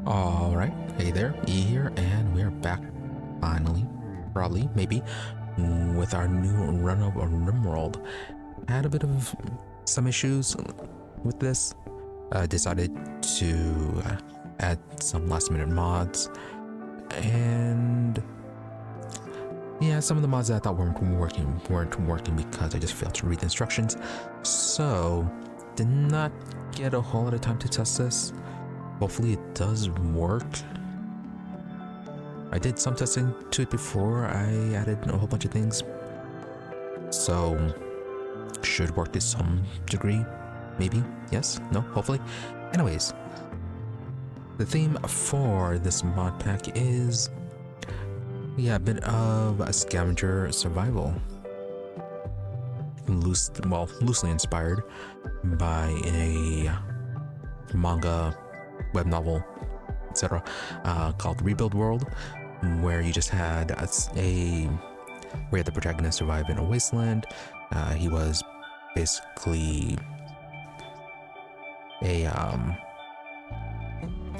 Alright, hey there, E here, and we're back finally, probably, maybe, with our new run of RimWorld. Had a bit of some issues with this. Decided to add some last minute mods, and yeah, some of the mods that I thought weren't working because I just failed to read the instructions. So, did not get a whole lot of time to test this. Hopefully it does work. I did some testing to it before I added a whole bunch of things, so should work to some degree. Maybe, yes, no, hopefully. Anyways, the theme for this mod pack is, yeah, a bit of a scavenger survival. Loosely inspired by a manga, web novel, etc., called RimWorld, where you just had where the protagonist survived in a wasteland. He was basically an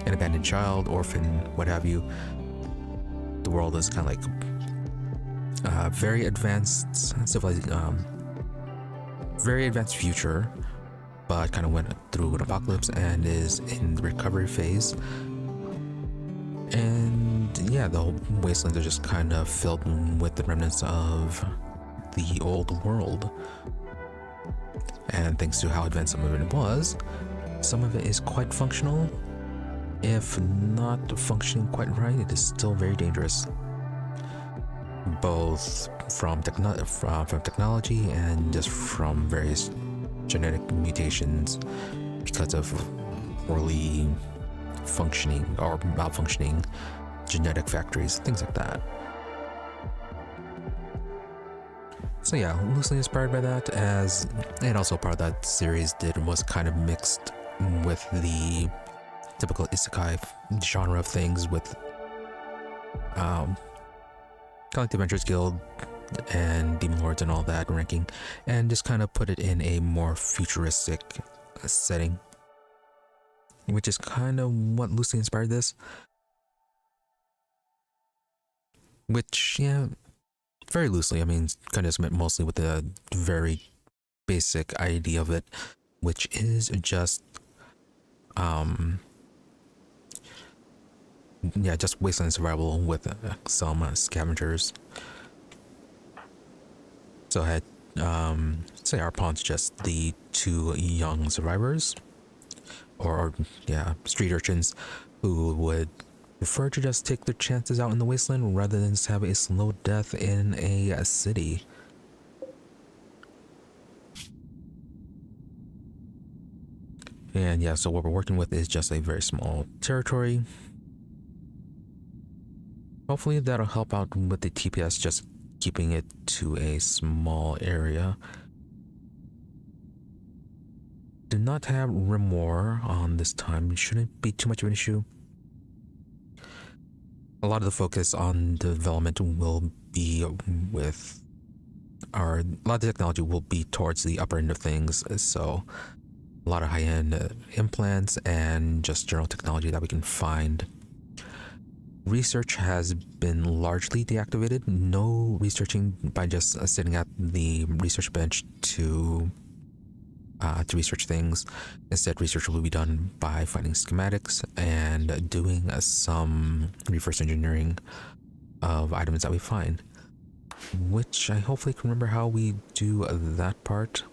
abandoned child, orphan, what have you. The world is kind of like very advanced very advanced future, but kind of went through an apocalypse and is in the recovery phase. And yeah, the whole wastelands are just kind of filled with the remnants of the old world. And thanks to how advanced some of it was, some of it is quite functional. If not functioning quite right, it is still very dangerous, both from technology and just from various genetic mutations because of poorly functioning or malfunctioning genetic factories, things like that. So yeah, loosely inspired by that, and also part of that series was kind of mixed with the typical isekai genre of things with Collective Adventures Guild and Demon Lords and all that ranking, and just kind of put it in a more futuristic setting, which is kind of what loosely inspired this. Which, yeah, very loosely, I mean, kind of meant mostly with the very basic idea of it, which is just yeah, just wasteland survival with some scavengers. So I had, say our pawn's just the two young survivors, or yeah, street urchins, who would prefer to just take their chances out in the wasteland rather than just have a slow death in a city. And yeah, so what we're working with is just a very small territory. Hopefully that'll help out with the TPS, just keeping it to a small area. Do not have RimWorld on this time. It shouldn't be too much of an issue. A lot of the focus on development will be with a lot of the technology will be towards the upper end of things, so a lot of high-end implants and just general technology that we can find. Research has been largely deactivated. No researching by just sitting at the research bench to research things. Instead, research will be done by finding schematics and doing some reverse engineering of items that we find, which I hopefully can remember how we do that part.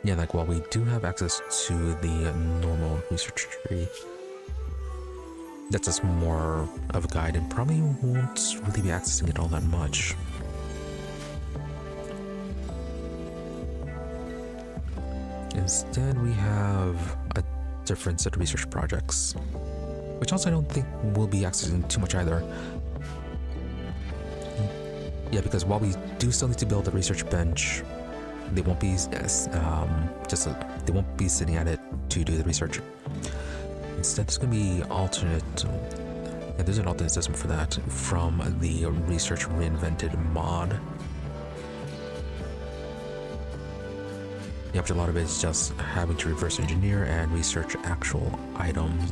Yeah, like while we do have access to the normal research tree, that's just more of a guide and probably won't really be accessing it all that much. Instead, we have a different set of research projects, which also I don't think we'll be accessing too much either. Yeah, because while we do still need to build a research bench, they won't be they won't be sitting at it to do the research. Instead, it's going to be alternate. Yeah, there's an alternate system for that from the Research Reinvented mod. Yeah, which a lot of it is just having to reverse engineer and research actual items.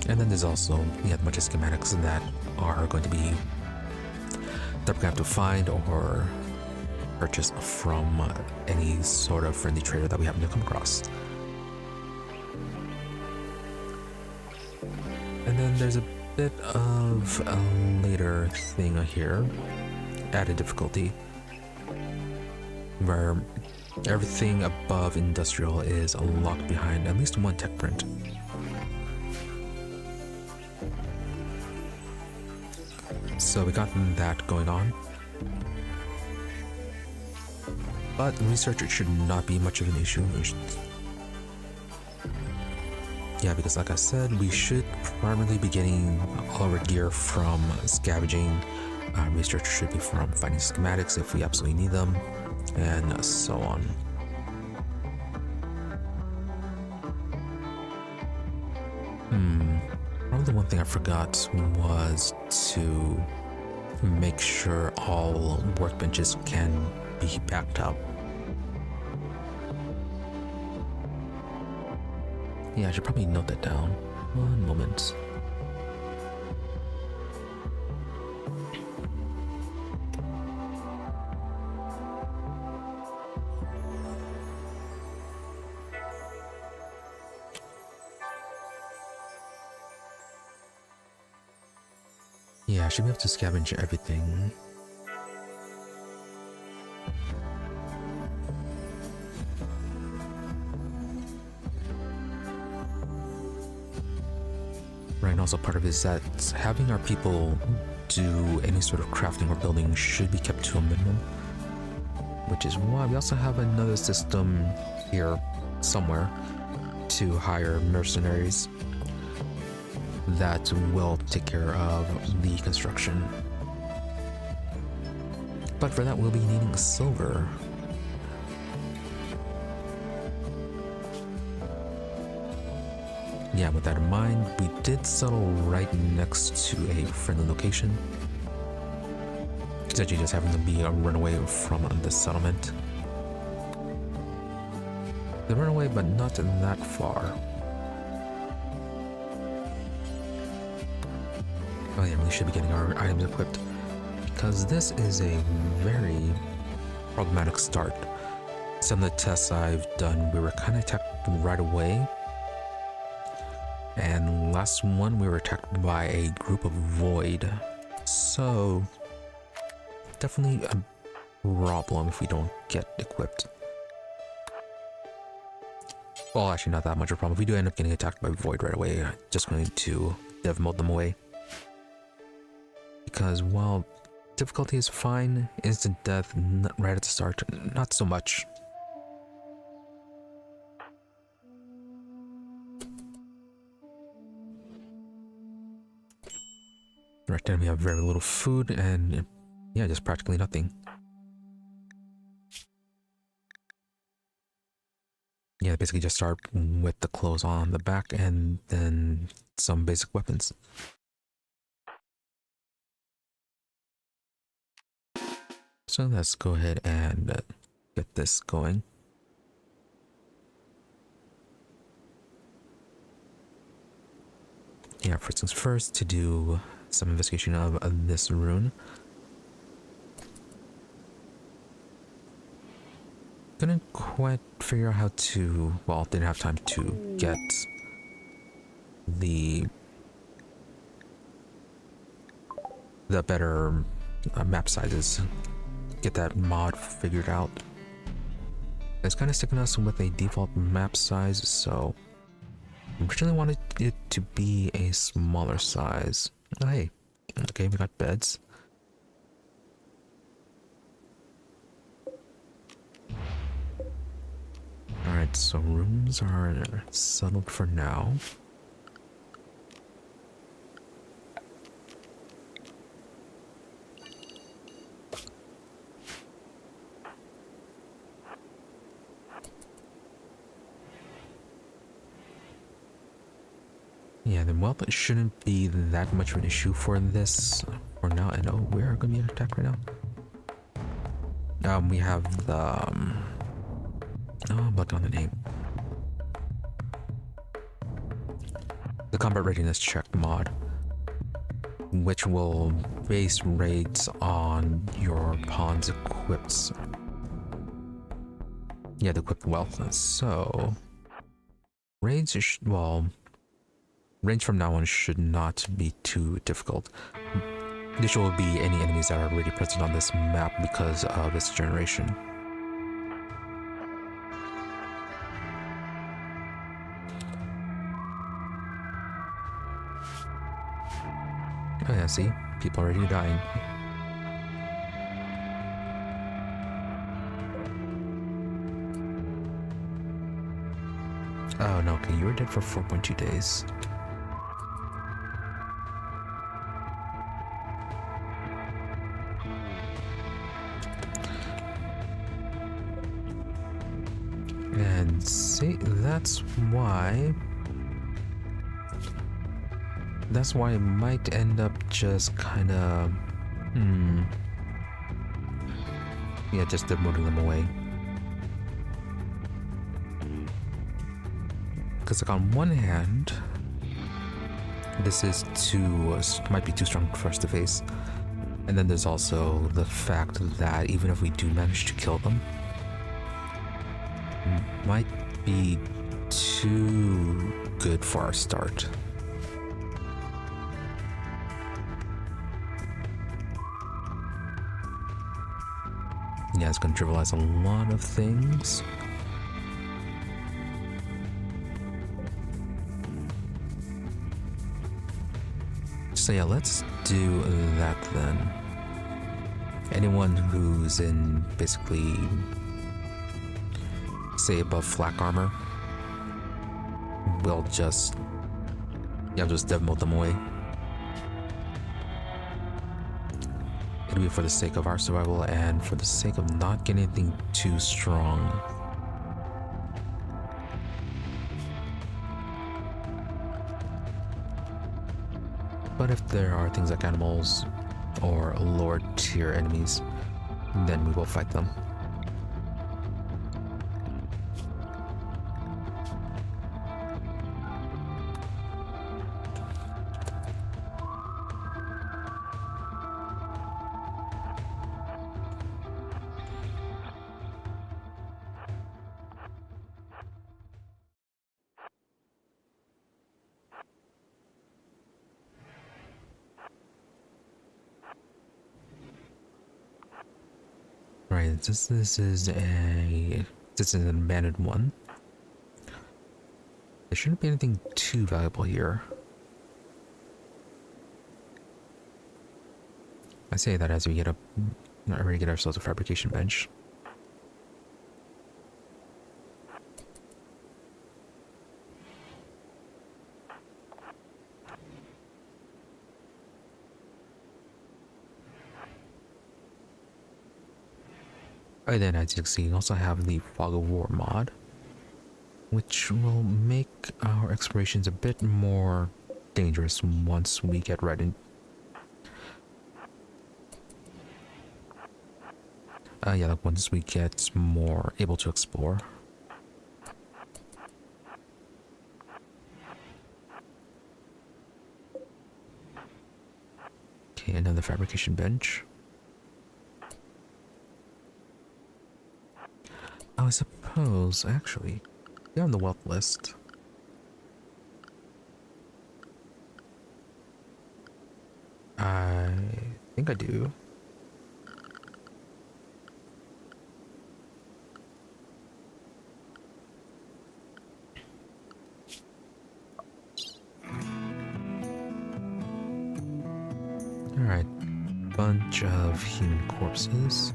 And then there's also a bunch of schematics that are going to be that we're going to have to find or purchase from any sort of friendly trader that we happen to come across. And then there's a bit of a later thing here, added difficulty, where everything above industrial is locked behind at least one tech print. So we got that going on. But research should not be much of an issue. Yeah, because like I said, we should primarily be getting all our gear from scavenging. Research should be from finding schematics if we absolutely need them, and so on. Probably the one thing I forgot was to make sure all workbenches can be backed up. Yeah, I should probably note that down. One moment. Yeah, I should be able to scavenge everything. Right, and also part of it is that having our people do any sort of crafting or building should be kept to a minimum. Which is why we also have another system here somewhere to hire mercenaries that will take care of the construction. But for that, we'll be needing silver. Yeah, with that in mind, we did settle right next to a friendly location. Essentially just having them be a runaway from the settlement. They run away, but not that far. Oh yeah, we should be getting our items equipped, because this is a very problematic start. Some of the tests I've done, we were kind of attacked right away. And last one, we were attacked by a group of void. So, definitely a problem if we don't get equipped. Well, actually not that much of a problem. If we do end up getting attacked by void right away, I'm just going to dev mode them away. Because while difficulty is fine, instant death right at the start, not so much. Right then we have very little food and yeah, just practically nothing. Yeah, basically just start with the clothes on the back and then some basic weapons. So let's go ahead and get this going. Yeah, first things first, to do some investigation of this rune. Couldn't quite figure out how to, well, didn't have time to get the better map sizes, get that mod figured out. It's kind of sticking us with a default map size, so I originally wanted it to be a smaller size. Oh, hey, okay, we got beds. Alright, so rooms are settled for now. Yeah, then well, it shouldn't be that much of an issue for this for now. And oh, we're gonna be attacked right now. We have the oh, I'm blanking on the name. The combat readiness check mod, which will base rates on your pawn's equips. Yeah, the equipped wealth. So raids, well, range from now on should not be too difficult. This will be any enemies that are already present on this map because of its generation. Oh yeah, see? People already dying. Oh no, okay, you were dead for 4.2 days. And see, that's why it might end up just kind of, yeah, just demoting them away. Because like on one hand, this is might be too strong for us to face. And then there's also the fact that even if we do manage to kill them, might be too good for our start. Yeah, it's going to trivialize a lot of things. So yeah, let's do that then. Anyone who's in basically, say, above flak armor, we'll just demo them away. It'll be for the sake of our survival and for the sake of not getting anything too strong. But if there are things like animals or lower tier enemies, then we will fight them. Right, since this is an abandoned one, there shouldn't be anything too valuable here. I say that as we already get ourselves a fabrication bench. And then as you can see, you also have the Fog of War mod, which will make our explorations a bit more dangerous once we get ready. Yeah, like once we get more able to explore. Okay, another fabrication bench. Oh, I suppose, actually, you're on the wealth list. I think I do. Alright, bunch of human corpses.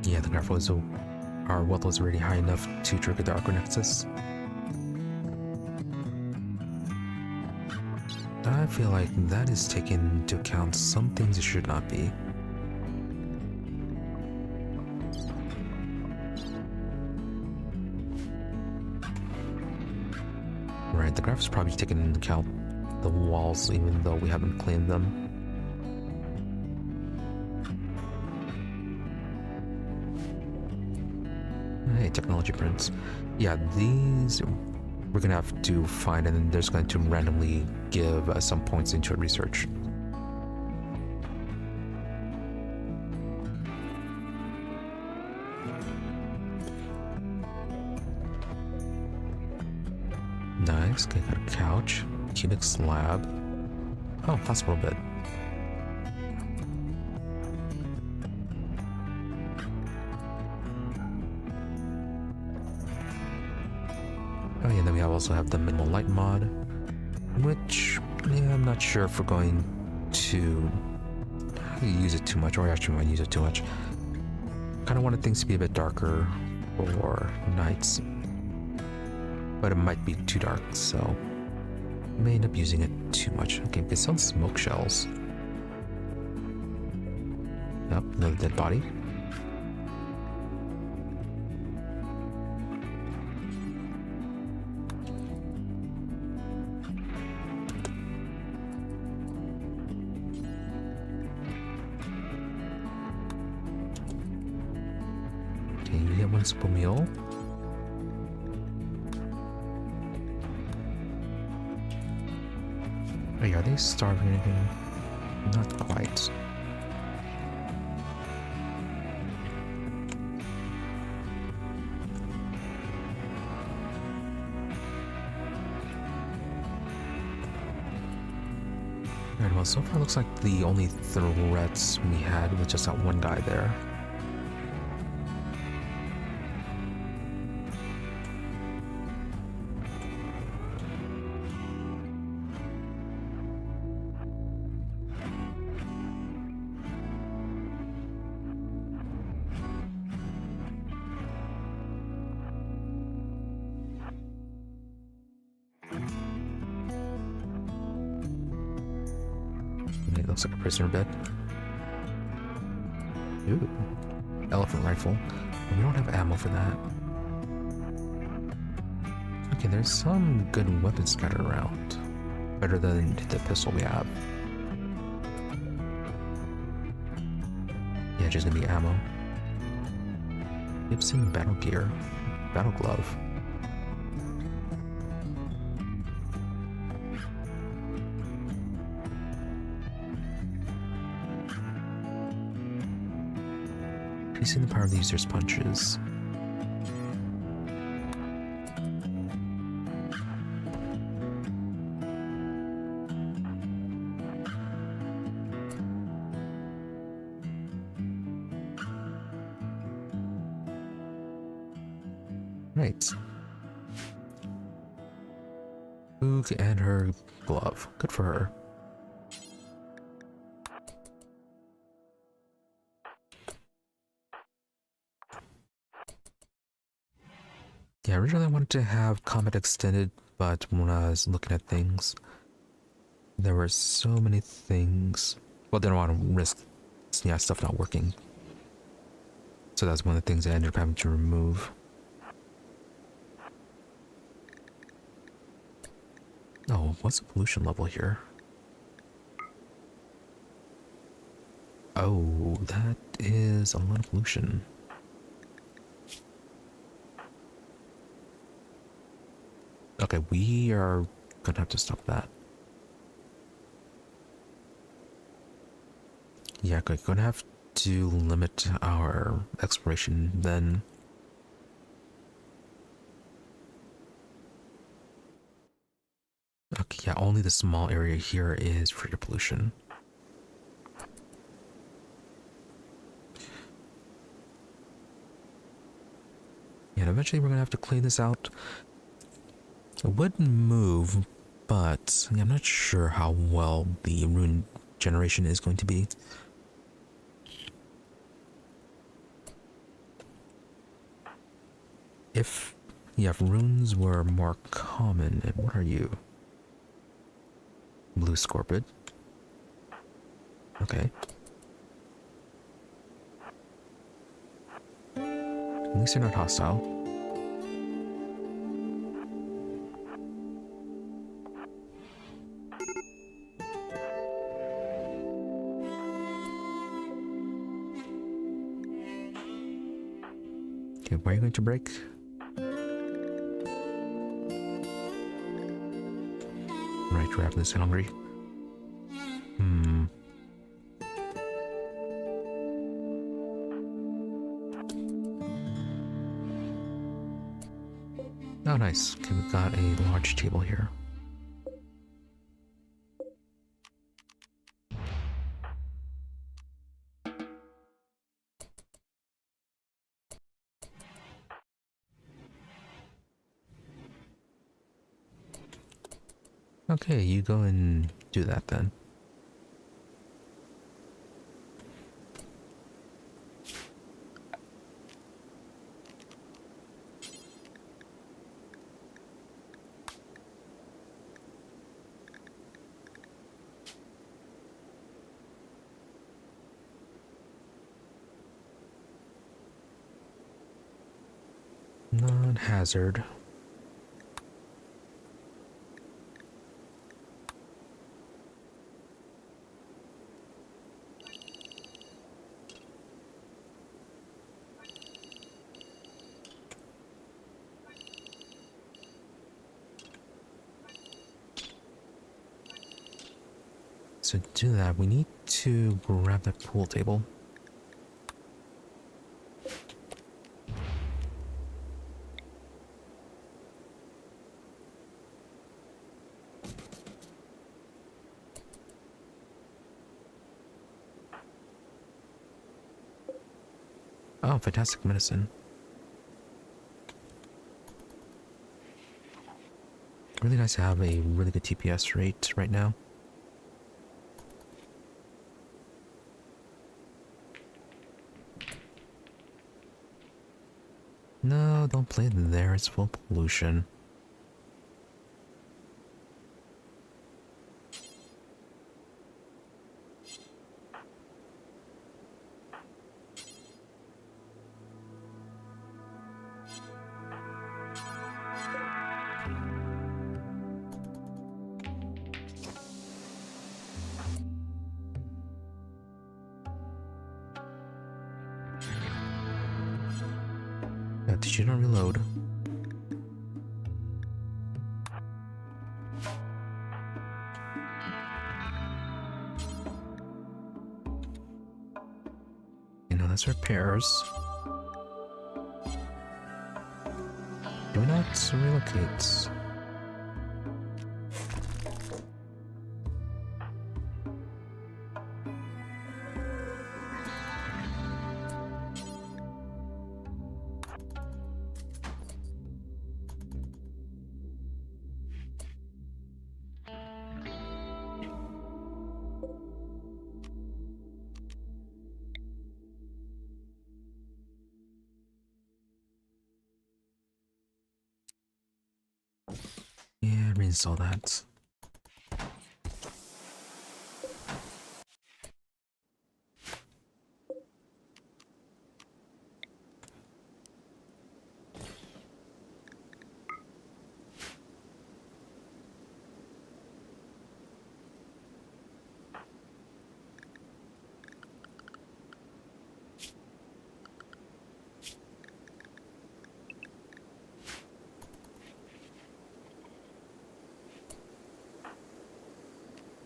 Yeah, the graph was our wealth was already high enough to trigger the Arco Nexus. I feel like that is taking into account some things it should not be. Right, the graph is probably taking into account the walls even though we haven't claimed them. Hey, technology prints. Yeah, these we're gonna have to find, and then there's going to randomly give some points into research. Nice, okay, got a couch, cubic slab. Oh, hospital bed. Oh yeah, and then we also have the minimal light mod, which I'm not sure if we're going to use it too much, or actually might use it too much. Kind of wanted things to be a bit darker for nights, but it might be too dark, so may end up using it too much. Okay, we can sell smoke shells. Yep, another dead body. Okay, you get one simple meal. Hey, are they starving anything? Not quite. Alright, well, so far it looks like the only threats we had was just that one guy there. It looks like a prisoner bed. Ooh, elephant rifle. We don't have ammo for that. Okay, there's some good weapons scattered around. Better than the pistol we have. Yeah, just gonna be ammo. Gibson battle gear. Battle glove. Increasing the power of the user's punches. Right. Boog and her glove. Good for her. Yeah, originally I wanted to have combat extended, but when I was looking at things, there were so many things. Well, didn't want to risk, yeah, stuff not working. So that's one of the things I ended up having to remove. Oh, what's the pollution level here? Oh, that is a lot of pollution. Okay, we are gonna have to stop that. Yeah, we're gonna have to limit our exploration then. Okay, yeah, only the small area here is for your pollution. And eventually we're gonna have to clean this out. It would move, but I'm not sure how well the rune generation is going to be. If runes were more common, and what are you? Blue Scorpid. Okay. At least you're not hostile. Okay, where are you going to break? Right, we're having this hungry. Oh, nice. Okay, we've got a large table here. Okay, you go and do that then. Non-hazard. So to do that, we need to grab that pool table. Oh, fantastic medicine. Really nice to have a really good TPS rate right now. No, don't play there, it's full pollution. Did you not reload? You know, that's repairs. Do not relocate. Yeah, reinstall that.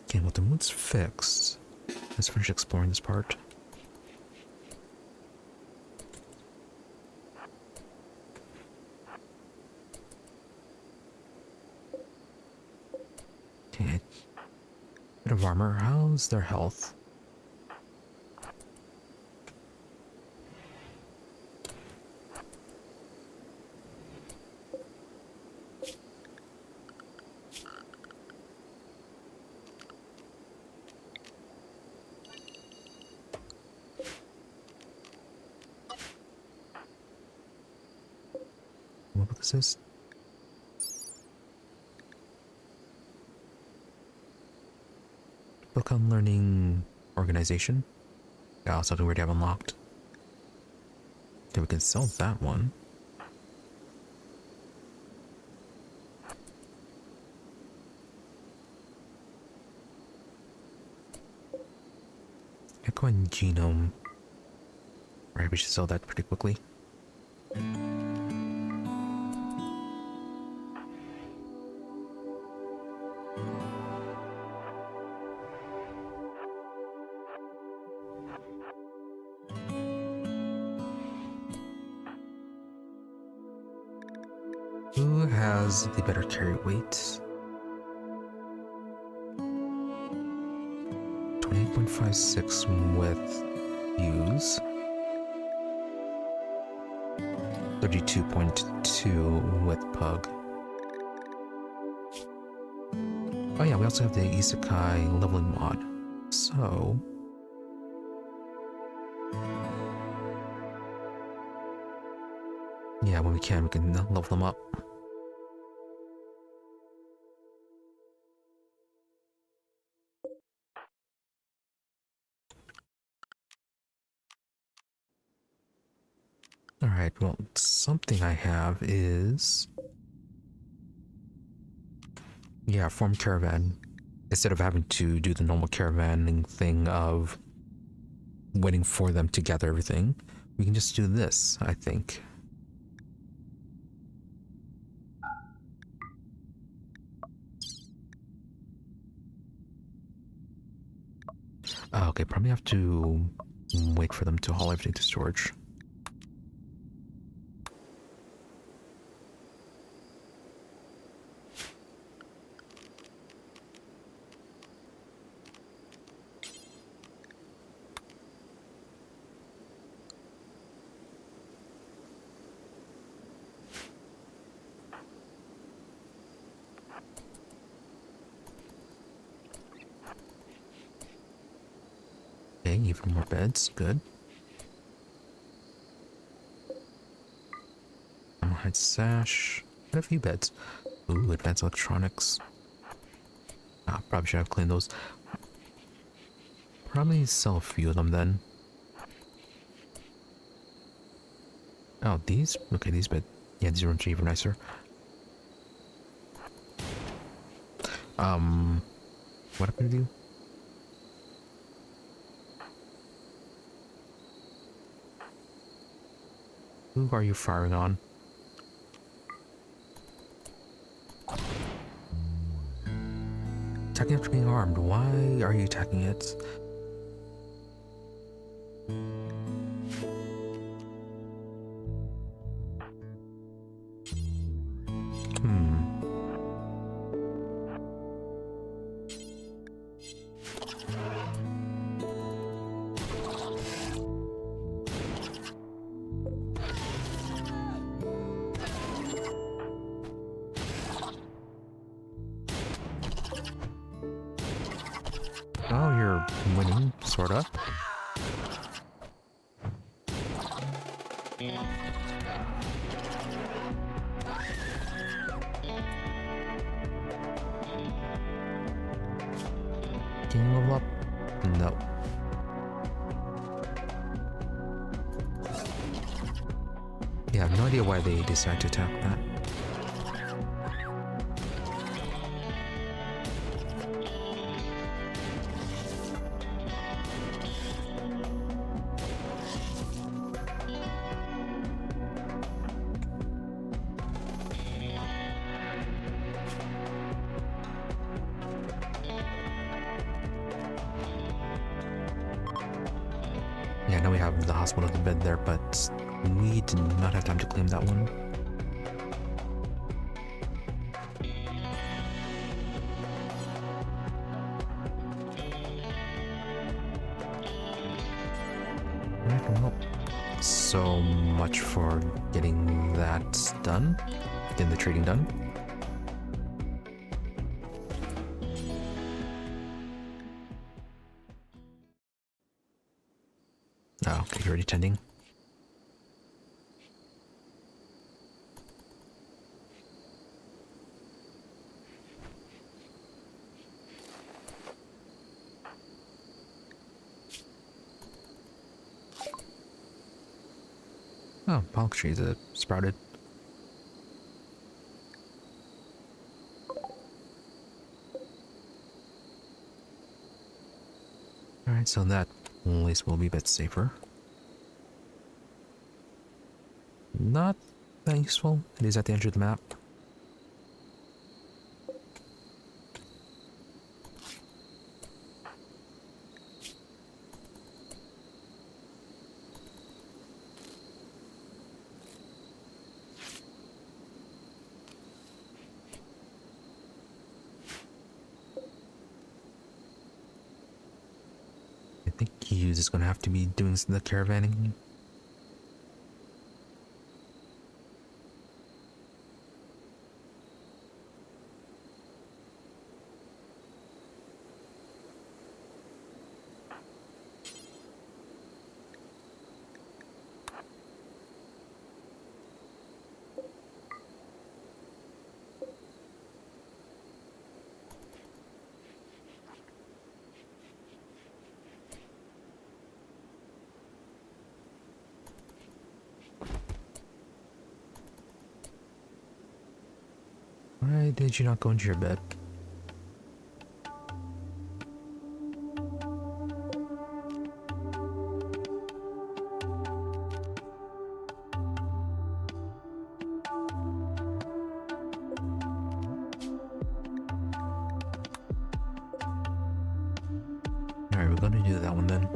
Okay, well the mood's fixed. Let's finish exploring this part. Okay. Bit of armor. How's their health? Exist. Book on learning organization. Yeah, something we already have unlocked. Okay, we can sell that one. Echo and genome. Right, we should sell that pretty quickly. Who has the better carry weight? 28.56 with use. 32.2 with pug. Oh yeah, we also have the isekai leveling mod. So yeah, when we can level them up. Alright, well, something I have is... yeah, form caravan. Instead of having to do the normal caravanning thing of waiting for them to gather everything, we can just do this, I think. Okay, probably have to wait for them to haul everything to storage. Okay, even more beds, good. Hide sash, and a few beds. Ooh, advanced electronics. Ah, probably should have cleaned those. Probably sell a few of them then. Oh, these? Okay, these bed. Yeah, these rooms are even nicer. What happened to you? Who are you firing on? Attacking after being armed. Why are you attacking it? Oh, you're winning, sorta. Can you level up? No. Yeah, I have no idea why they decided to attack that. Yeah, now we have the hospital to bed there, but we did not have time to claim that one. Well, so much for getting that done, getting the trading done. Oh, okay, you're already tending. Oh, palm trees sprouted. Alright, so that place will be a bit safer. Not that useful. It is at the edge of the map. I think Hughes is going to have to be doing the caravanning. Why did you not go into your bed? Alright, we're gonna do that one then.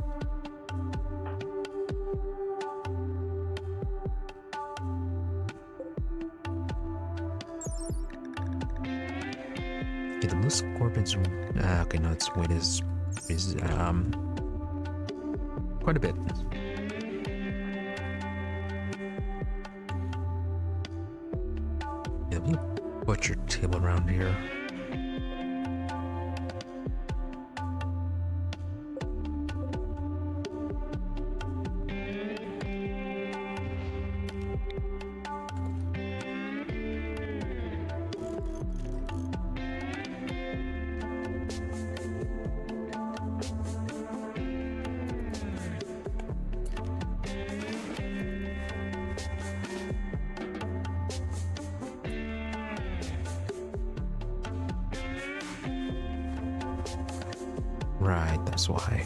Okay, the blue scorpion's okay, no, its weight is quite a bit. Yeah, let me put your table around here. Right, that's why.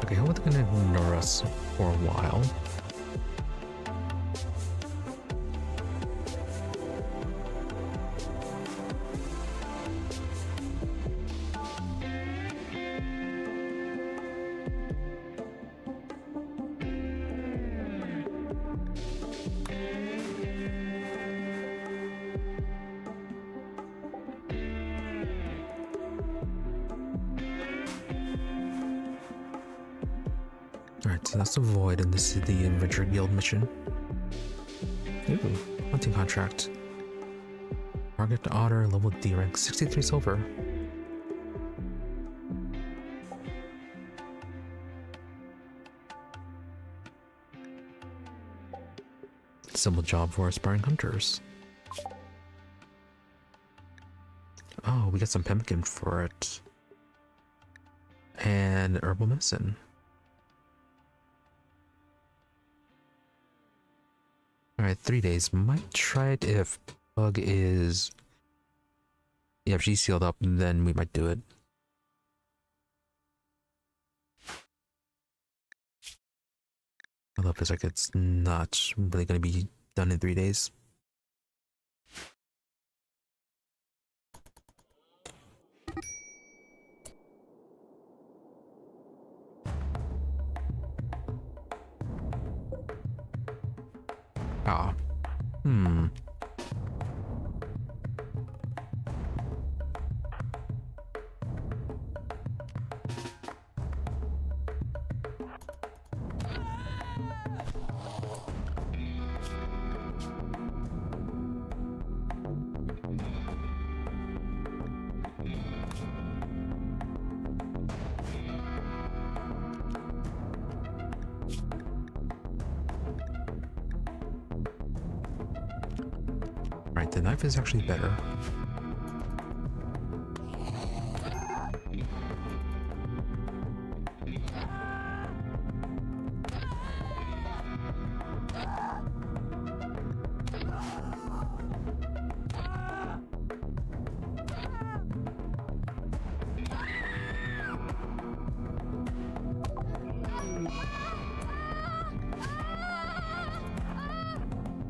Okay, how are they gonna ignore us for a while? Alright, so that's the void, and this is the Adventure Guild mission. Ooh, hunting contract. Target otter, level D rank, 63 silver. Simple job for aspiring hunters. Oh, we got some pemmican for it. And herbal medicine. Alright, 3 days. Might try it if Bug is... Yeah, if she's sealed up, then we might do it. Although it feels like it's not really going to be done in 3 days. Ah. Hmm. Right, the knife is actually better.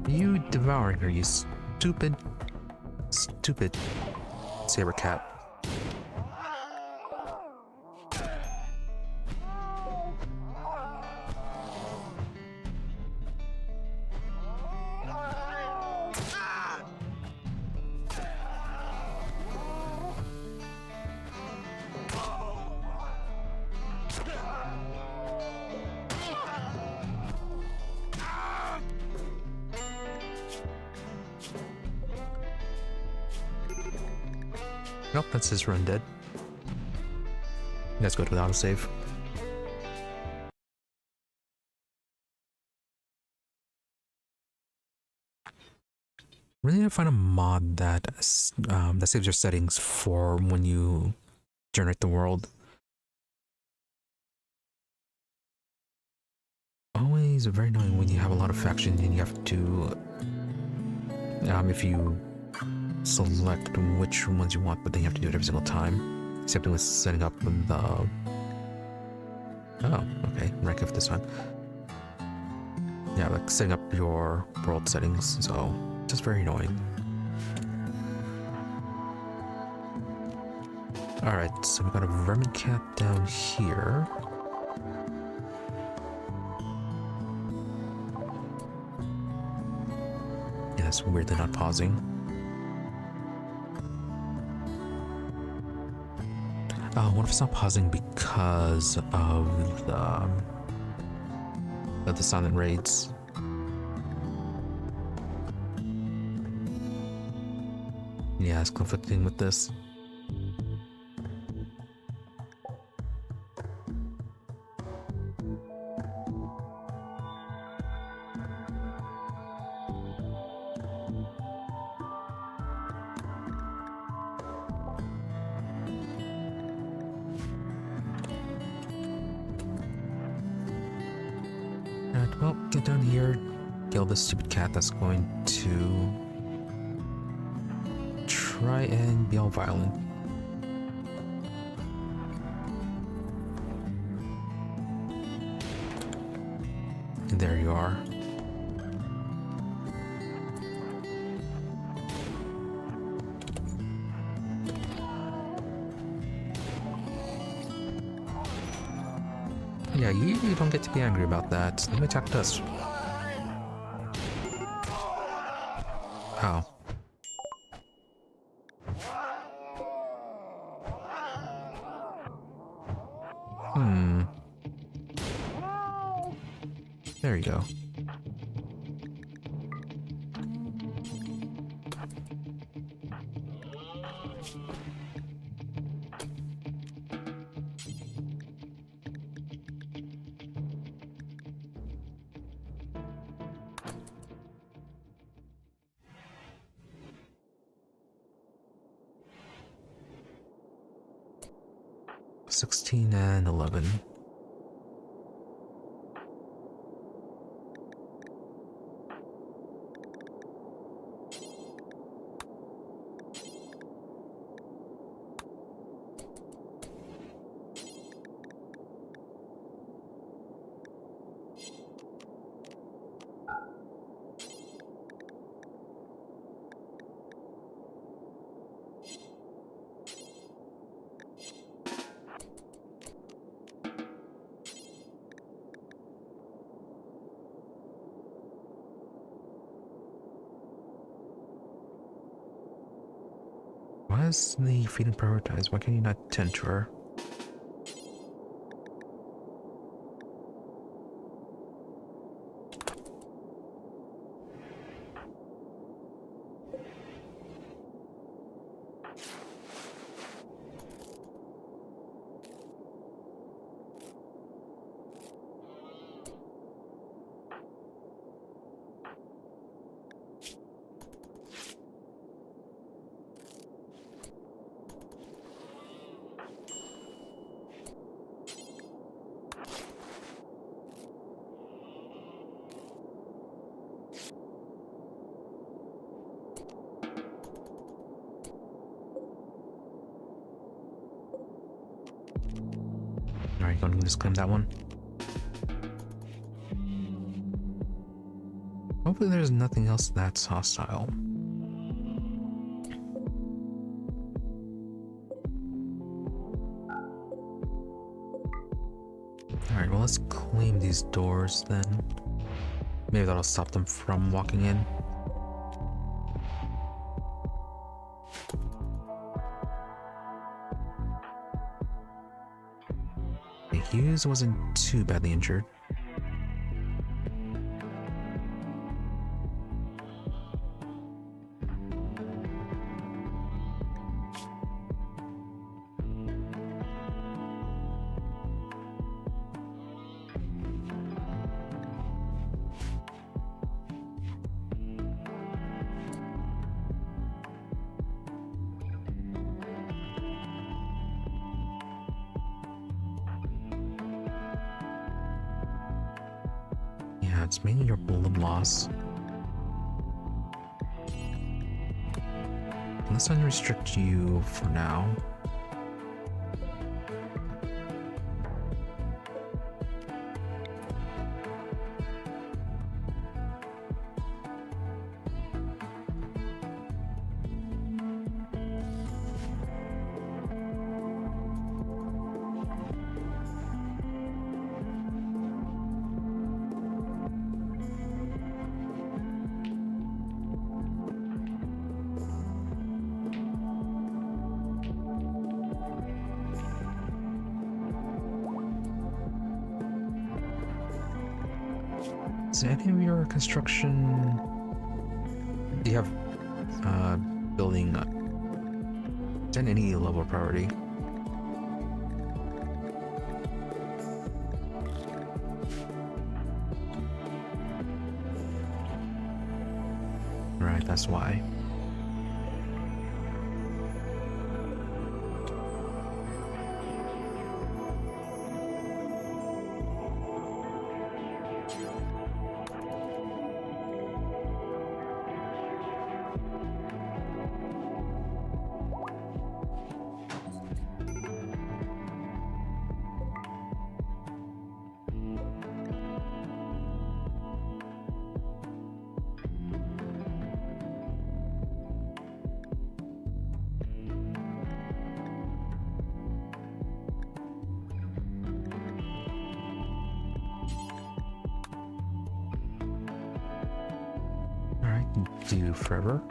You devouring her, you stupid saber cat. Nope, that's his run dead. Let's go to the autosave. Really need to find a mod that that saves your settings for when you generate the world. Always very annoying when you have a lot of factions and you have to, if you select which ones you want, but then you have to do it every single time. Except with setting up the... Oh, okay, rank F this time. Yeah, like setting up your world settings, so just very annoying. Alright, so we got a vermin cat down here. Yeah, it's weird they're not pausing. What if it's not pausing because of the silent raids? Yeah, it's conflicting with this. Alright, well, get down here, kill this stupid cat that's going to try and be all violent. And there you are. Yeah, you don't get to be angry about that. Let me attack us. Ow. There you go. $16 and $11. Why is the feeding prioritized? Why can you not tend to her? Alright, go and just claim that one. Hopefully there's nothing else that's hostile. Alright, well let's claim these doors then. Maybe that'll stop them from walking in. Hughes wasn't too badly injured. It's mainly your bullet loss. Let's unrestrict you for now. Is any of your construction... Do you have building... Is that any level of priority? Right, that's why. Do forever.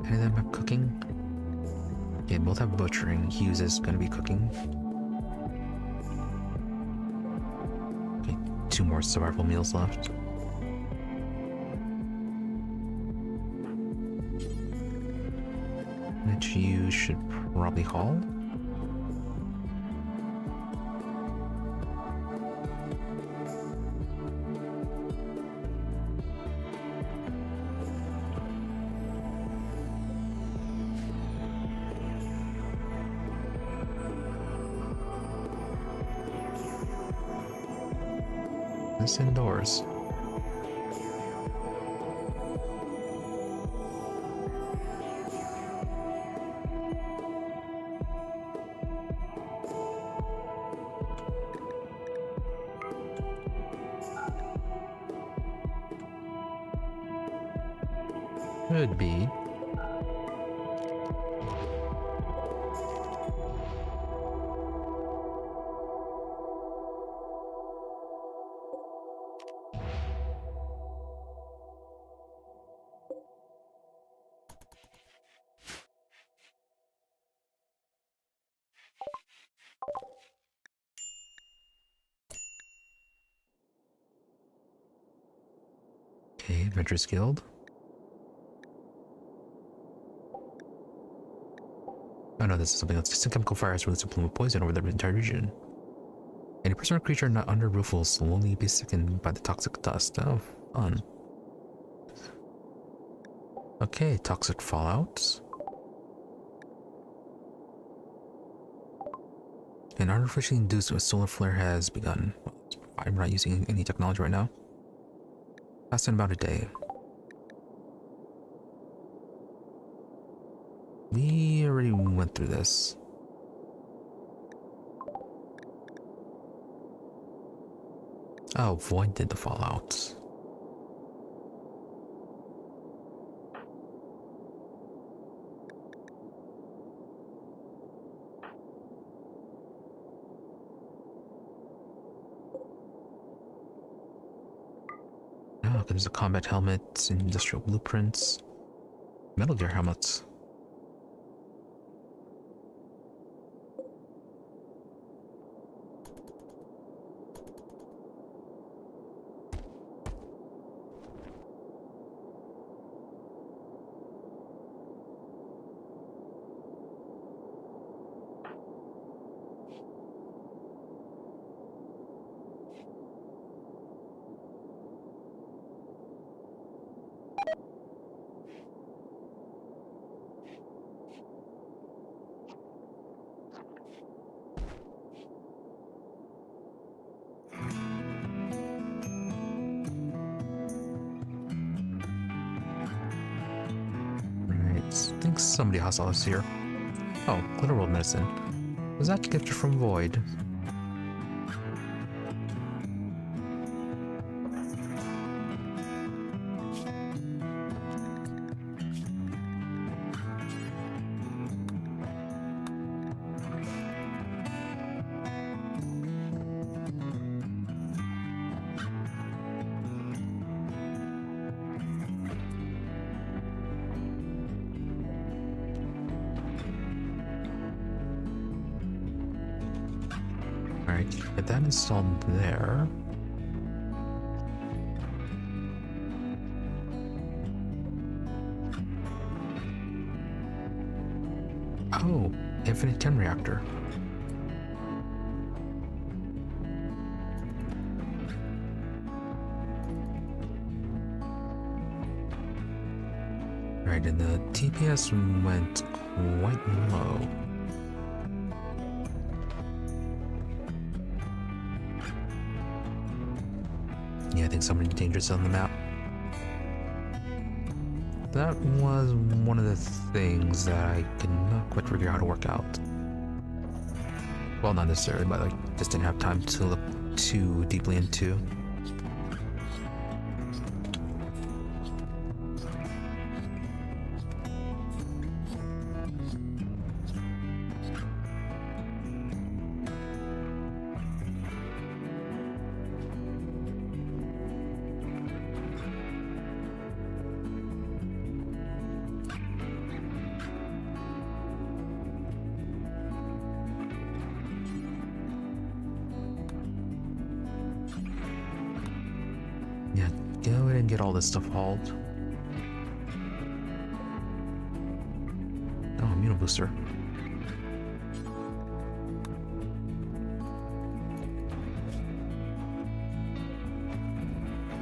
Any of them have cooking? Yeah, both have butchering. Hughes is going to be cooking. Okay, 2 more survival meals left. Which you should probably haul. This indoors. Could be. Okay, Adventurers Guild. Oh no, this is something else. Distant chemical fire has released a plume of poison over the entire region. Any person or creature not under roof will slowly be sickened by the toxic dust. Oh, fun. Okay, toxic fallout. An artificially induced solar flare has begun. I'm not using any technology right now. Last in about a day. We already went through this. Oh, Void did the fallout. Oh, there's a combat helmet, industrial blueprints, Metal Gear helmets. I think somebody hostile is here. Oh, Glitter World medicine. Was that gifted from Void? Alright, get that installed there. Oh, Infinite Chem Reactor. Right, and the TPS went quite low. Yeah, I think somebody dangerous on the map. That was one of the things that I could not quite figure out how to work out. Well, not necessarily, but I just didn't have time to look too deeply into. Yeah, go ahead and get all this stuff hauled. Oh, immune booster.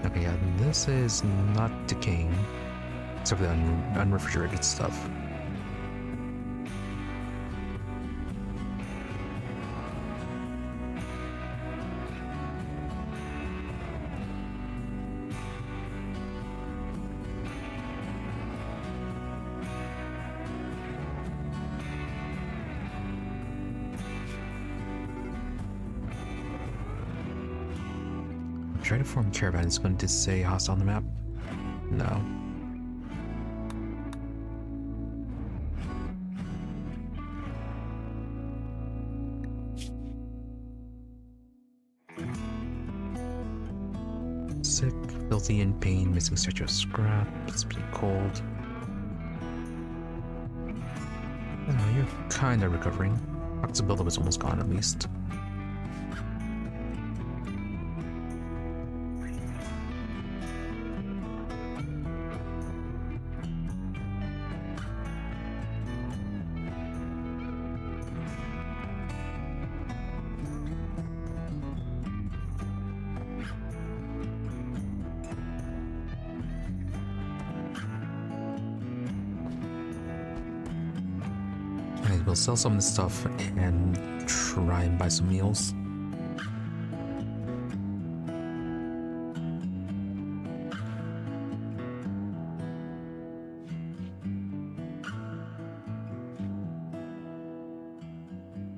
Okay, yeah, this is not decaying, except for the unrefrigerated stuff. Try to form caravan. It's going to say hostile on the map. No. Sick, filthy, in pain, missing statue of scrap. It's pretty cold. Oh, you're kind of recovering. Toxic buildup is almost gone, at least. We'll sell some of this stuff and try and buy some meals.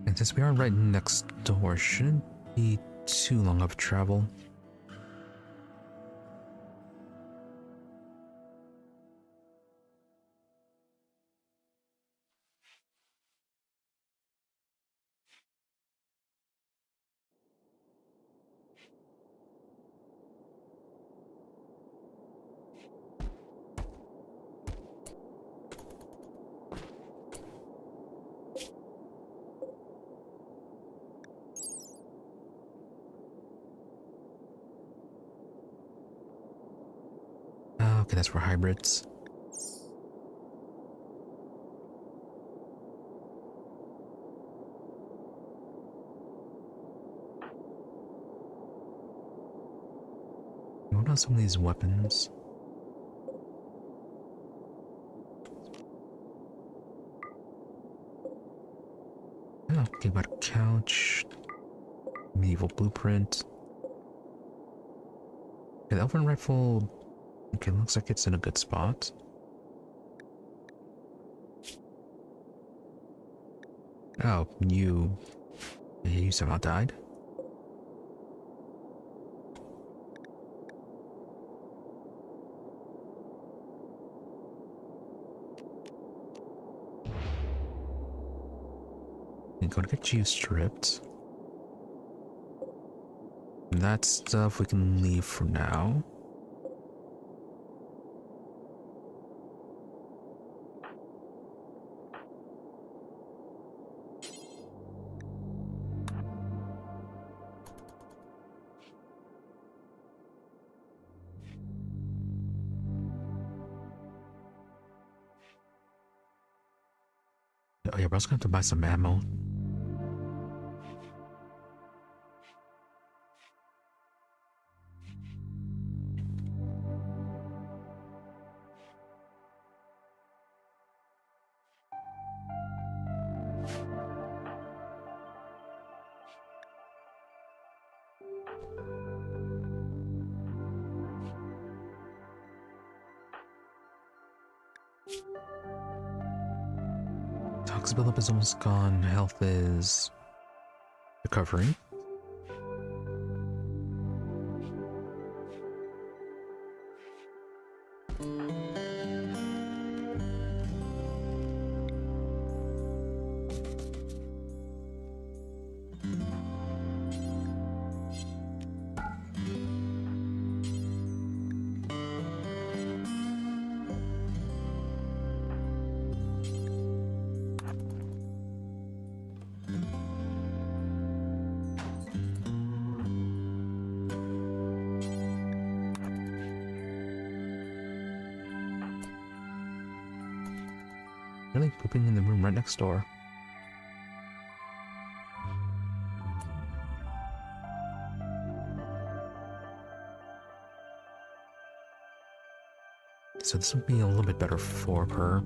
And since we are right next door, shouldn't be too long of travel. Okay, that's for hybrids. What about some of these weapons? Oh, okay, about a couch. Medieval blueprint. Okay, the elven rifle. Okay, looks like it's in a good spot. Oh, you somehow died? I'm gonna get you stripped. That stuff we can leave for now. Oh yeah, we're also gonna have to buy some ammo. Tox buildup is almost gone. Health is recovering. Really pooping in the room right next door. So this would be a little bit better for her.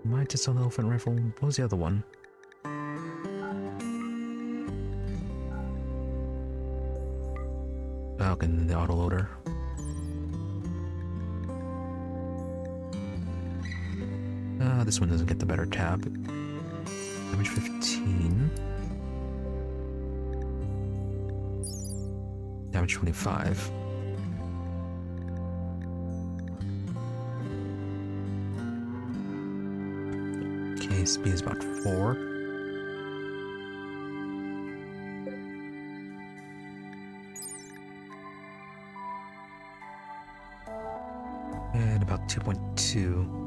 Might just on the elephant rifle. What was the other one? Falcon, the autoloader. This one doesn't get the better tab. Damage 15. Damage 25. Okay, speed is about 4. And about 2.2.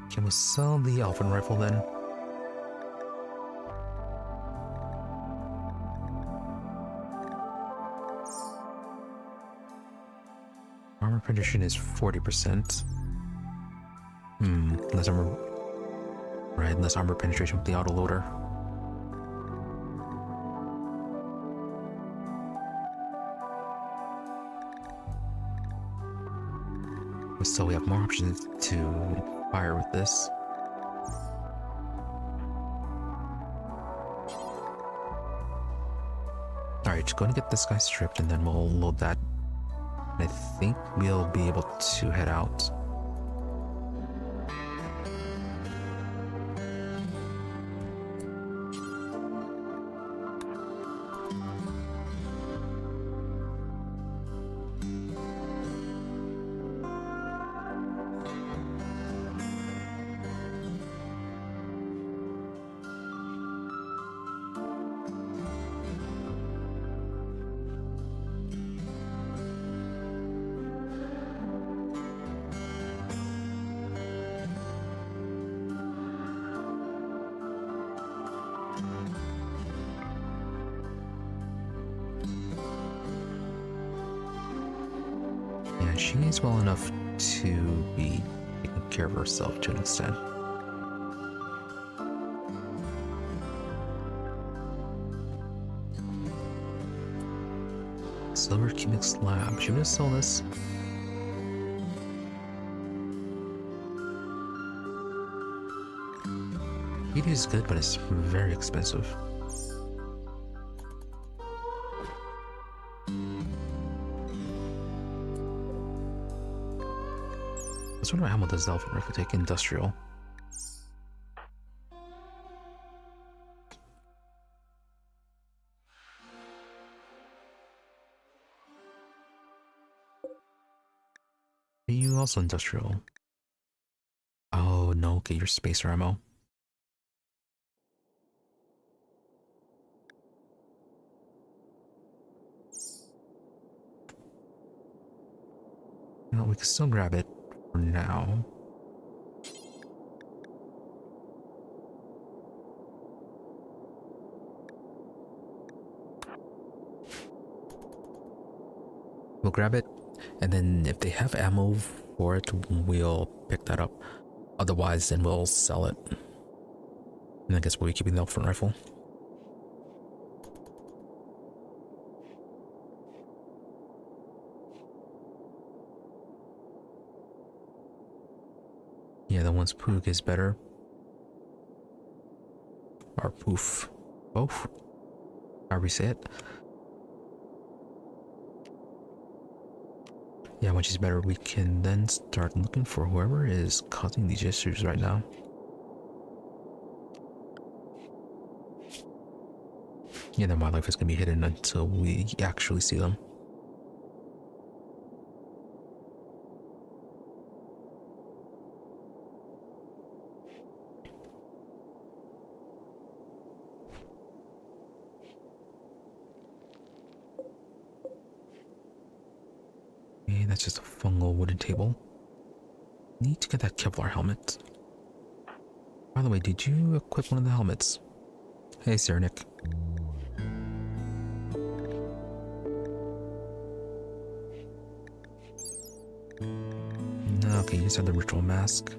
Okay, we'll sell the elfin rifle then. Armor penetration is 40%. Less armor. Right, less armor penetration with the autoloader. So we have more options to fire with this. Alright, just go and get this guy stripped and then we'll load that. And I think we'll be able to head out. Yeah, she's well enough to be taking care of herself to an extent. Silver cubic slab. Should we just sell this? It is good, but it's very expensive. Let's wonder how much does Elfin if we take industrial. Are you also industrial? Oh no, okay, you're spacer ammo. No, we can still grab it for now. We'll grab it, and then if they have ammo for it, we'll pick that up. Otherwise, then we'll sell it. And I guess we'll be keeping the Elfin rifle. Yeah, the one's Poog is better. Or Poof. Both. However we say it. Yeah, which is better. We can then start looking for whoever is causing these issues right now. Yeah, the wildlife is going to be hidden until we actually see them. Okay, that's just a fungal wooden table. Need to get that Kevlar helmet. By the way, did you equip one of the helmets? Hey, Sarnik. No, okay, you just have the ritual mask.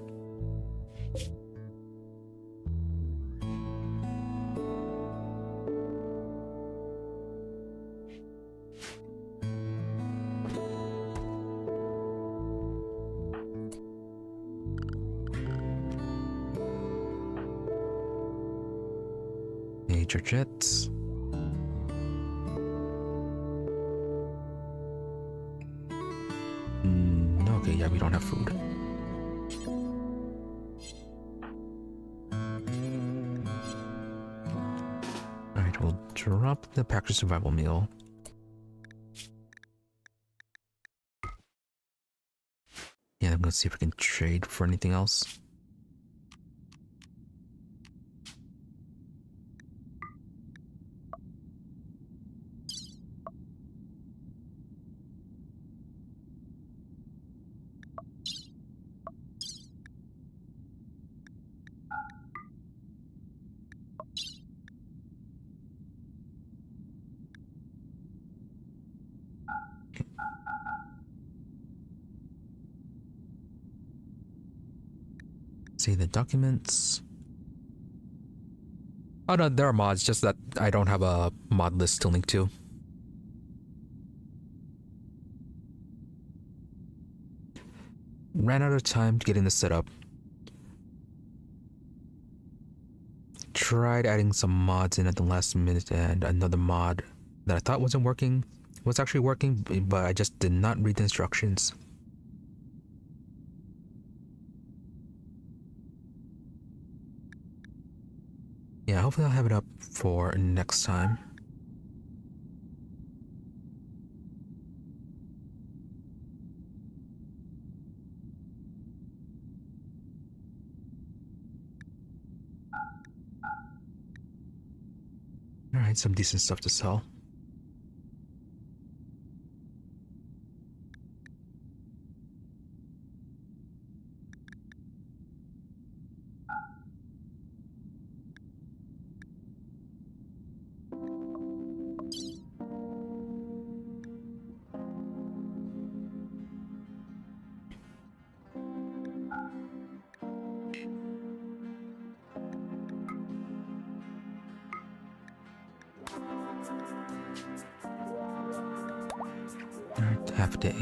Major jets. Okay, yeah, we don't have food. Alright, we'll drop the package survival meal. Yeah, I'm gonna see if we can trade for anything else. see the documents. Oh no, there are mods, just that I don't have a mod list to link to. Ran out of time getting this set up. Tried adding some mods in at the last minute, and another mod that I thought wasn't working was actually working, but I just did not read the instructions. Yeah, hopefully I'll have it up for next time. Alright, some decent stuff to sell. Alright, half a day.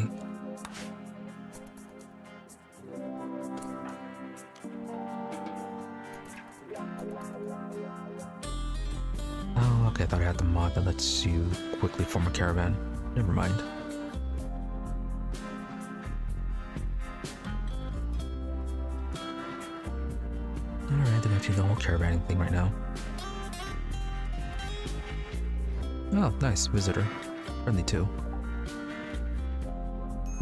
Oh, okay, I thought I had the mod that lets you quickly form a caravan. Never mind. Alright, they're gonna do the whole caravanning thing right now. Oh, nice, visitor. Friendly too.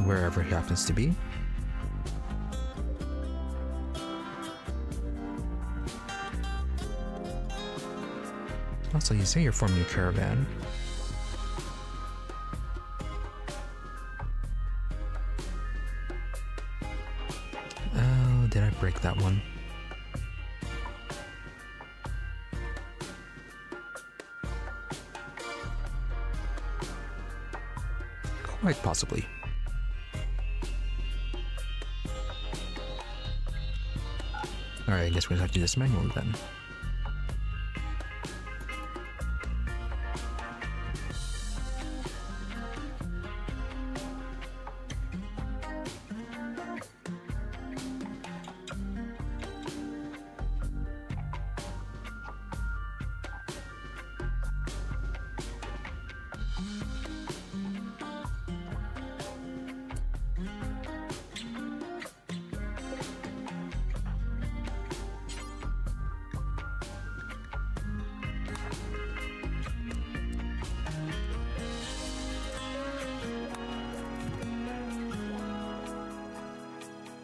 Wherever he happens to be. Also, you say you're forming a caravan. Oh, did I break that one? Quite possibly. Alright, I guess we're gonna have to do this manually then.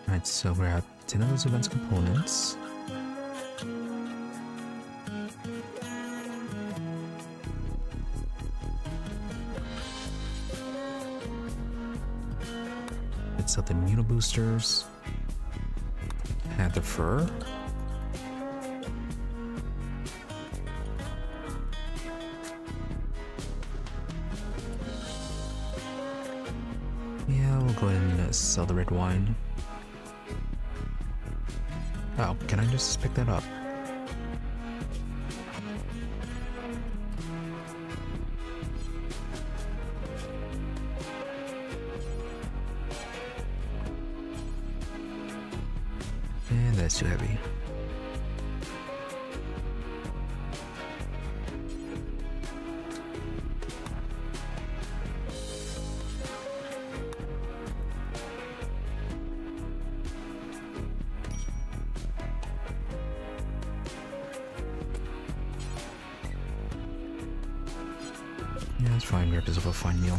Alright, so we're at 10 of those events components. Let's sell the immuno boosters. Add the fur. Yeah, we'll go ahead and sell the red wine. Oh, can I just pick that up? And that's too heavy. Yeah, that's fine. Rip is a fine meal.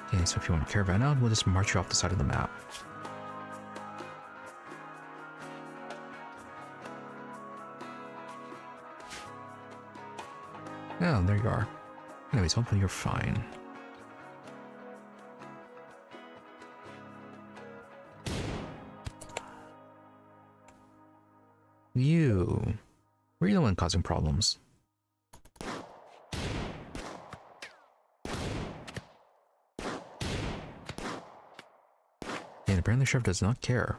Okay, so if you want to caravan out, we'll just march you off the side of the map. Oh, there you are. Anyways, hopefully you're fine. You. Were you the one one causing problems. And apparently the sheriff does not care.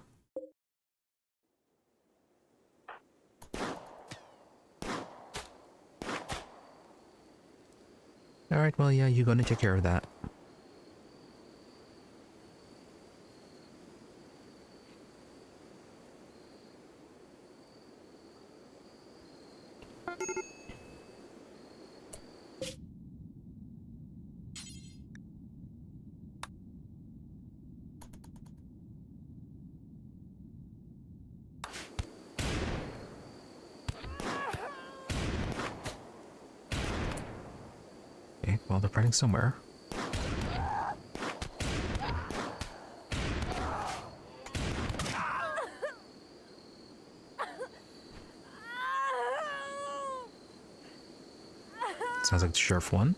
Alright, well, yeah, you're gonna take care of that. Okay, well, they're fighting somewhere. Sounds like the sheriff won.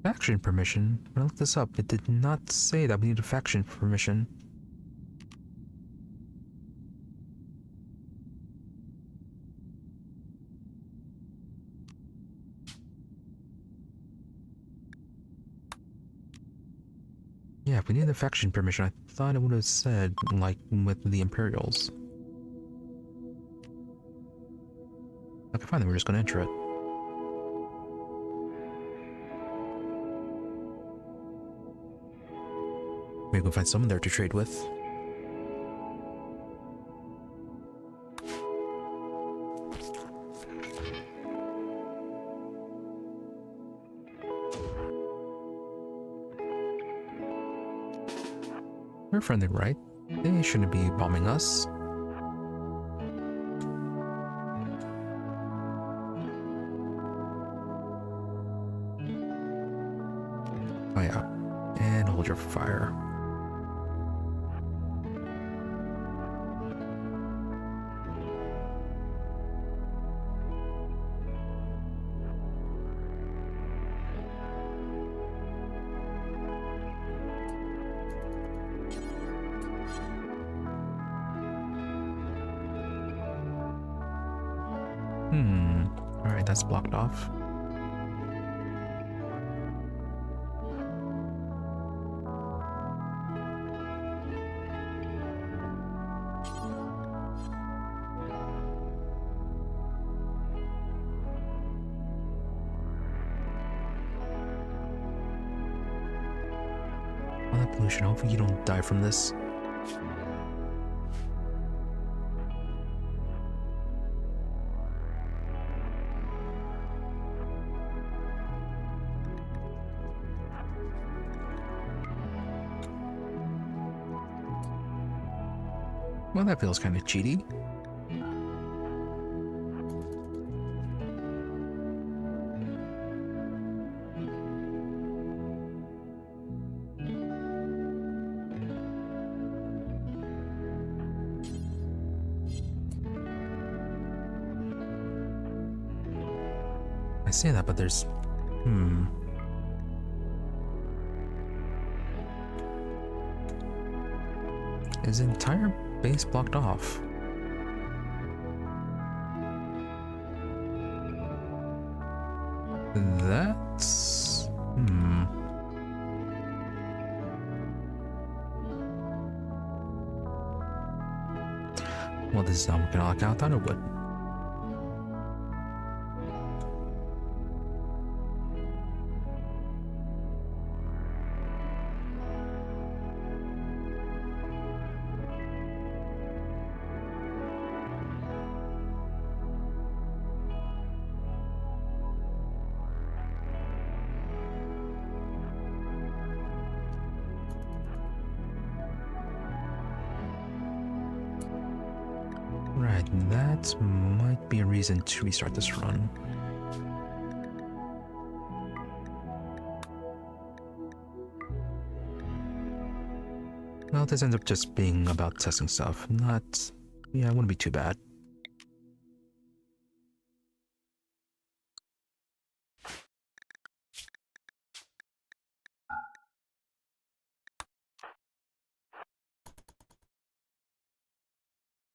Faction permission? When I looked this up, it did not say that we needed faction permission. Yeah, if we needed the faction permission, I thought it would have said, like, with the Imperials. Okay, fine, then we're just gonna enter it. Maybe we'll find someone there to trade with. We're friendly, right? They shouldn't be bombing us. Oh yeah. And hold your fire. Alright, that's blocked off. All that pollution, hopefully you don't die from this. Well, that feels kind of cheaty. I say that, but there's... Is the entire base blocked off? That's... Well, this is how we're gonna lock out Thunderwood. Right, Right, that might be a reason to restart this run. Well, this ends up just being about testing stuff. Yeah, it wouldn't be too bad.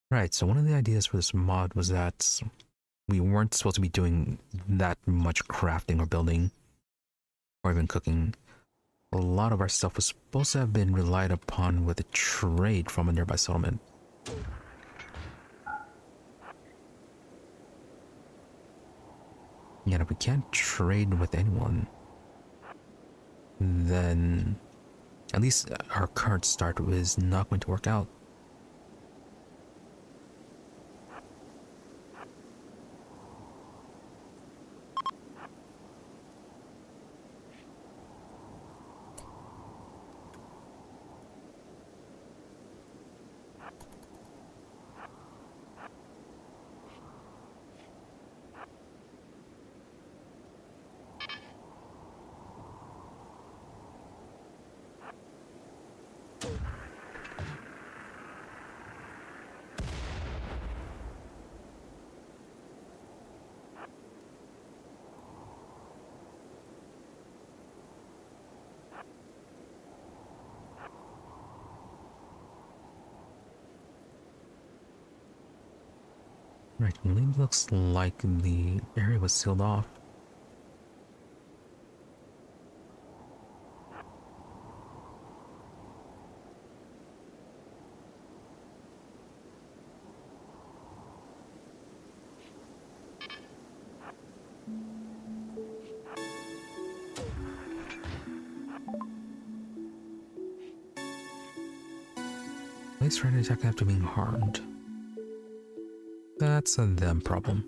Right, so one of the ideas for this mod was that we weren't supposed to be doing that much crafting or building, or even cooking. A lot of our stuff was supposed to have been relied upon with a trade from a nearby settlement. Yet if we can't trade with anyone, then at least our current start is not going to work out. Right, it looks like the area was sealed off. Place for an attack after being harmed. That's a them problem.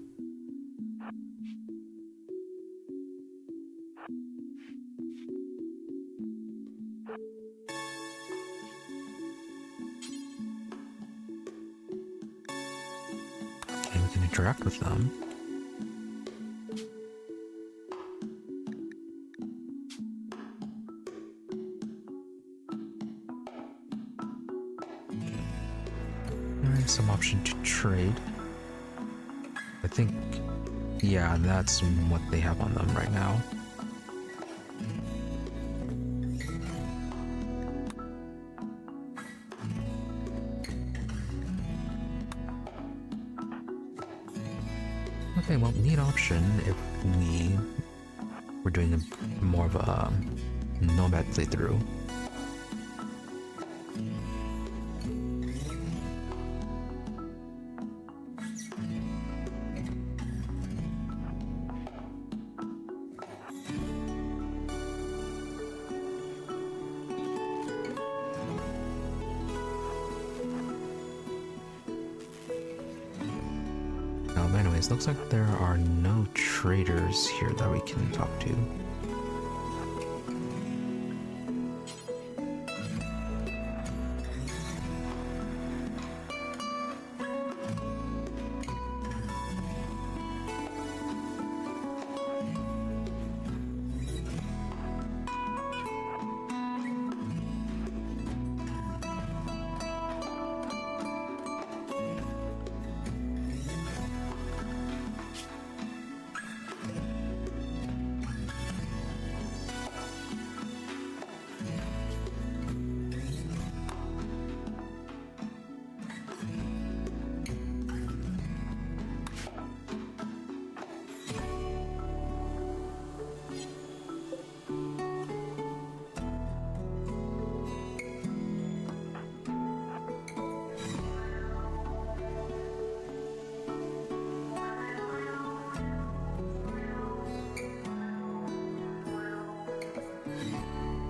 Okay, we can interact with them. There's some option to trade. I think, yeah, that's what they have on them right now. Okay, well, neat option if we were doing a more of a nomad playthrough. Anyways, looks like there are no traders here that we can talk to.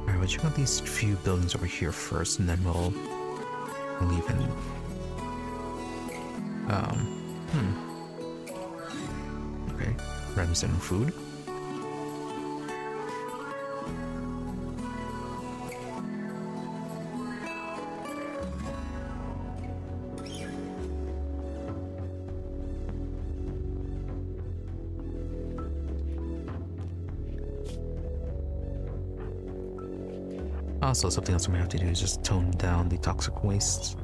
Alright, we'll check out these few buildings over here first, and then we'll leave in. Okay, Remsen food. Also, something else I'm gonna have to do is just tone down the toxic wastes.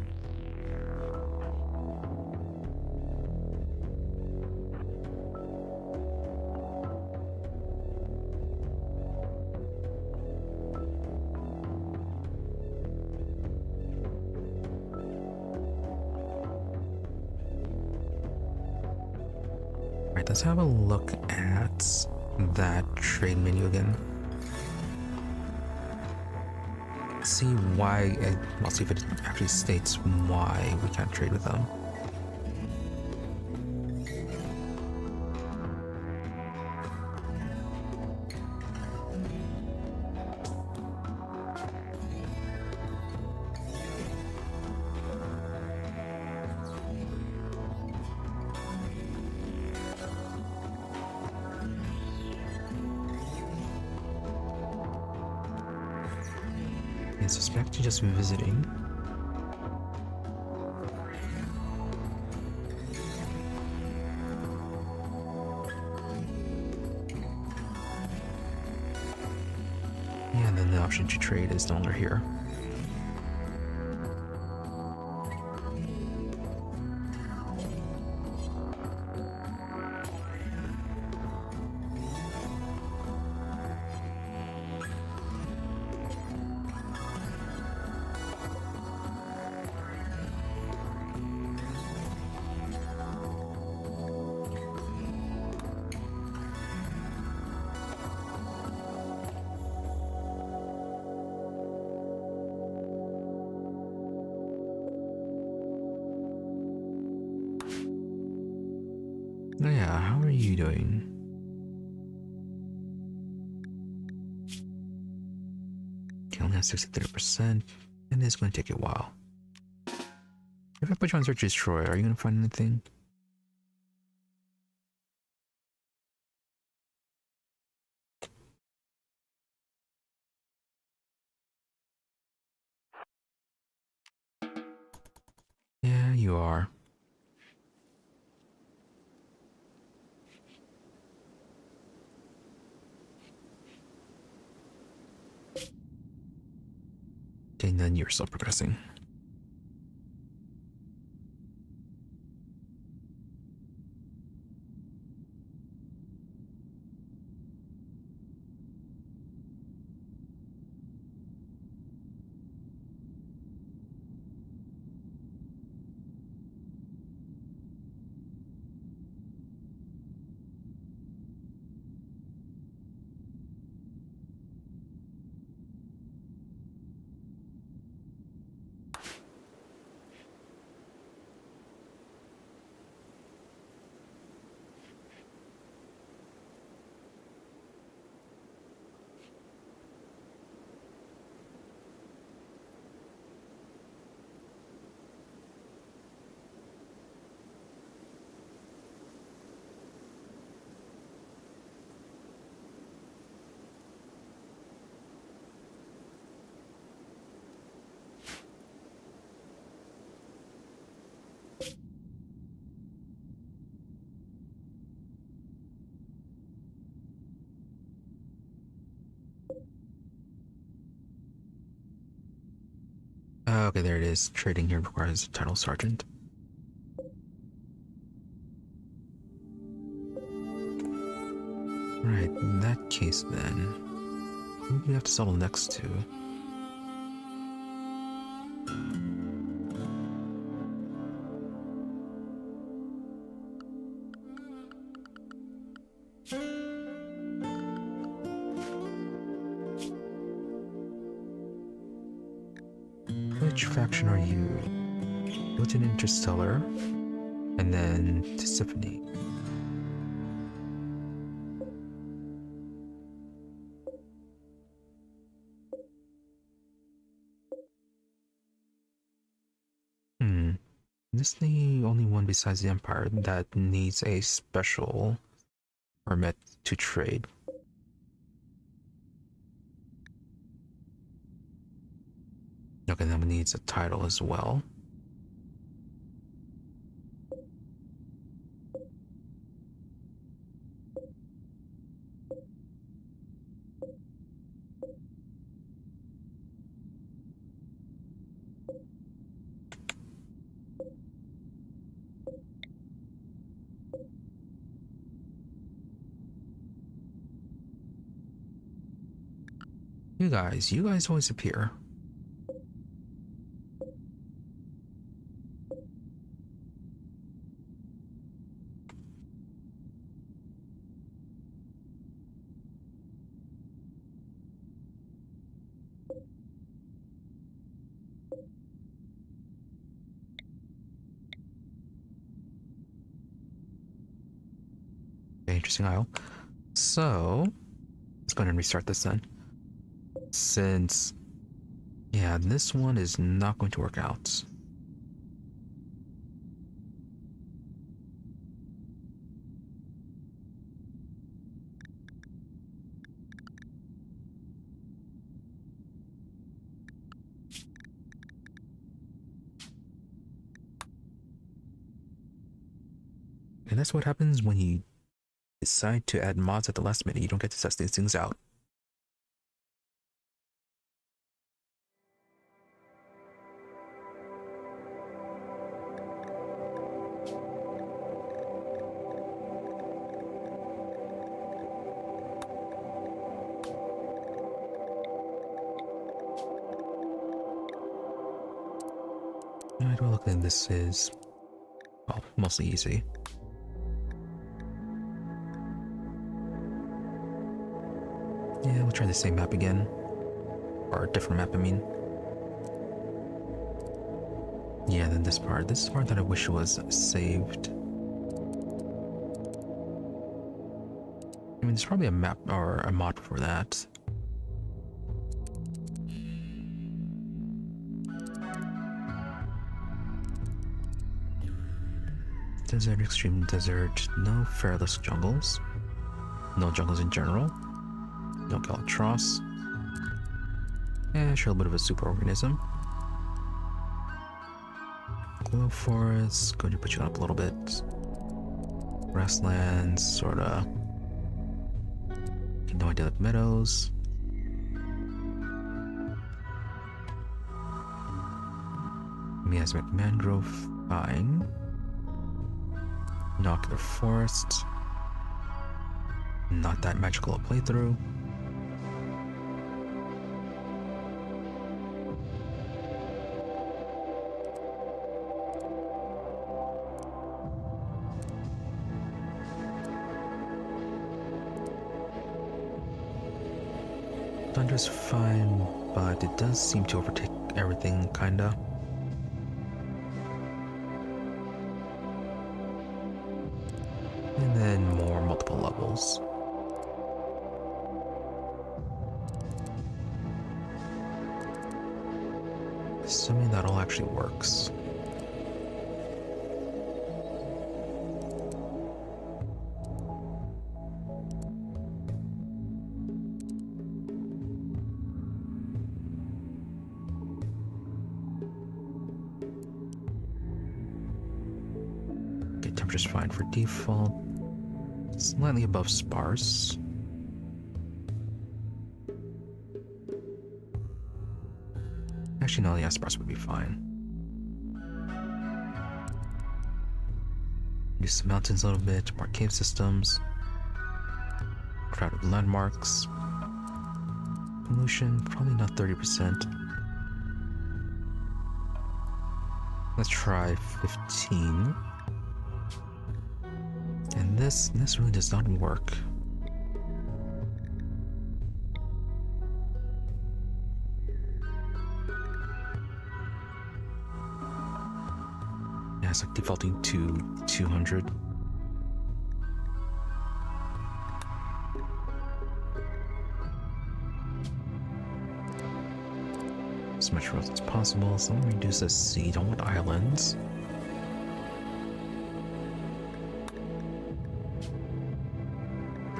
Alright, let's have a look at that trade menu again. See why, I'll see if it actually states why we can't trade with them. I suspect you're just visiting. Yeah, and then the option to trade is no longer here. Oh yeah, how are you doing? Okay, only have 63%, and it's going to take a while. If I put you on search destroy, are you going to find anything? Yeah, you are. Okay, then you're still progressing. Okay, there it is. Trading here requires a title sergeant. Right, in that case then, who do we have to settle next to? Which faction are you? Go to Interstellar, and then to Symphony. This is the only one besides the Empire that needs a special permit to trade. Okay, that one needs a title as well. You guys always appear. Interesting aisle. So, let's go ahead and restart this then. Since, yeah, this one is not going to work out. And that's what happens when you decide to add mods at the last minute. You don't get to test these things out. Alright, well, looking, this is, well, mostly easy. Yeah, we'll try the same map again. Or a different map, I mean. Yeah, then this part. This is the part that I wish was saved. I mean, there's probably a map or a mod for that. Desert, extreme desert, no fairless jungles. No jungles in general. No Galatros. Sure, a bit of a superorganism. Glow forests, going to put you up a little bit. Grasslands, sorta. No idyllic meadows. Miasmic mangrove, fine. Nocular forest. Not that magical a playthrough. Thunder's fine, but it does seem to overtake everything, kinda. And then more multiple levels. Assuming that all actually works. Okay, temperature's fine for default. Slightly above sparse. Actually, no, yeah, sparse would be fine. Use the mountains a little bit, more cave systems. Crowded landmarks. Pollution, probably not 30%. Let's try 15. And this really does not work. Yeah, it's like defaulting to 200. As much growth as possible, so I'm gonna reduce the seed on what islands.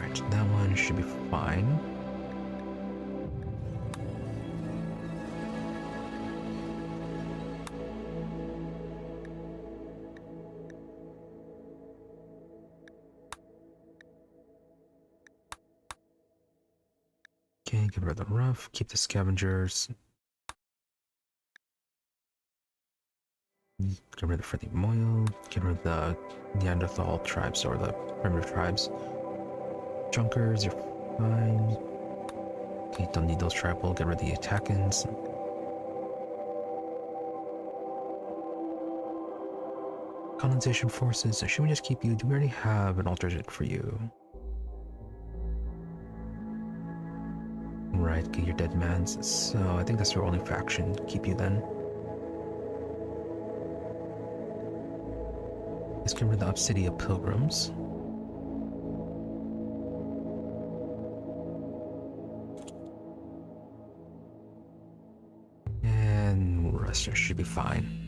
Right, that one should be fine. Okay, get rid of the rough, keep the scavengers. Get rid of the friendly Moyo, get rid of the Neanderthal tribes or the primitive tribes. Junkers, you're fine. Okay, don't need those tribal. Get rid of the attack-ins. Colonization forces. Should we just keep you? Do we already have an alternate for you? Right, okay, you're dead man's. So I think that's your only faction. Keep you then. Let's get rid of the Obsidia Pilgrims. And rest should be fine.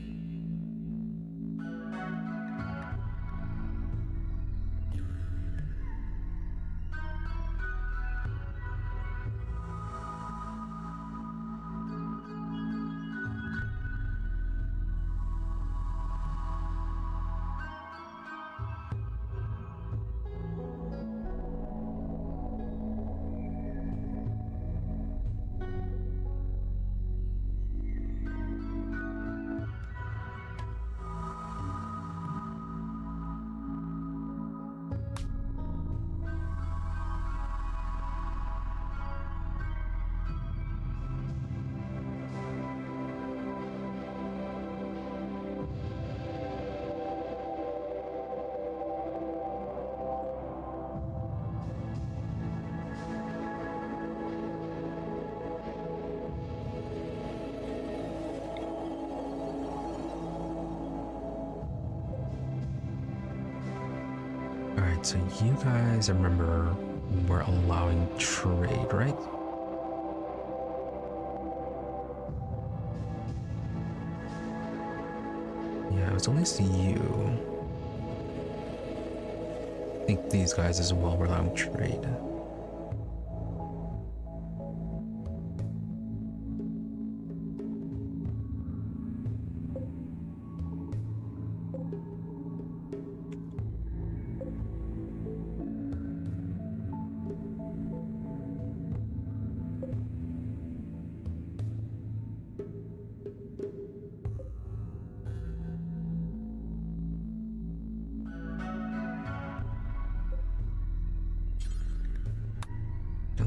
Alright, so you guys, I remember, were allowing trade, right? Yeah, it was at least you. I think these guys as well were allowing trade.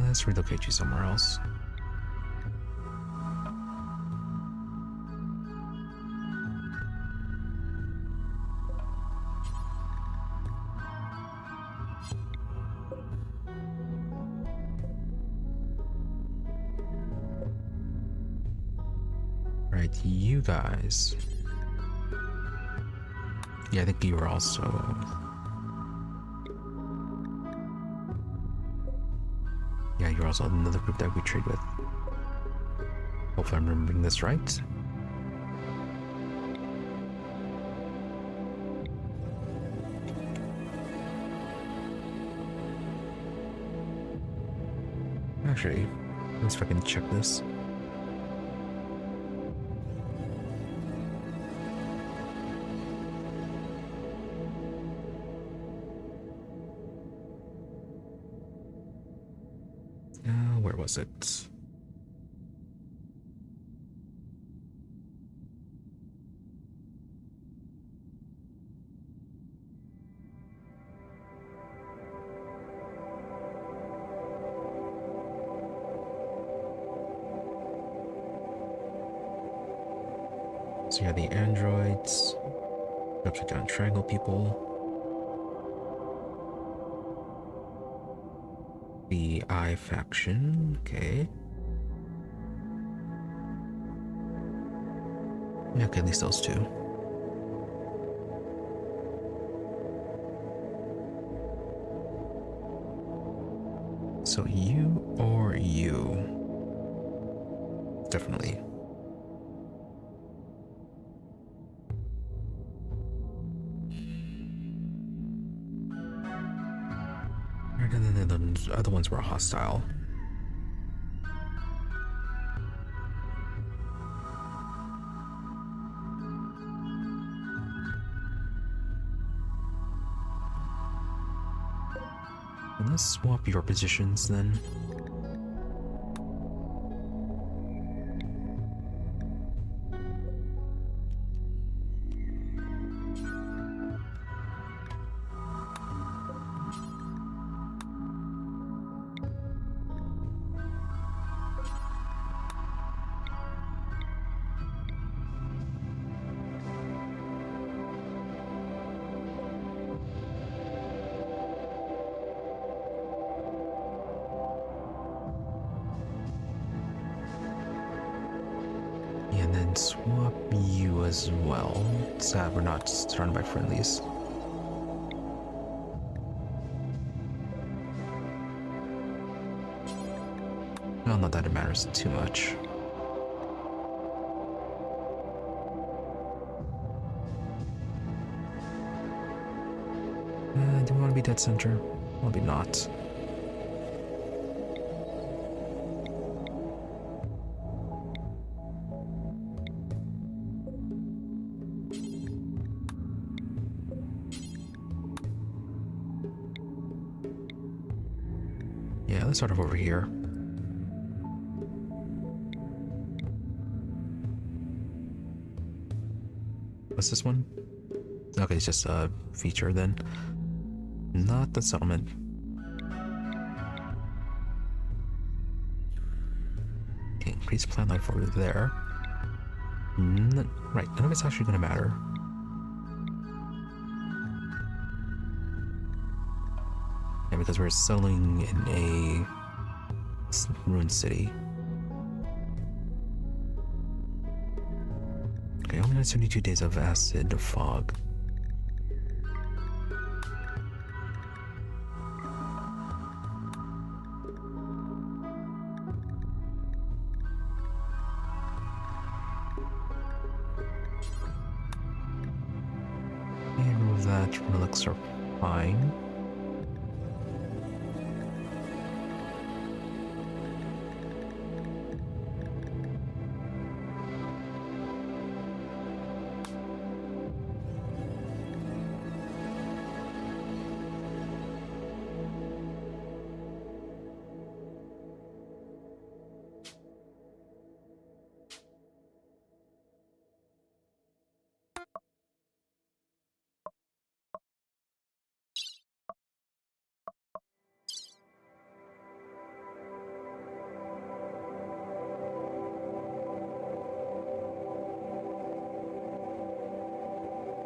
Let's relocate you somewhere else. Right, you guys. Yeah, I think you were also... Yeah, you're also another group that we trade with. Hopefully I'm remembering this right. Actually, let's fucking check this. Where was it? So you have the androids, upside down triangle people, the I faction, okay. Yeah, okay, at least those two. So you or you? Definitely. And then the other ones were hostile. Let's swap your positions then. And then swap you as well. Sad we're not surrounded by friendlies. Well, not that it matters too much. Do we want to be dead center? Maybe not. Yeah, let's start off over here. What's this one? Okay, it's just a feature then. Not the settlement. Okay, increase plant life over there. Right, none of it's actually going to matter. Yeah, because we're settling in a ruined city. Okay, only 72 days of acid fog. And remove that. Relics are fine.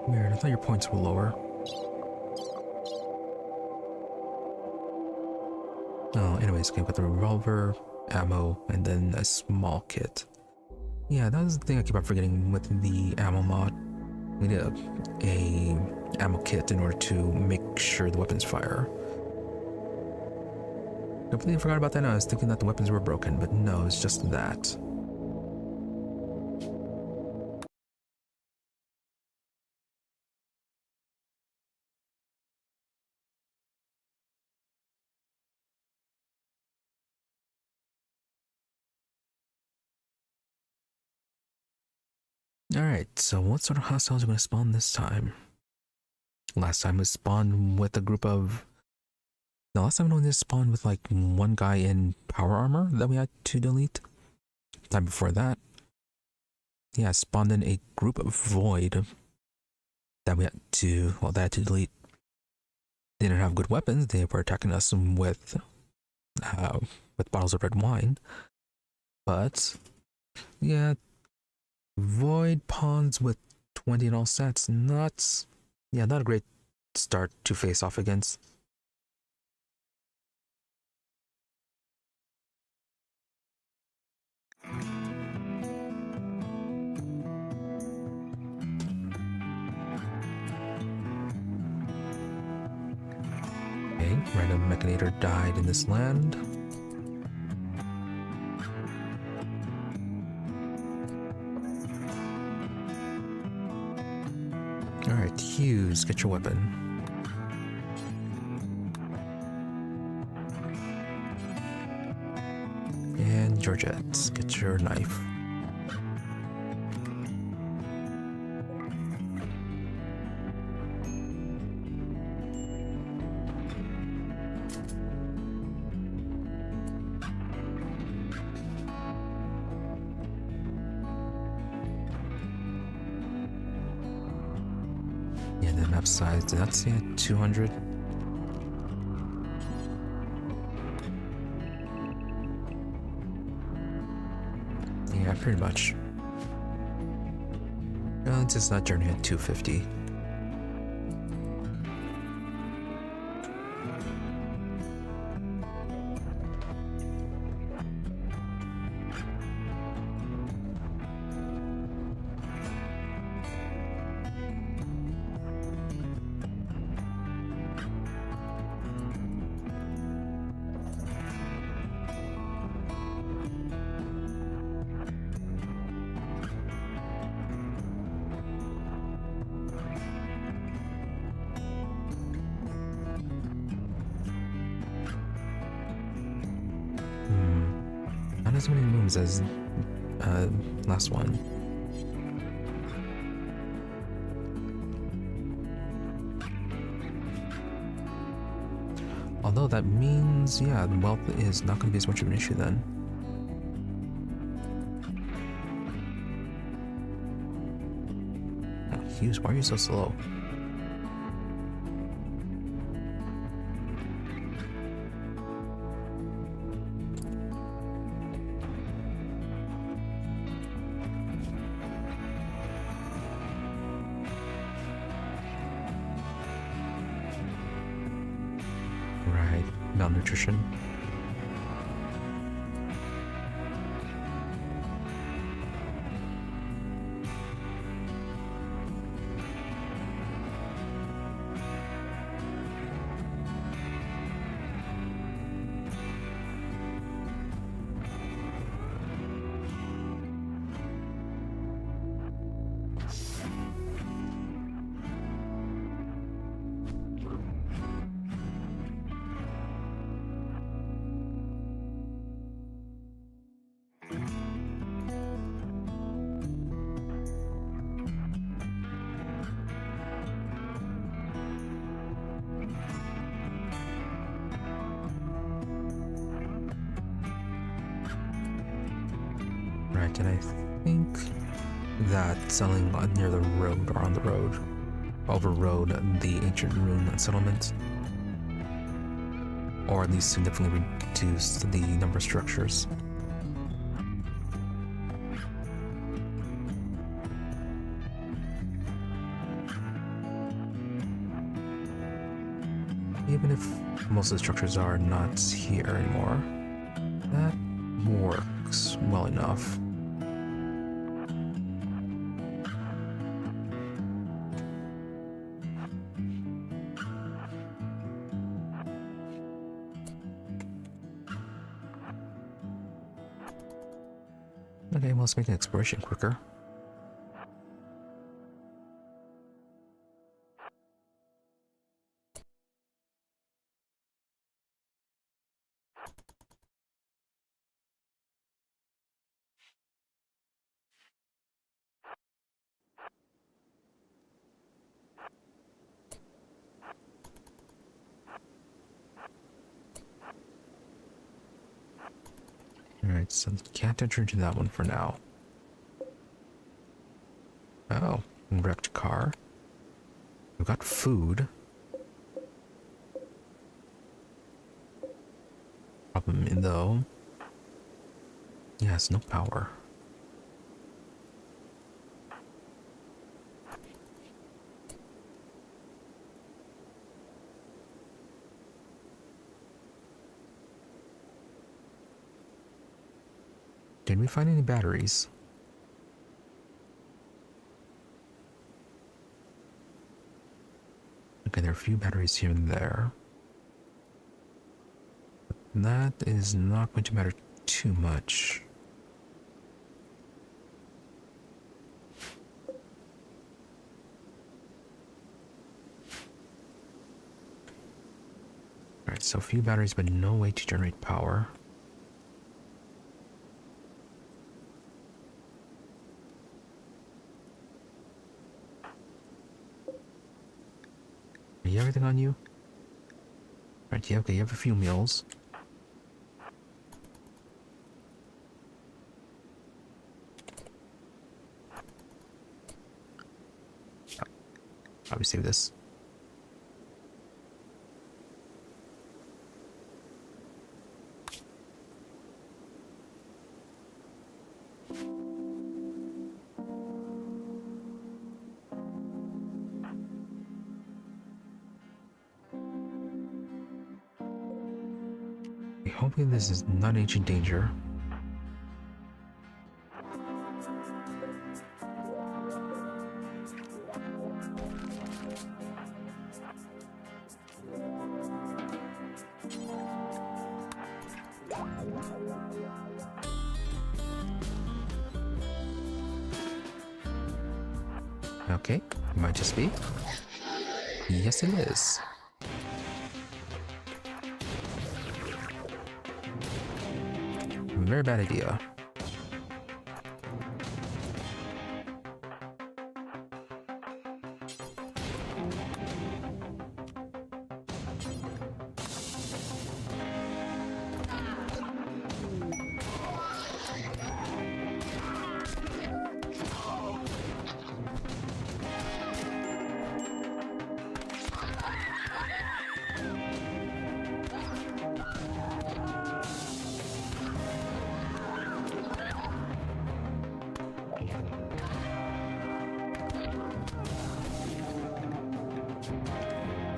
Weird, I thought your points were lower. Oh, anyways, came with a revolver, ammo, and then a small kit. Yeah, that was the thing I keep on forgetting with the ammo mod. We need a ammo kit in order to make sure the weapons fire. Completely forgot about that. I was thinking that the weapons were broken, but no, it's just that. Alright, so what sort of hostiles are going to spawn this time? Last time we spawned with a group of... No, last time we only spawned with like one guy in power armor that we had to delete. Time before that, yeah, spawned in a group of void that we had to, well, that I had to delete. They didn't have good weapons. They were attacking us with bottles of red wine. But yeah, void pawns with 20 in all sets. Not a great start to face off against. Okay, random mechanator died in this land. Alright, Hughes, get your weapon. And Georgette, get your knife. Yeah, the map size, did that say 200? Yeah, pretty much. Well, it's just not journey at 250. not as many rooms as last one. Although that means, yeah, wealth is not going to be as much of an issue then. Oh, Hughes, why are you so slow? Malnutrition. Right, and I think that selling near the road or on the road overrode the ancient rune settlement, or at least significantly reduced the number of structures. Even if most of the structures are not here anymore, that works well enough. Okay, well, let's make the exploration quicker. Alright, so can't enter into that one for now. Oh, wrecked car. We've got food. Problem though, yes, no power. Did we find any batteries? Okay, there are a few batteries here and there. But that is not going to matter too much. Alright, so a few batteries, but no way to generate power. You have everything on you? Right, yeah, okay, you have a few meals. Probably save this. Hopefully this is not ancient danger. Okay, might just be. Yes, it is. very bad idea.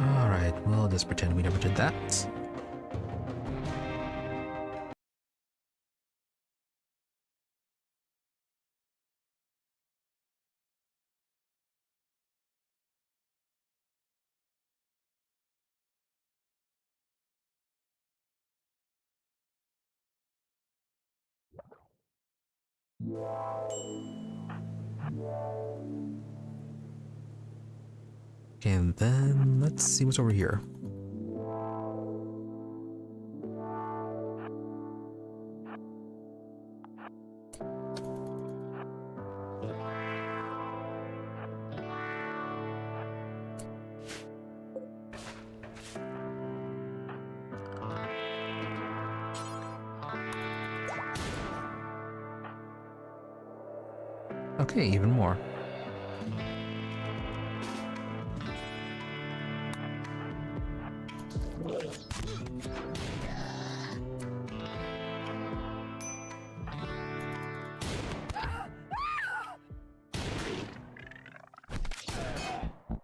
Alright, we'll just pretend we never did that. And then let's see what's over here. Okay, even more.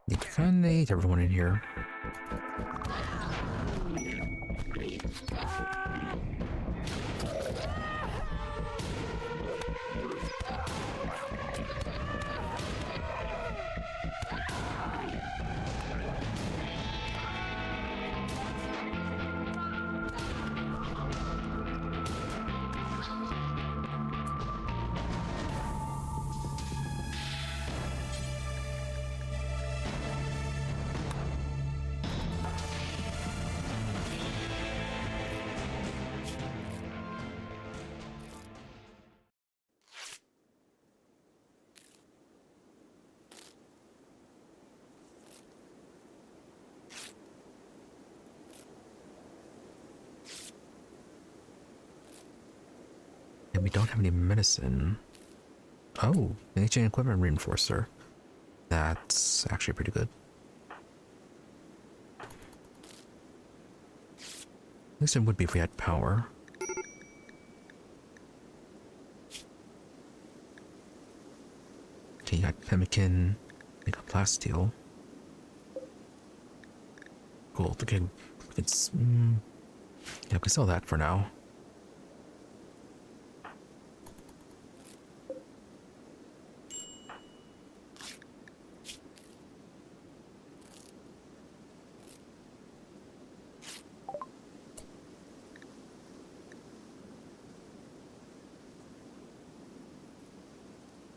You kinda ate everyone in here. And we don't have any medicine. Oh, ancient equipment reinforcer. That's actually pretty good. At least it would be if we had power. Okay, you got pemmican, you got plasteel. Cool. Okay, it's yeah, we can sell that for now.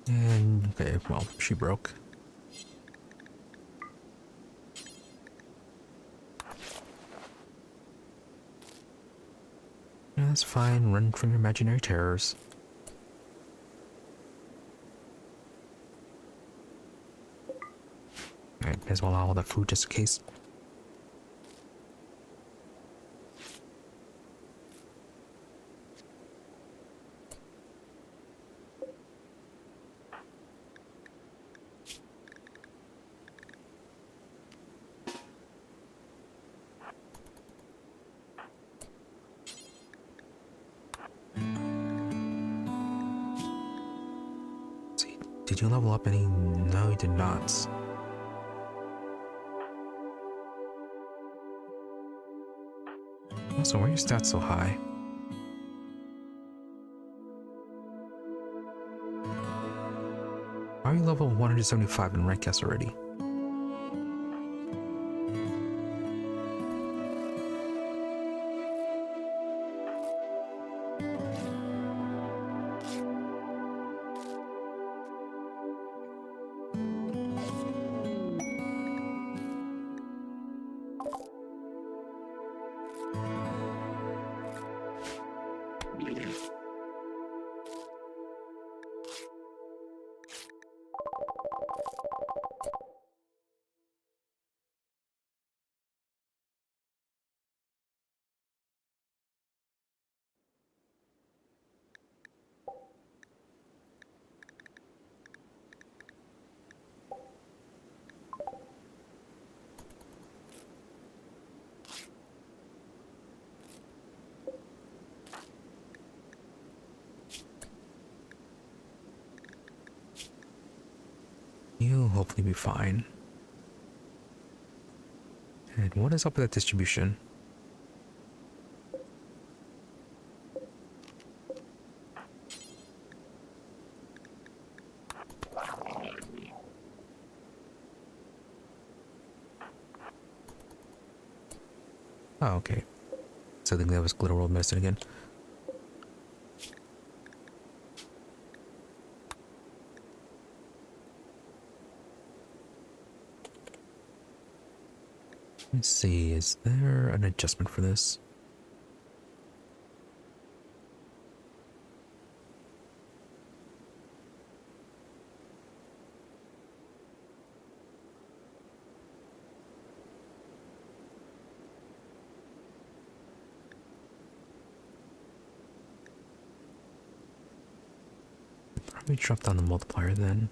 And okay, well, she broke. Yeah, that's fine. Run from your imaginary terrors. Alright, may as well allow all that food just in case. Did you level up any? No, you did not. Also, why are your stats so high? Why are you level 175 in rank S already? You'll hopefully be fine. And what is up with that distribution? Oh, okay. So I think that was glitter world medicine again. Let's see, is there an adjustment for this? Probably drop down the multiplier then.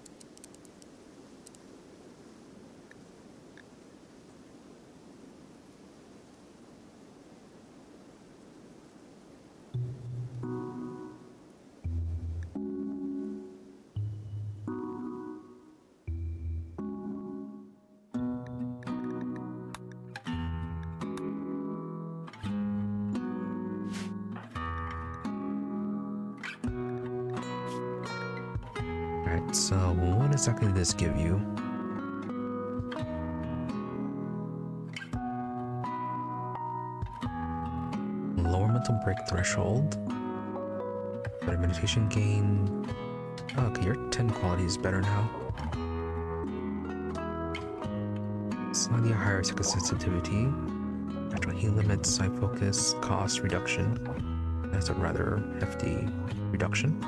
Alright, so what exactly did this give you? Lower mental break threshold. Better meditation gain. Oh, okay, your 10 quality is better now. Slightly higher second sensitivity. Natural heal limit, side focus, cost reduction. That's a rather hefty reduction.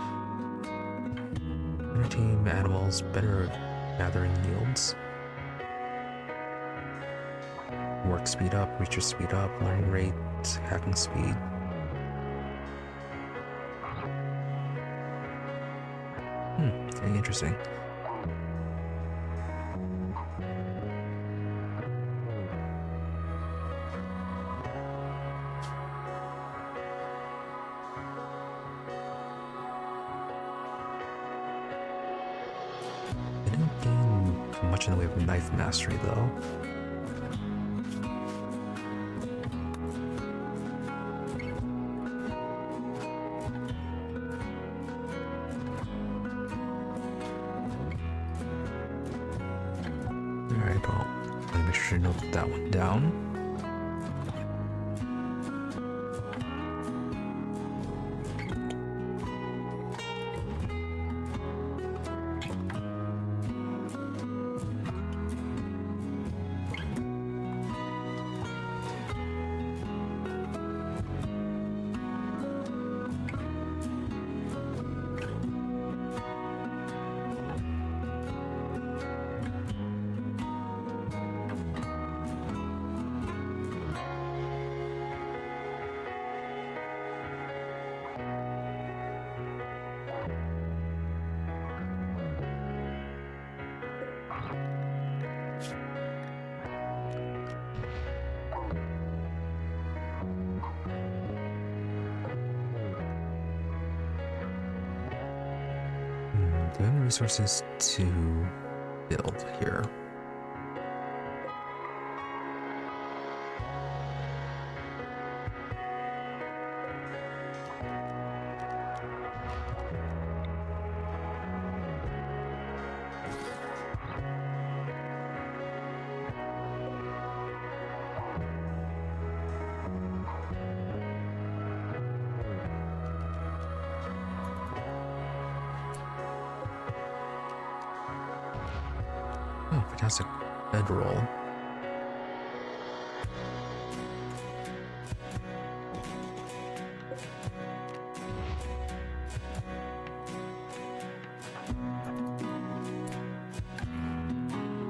Entertain animals, better gathering yields. Work speed up, research speed up, learning rate, hacking speed. Very interesting. They didn't gain much in the way of knife mastery though. Alright, well, let me make sure to note that one down. Do I have any resources to build here? Oh, fantastic bedroll.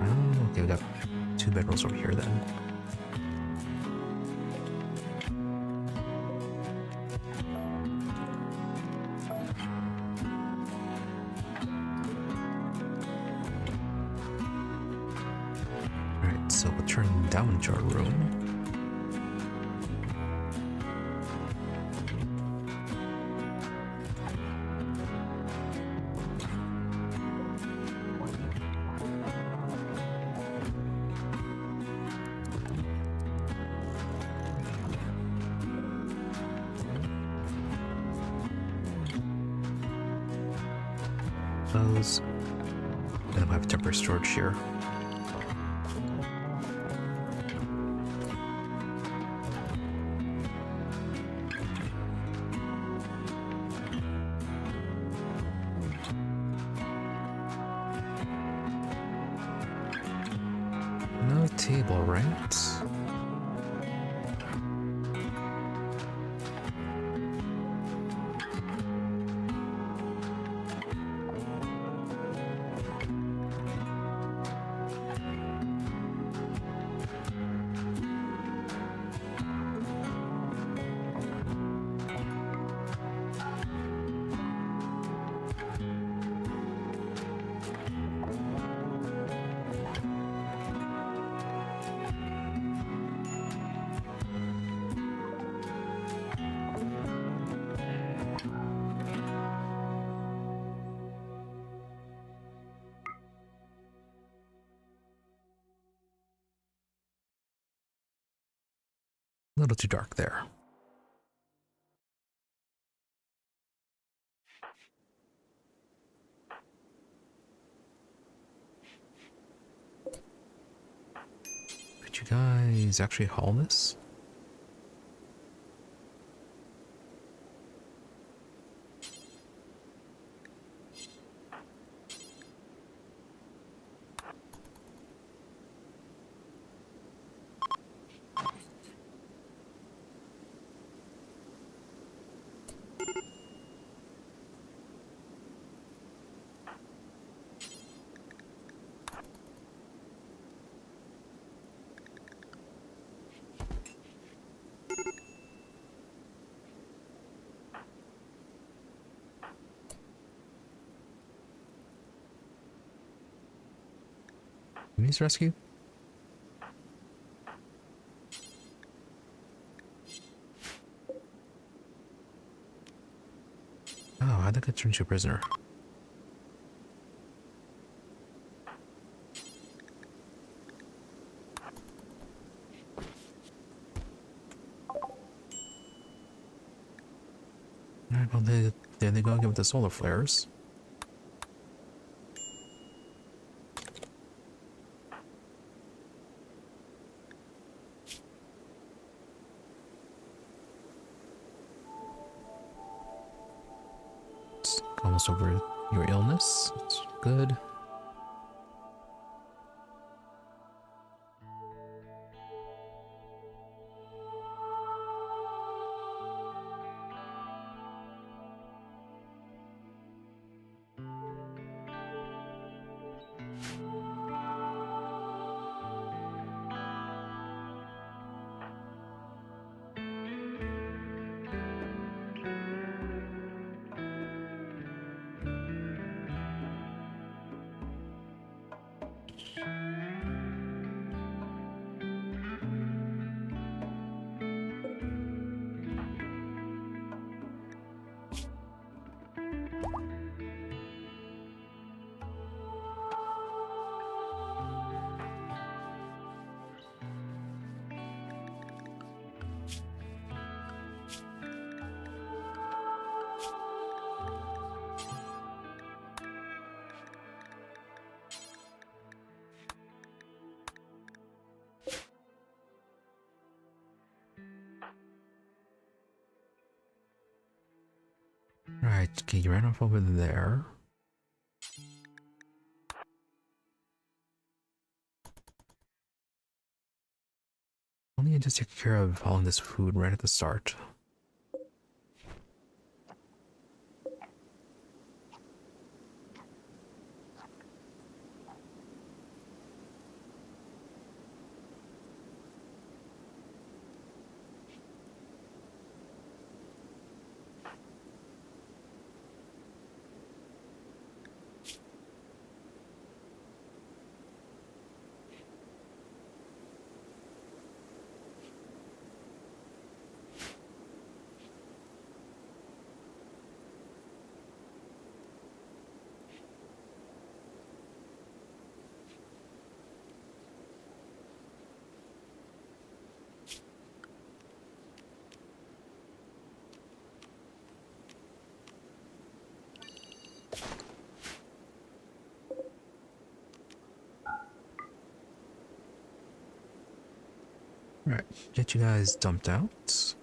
Oh, okay, we got 2 bedrolls over here then. So we'll turn down to our room. those. And then we have a temporary storage here. No table, right? A little too dark there. Could you guys actually haul this? Needs rescue? Oh, how'd that get turned into a prisoner? Alright, well, there they go again with the solar flares. It's almost over your illness. It's good. Right, okay, you ran off over there. Only I just take care of all this food right at the start. Right, get you guys dumped out.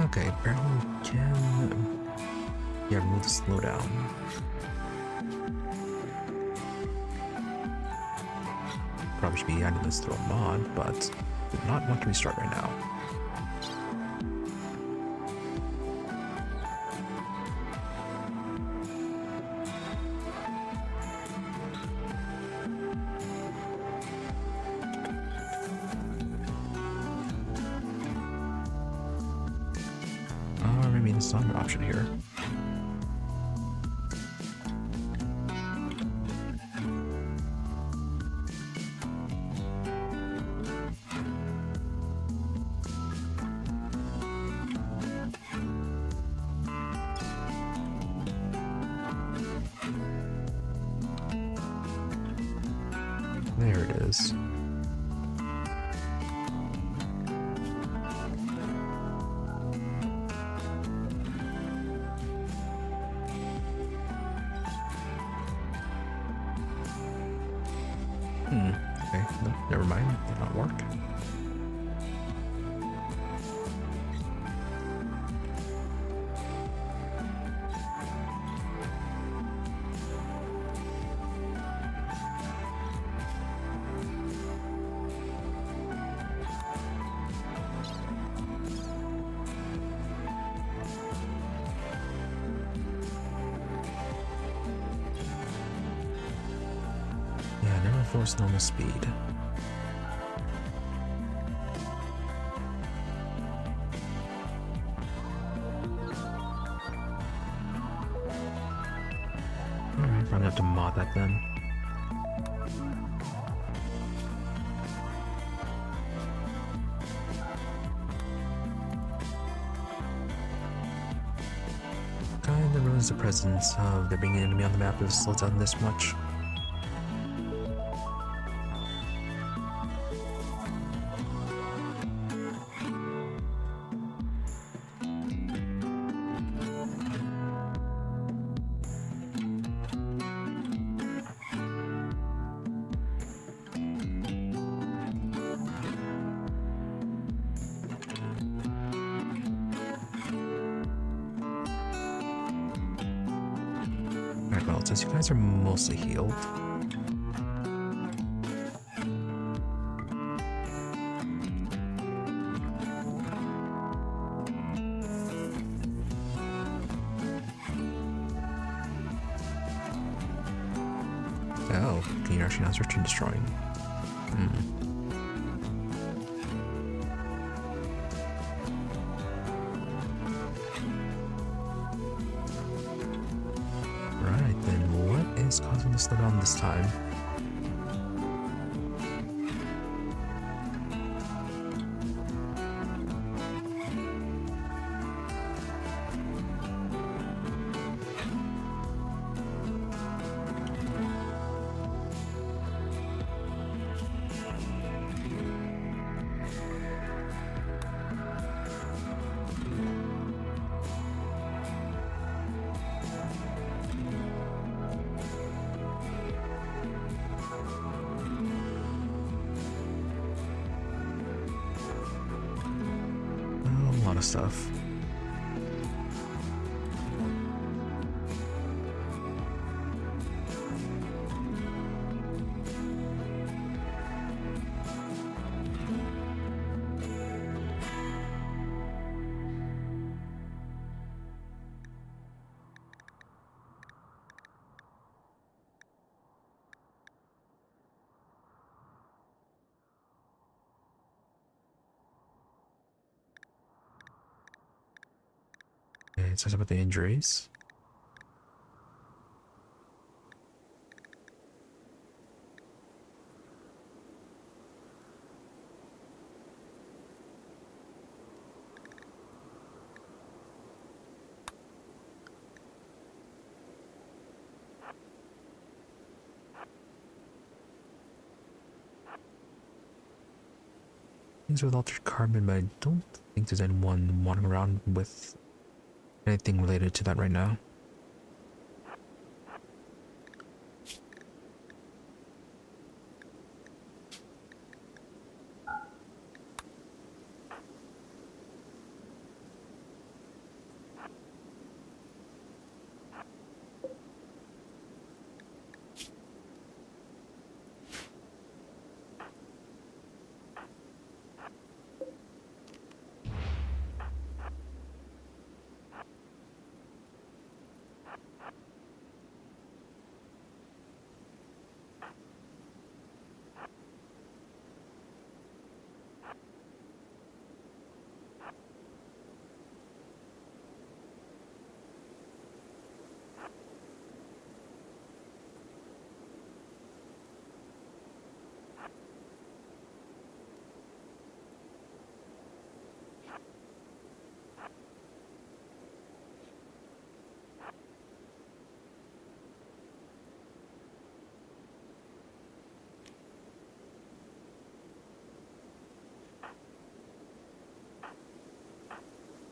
Okay, apparently we can... Yeah, remove the slowdown. Probably should be adding this through a mod, but do not want to restart right now. Maybe it's not an option here. There it is. Okay, no, never mind. Did not work. Yeah, never force normal speed. Alright, probably have to mod that then. Kinda ruins the presence of there being an enemy on the map if it slows down this much. Alright, well, since you guys are mostly healed, oh, can you actually now search and destroying? Right, then what is causing the slowdown this time? lot of stuff. It says about the injuries. Things with altered carbon, but I don't think there's anyone wandering around with anything related to that right now.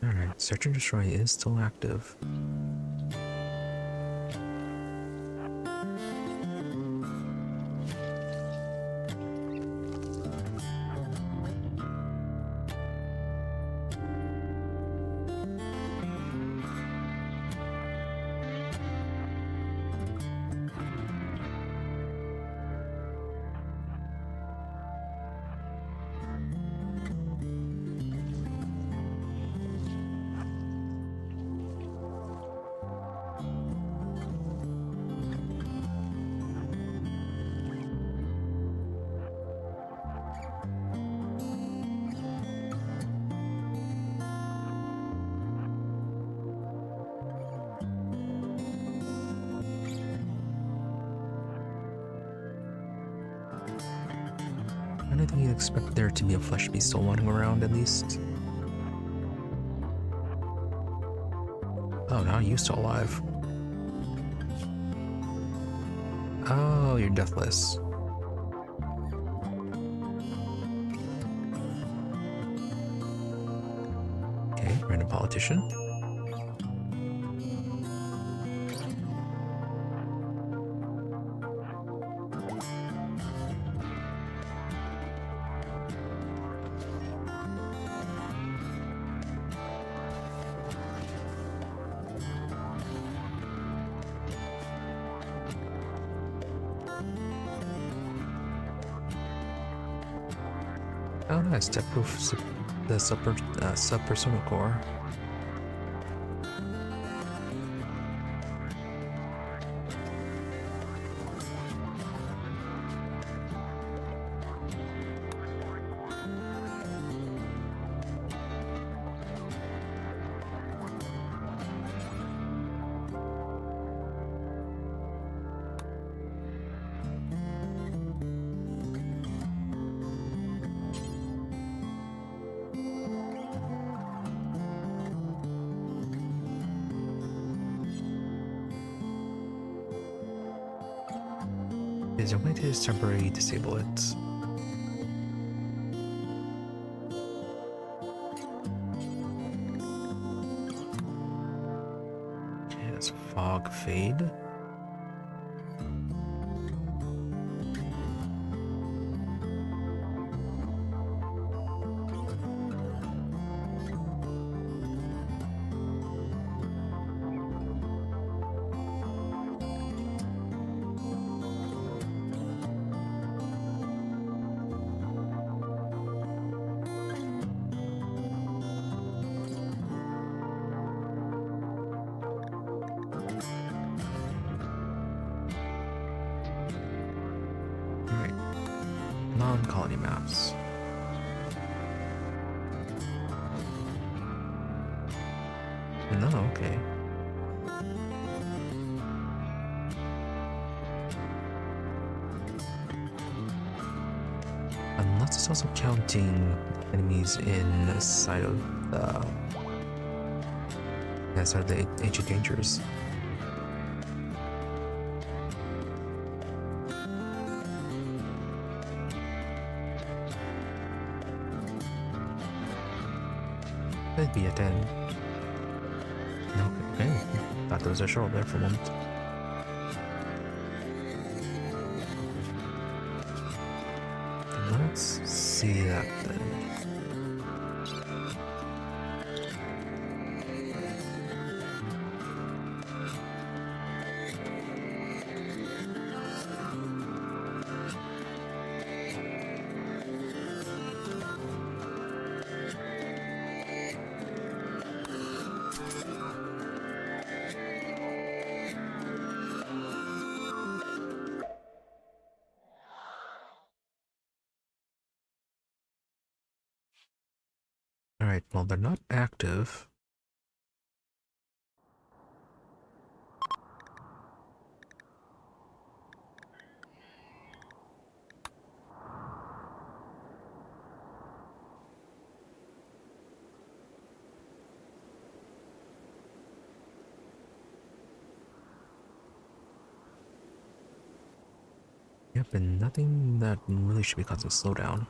Alright, search and destroy is still active. I don't think you'd expect there to be a flesh beast still wandering around, at least. Oh, now you're still alive. Oh, you're deathless. Okay, random politician. Oh, nice. Step proof the subpersonal core. There's a way to temporarily disable it. Okay, that's fog fade. colony maps. No, okay. Unless it's also counting enemies inside of the ancient dangers. That'd be a 10. Okay. Thought there was a short there for a moment. Let's see that then. Alright, well, they're not active. Yep, and nothing that really should be causing slowdown.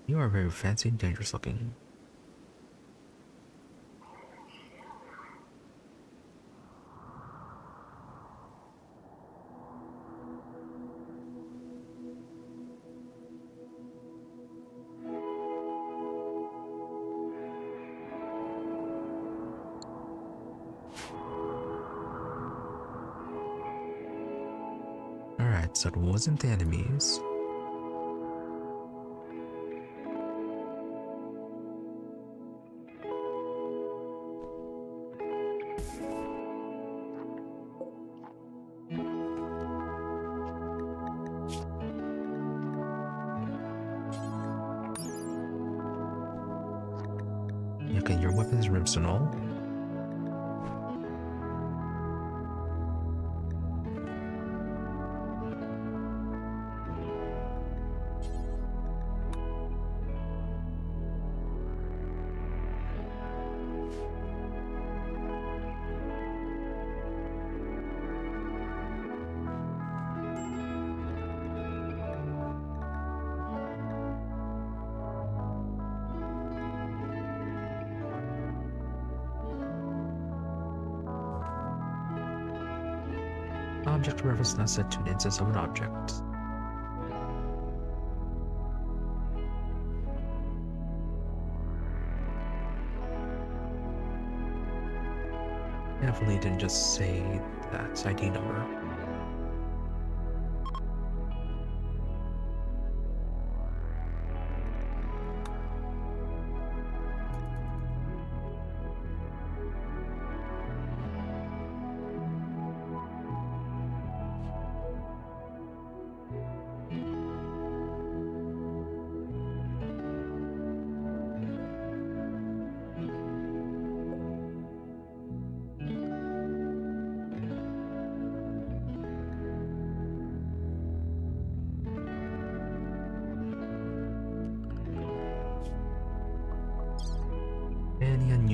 You are very fancy and dangerous looking. Alright, so it wasn't the enemies. Okay, your weapon is rimstone. Object reference not set to an instance of an object. Definitely didn't just say that ID number.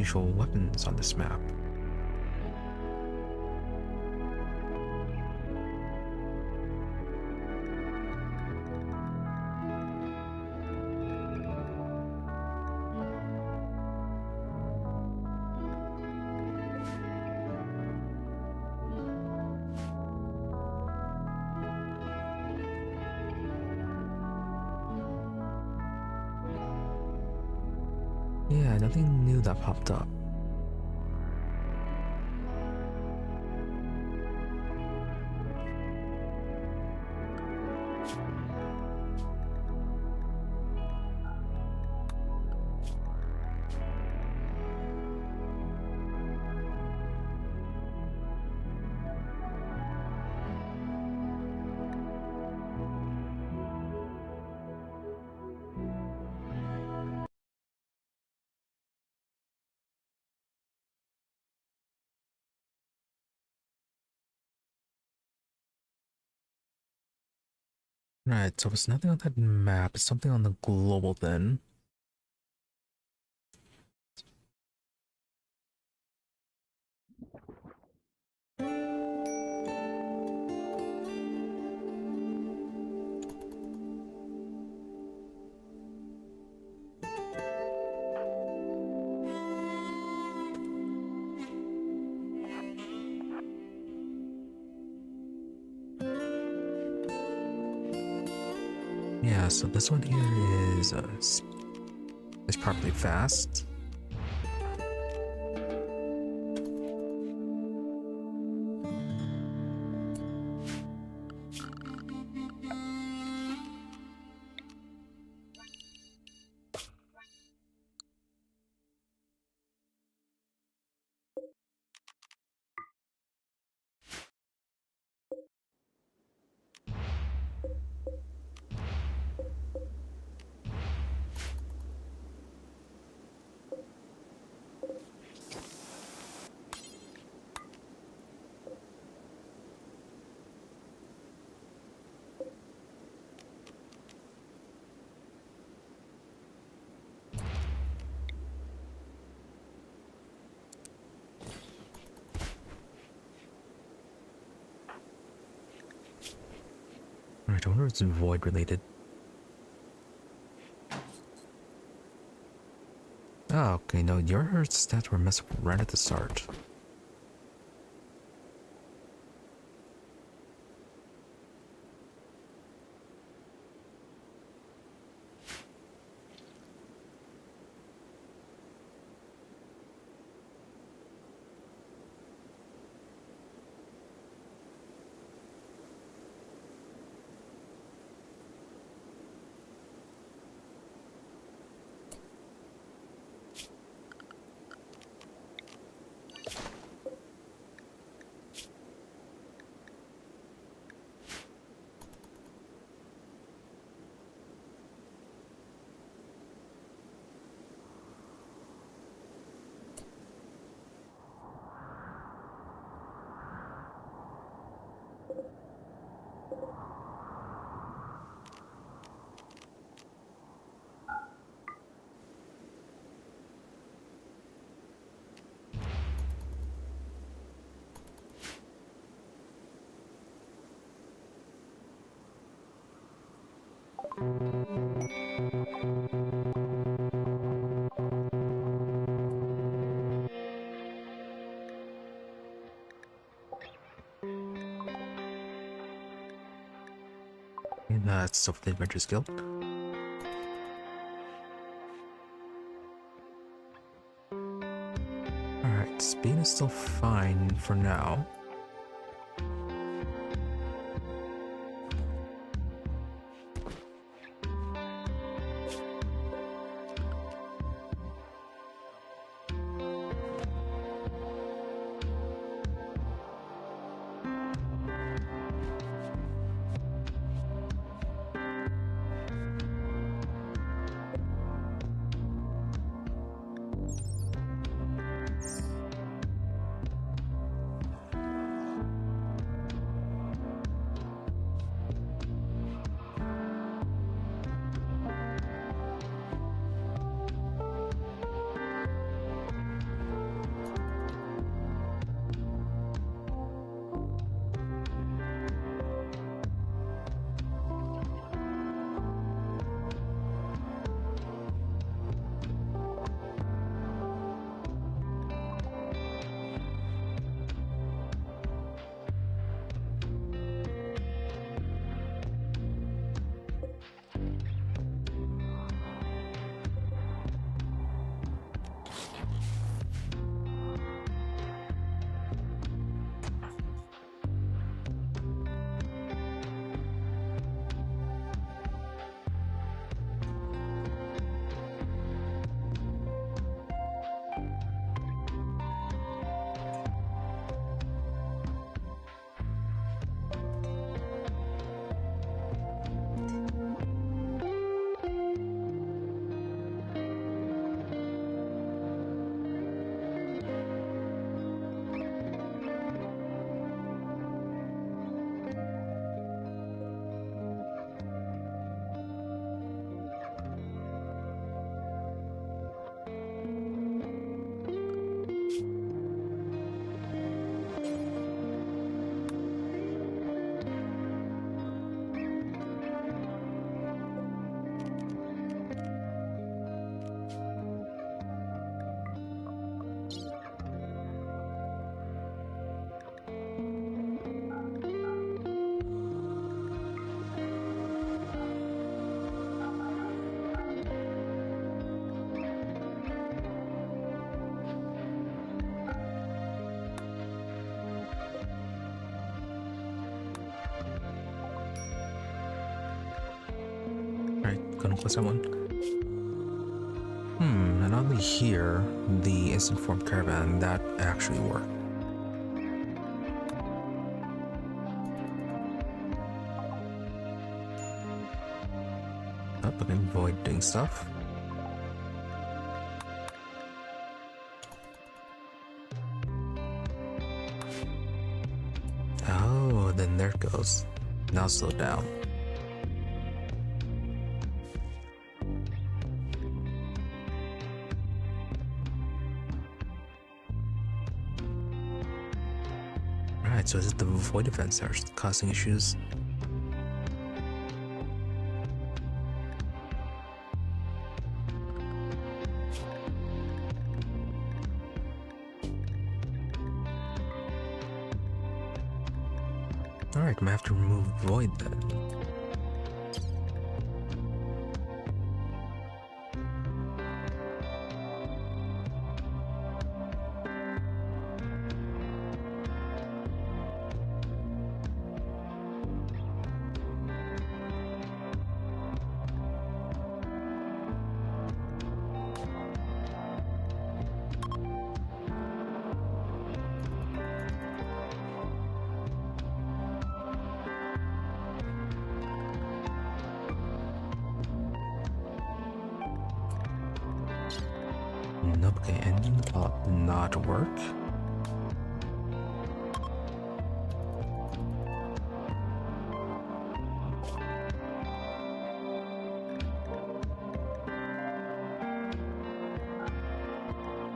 unusual weapons on this map. Yeah, nothing new that popped up. Right, so it's nothing on that map, it's something on the global then. Yeah, so this one here is probably fast. Alright, I wonder if it's void related. Oh, okay, no, your stats were messed up right at the start. And that's stuff with the Adventurers Guild. Alright, speed is still fine for now. Alright, gonna close that one. And oddly here, the instant form caravan, that actually worked. Up, I can avoid doing stuff. Oh, then there it goes. Now slow down. Right, so is it the void events that are causing issues? Alright, I might have to remove void then. Nope, okay, engine thought did not work.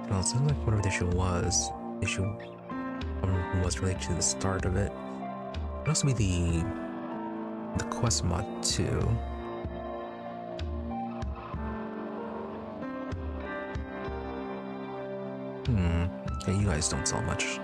Well, it sounds like whatever the issue was related to the start of it. It could also be the quest mod too. Okay, you guys don't sell much.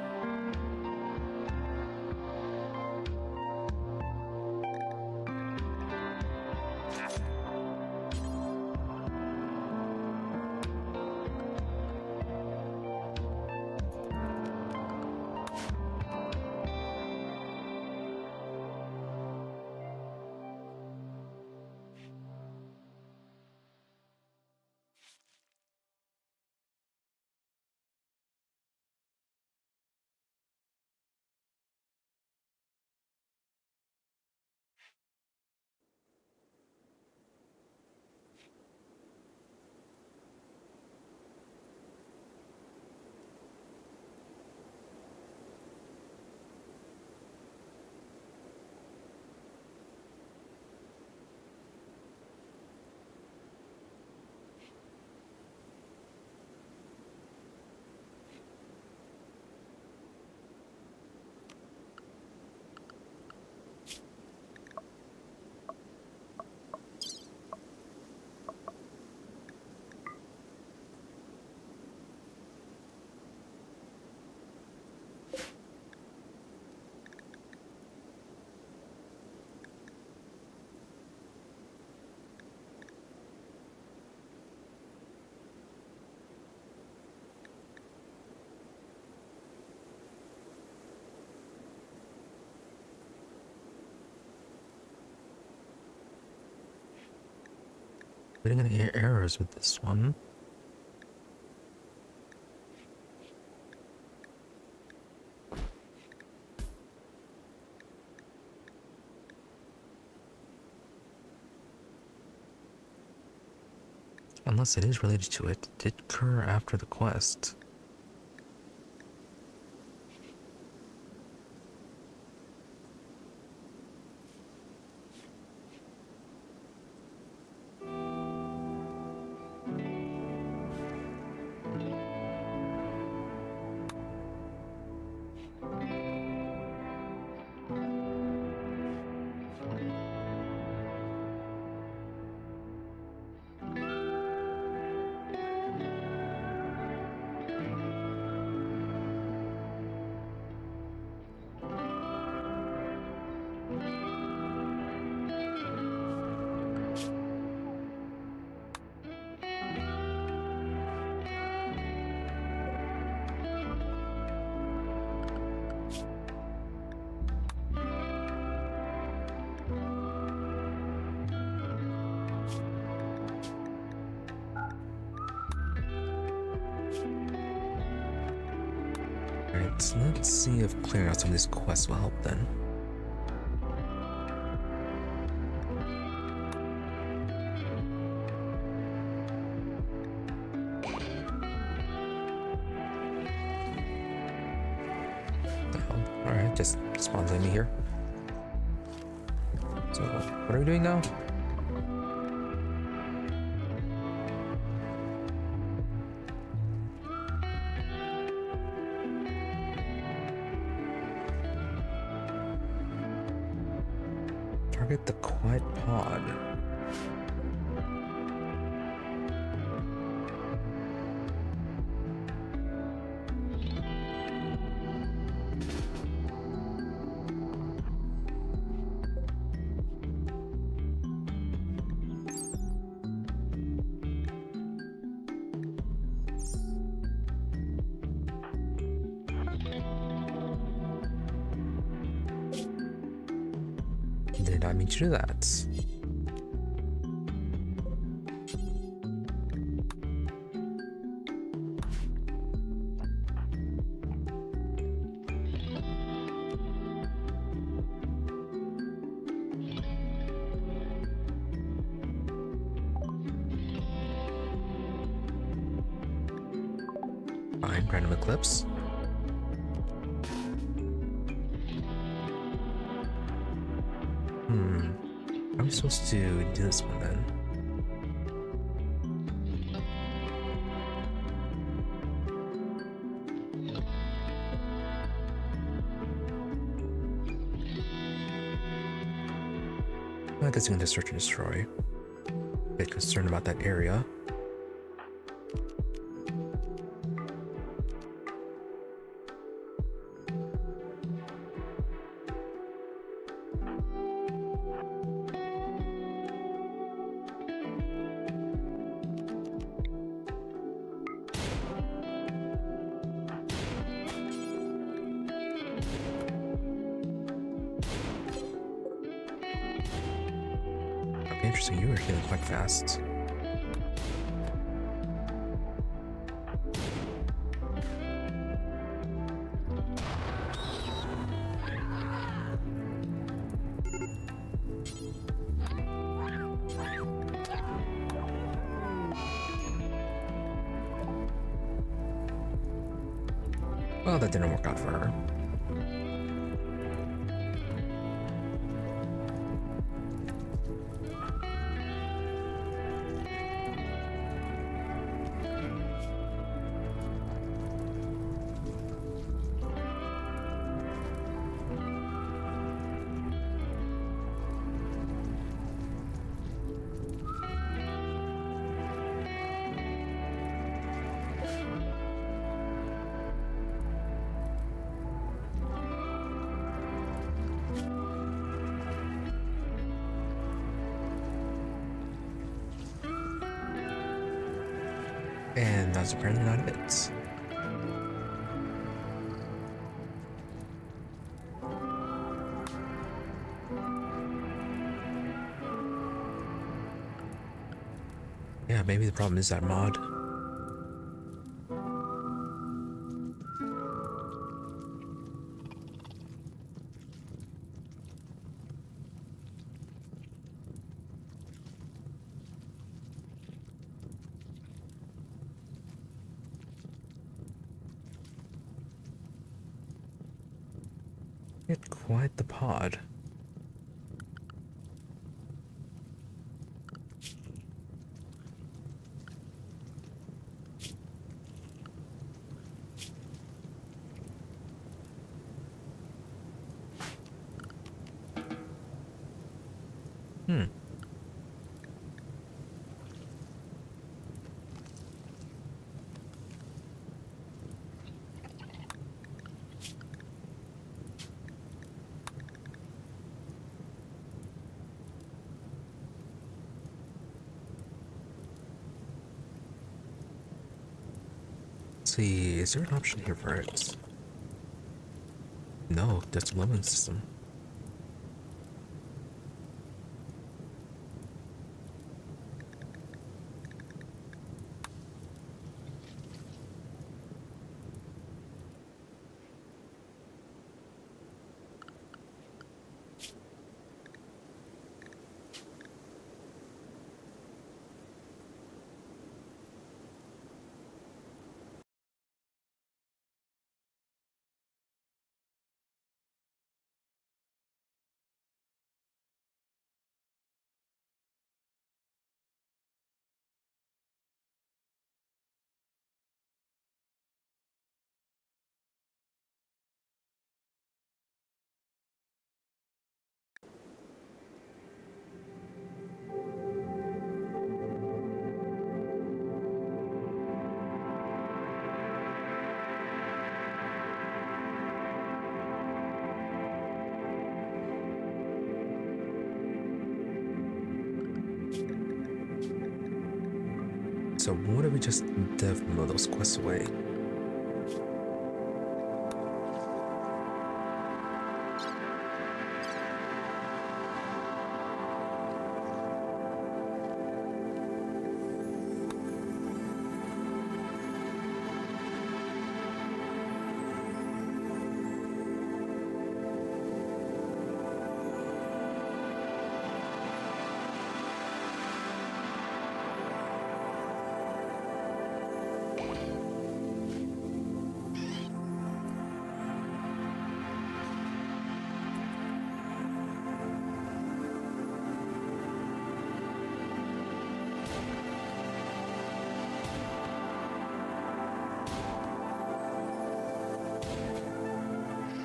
We didn't get any errors with this one. Unless it is related to it. It did occur after the quest. So let's see if clearing out some of these quests will help then. Alright, just spawns enemy here. So, what are we doing now? Target the quiet pod. Did I mean to do that? Fine, random eclipse. How are we supposed to do this one then? I guess we can just search and destroy. Bit concerned about that area. Interesting, you were healing quite fast. Well, that didn't work out for her. And that's apparently not it. Yeah, maybe the problem is that mod. Get quite the pod. See, is there an option here for it? No, that's a lemon system. So what if we just demo those quests away?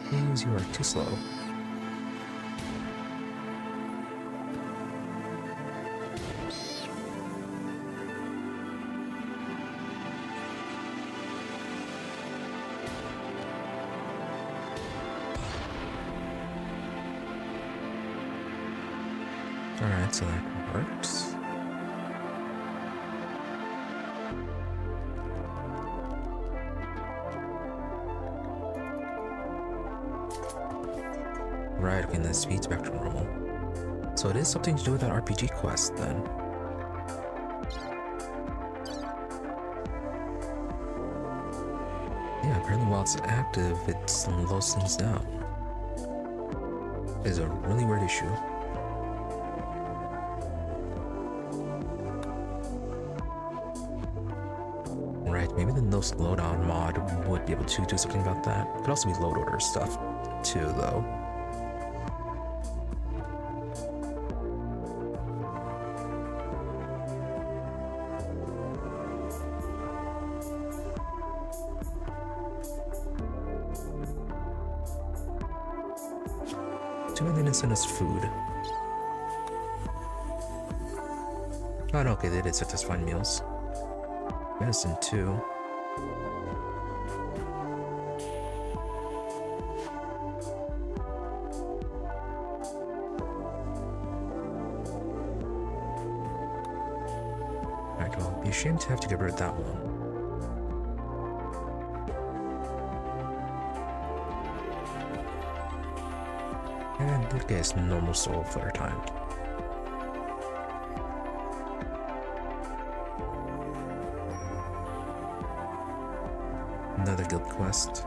Please, you are too slow. Alright, so that works. Right, okay, then speed's back to normal. So it is something to do with that RPG quest then. Yeah, apparently while it's active, it slows things down. It's a really weird issue. Right, maybe the no slowdown mod would be able to do something about that. Could also be load order stuff too, though. Too bad they didn't send us food. Oh no, okay, they did send us fine meals. Medicine too. Alright, well, it'd be a shame to have to get rid of that one. And look at his normal soul flare time. Another guild quest.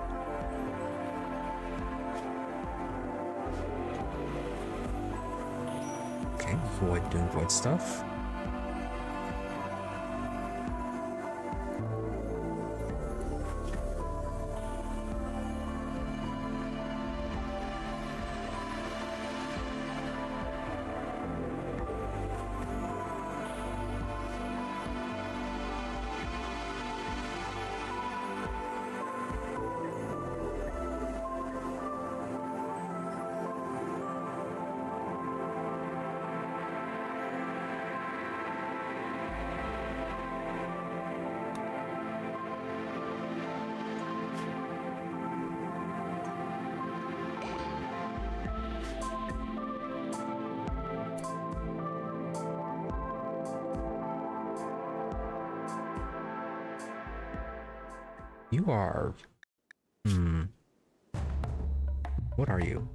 Okay, void doing void stuff. You are... What are you?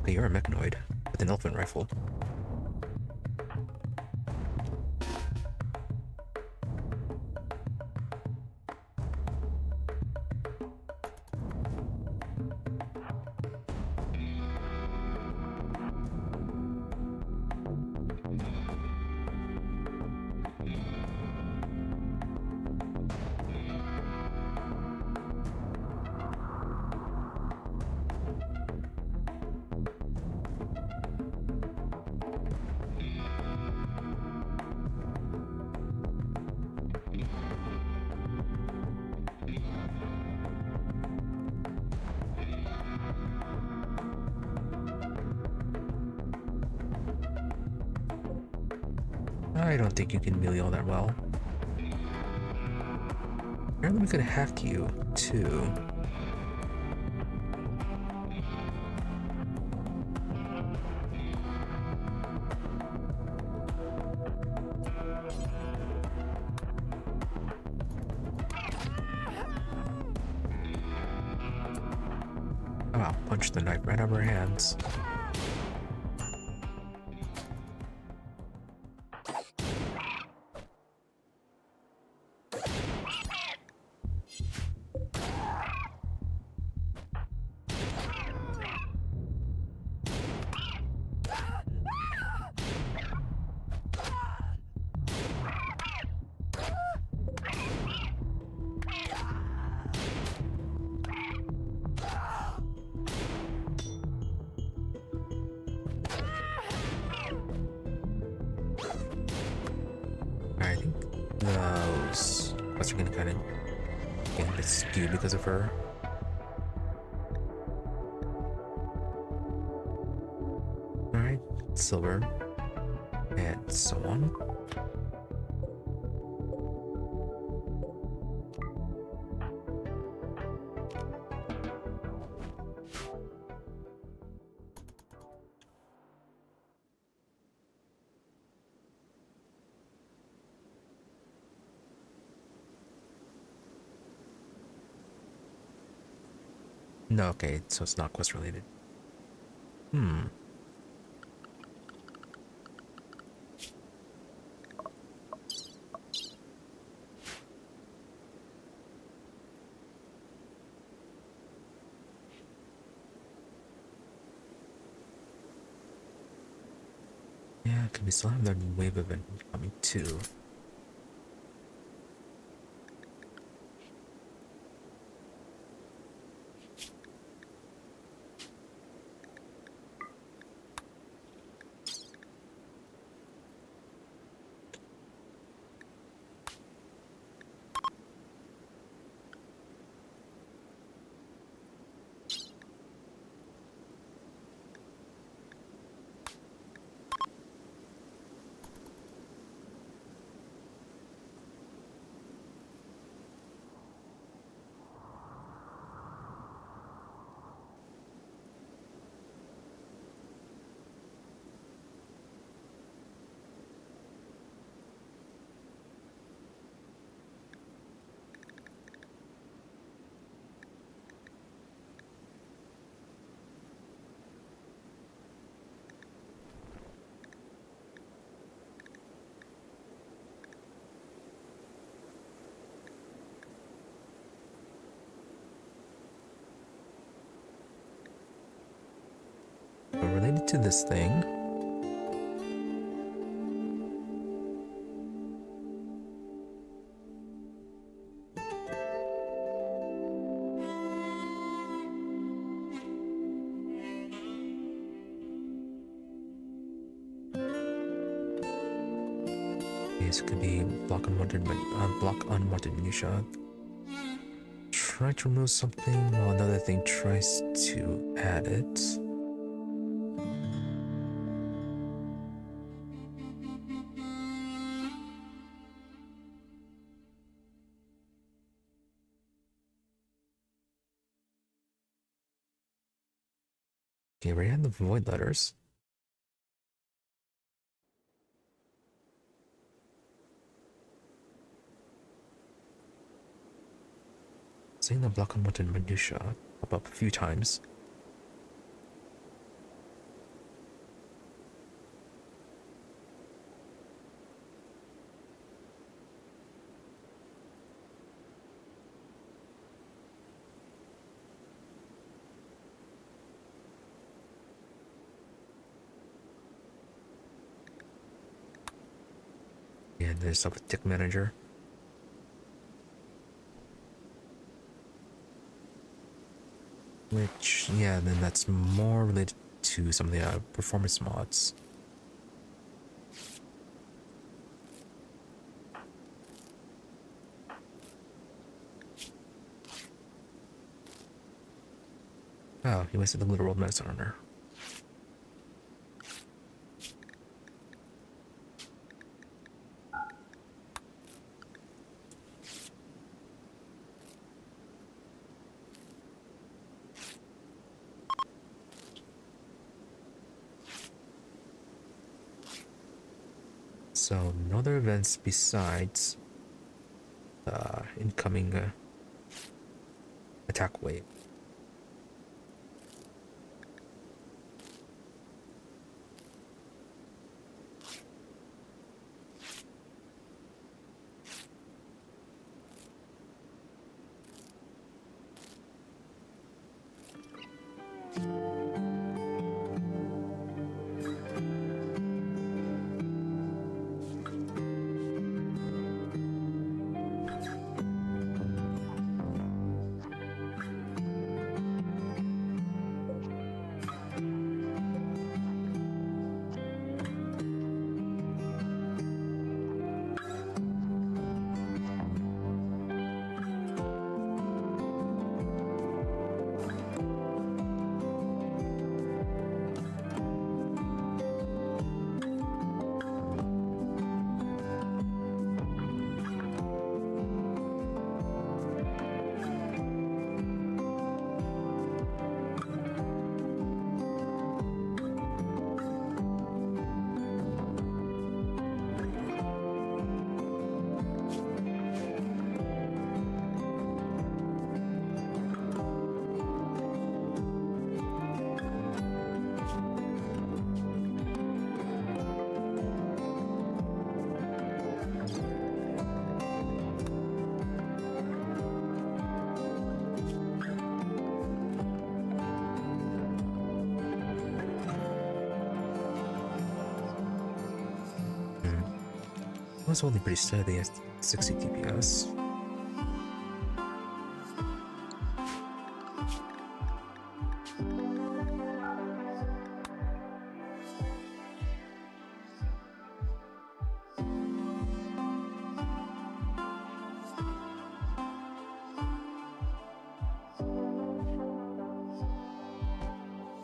Okay, you're a mechanoid with an elephant rifle. I don't think you can melee all that well. Apparently we could hack you, too. crunch, the knife ran out of her hands. I think those quests are gonna kind of get a bit skewed because of her. Alright, silver, and so on. No, okay, so it's not quest related. Yeah, can we still have the wave event coming too? But related to this thing, this could be block unwanted minutia. Try to remove something while another thing tries to add it. Okay, we had the void letters. Seeing the block unwanted minutia pop up a few times. And there's stuff with Tick Manager. Which, yeah, then that's more related to some of the performance mods. Oh, he wasted the literal medicine on her. So, no other events besides the incoming attack wave. was holding pretty steady at 60 TPS.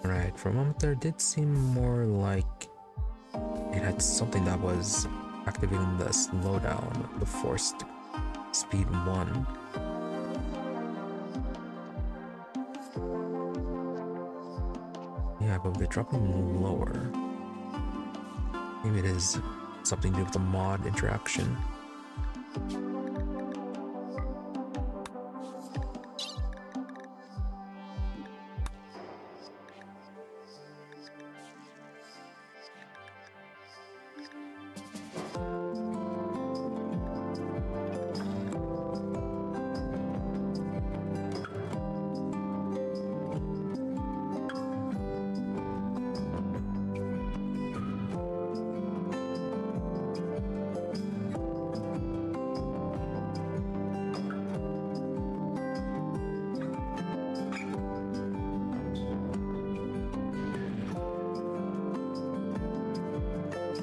Right, for a moment there, it did seem more like it had something that was activating the slowdown, the forced speed 1. Yeah, but they're dropping lower. Maybe it is something to do with the mod interaction.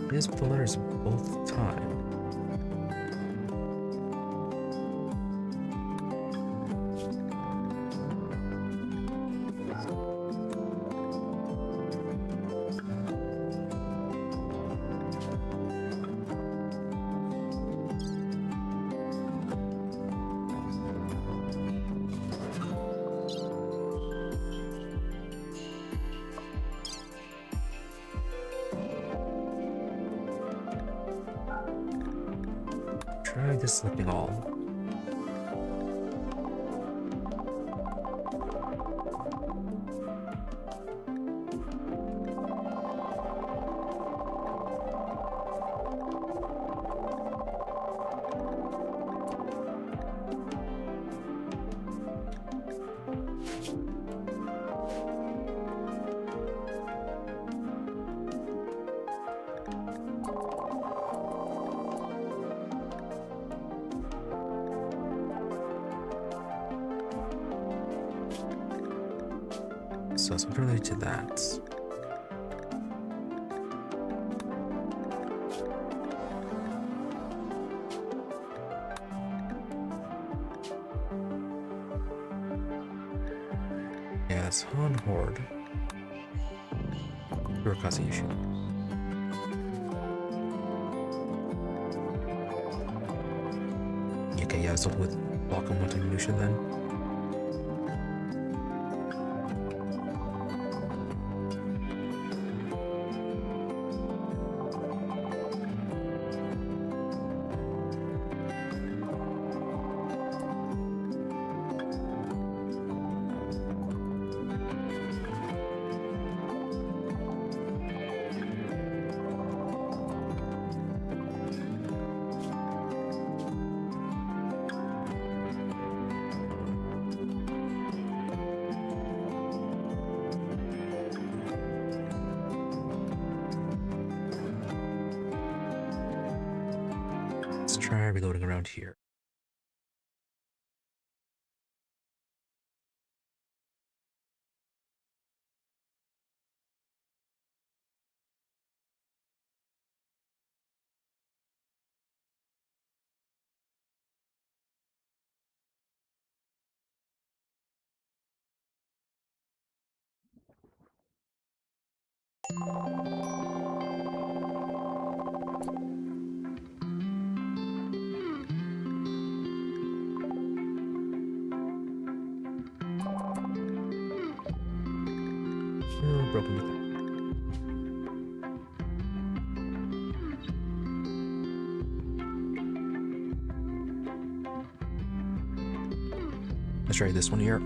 It is with the letters both time. Try this selecting all. So something related to that. Yeah, it's hoarded. You're causing issue. Okay, yeah, something with welcome multi-minutia then. Let's try reloading around here. Broken with that. Let's try this one here.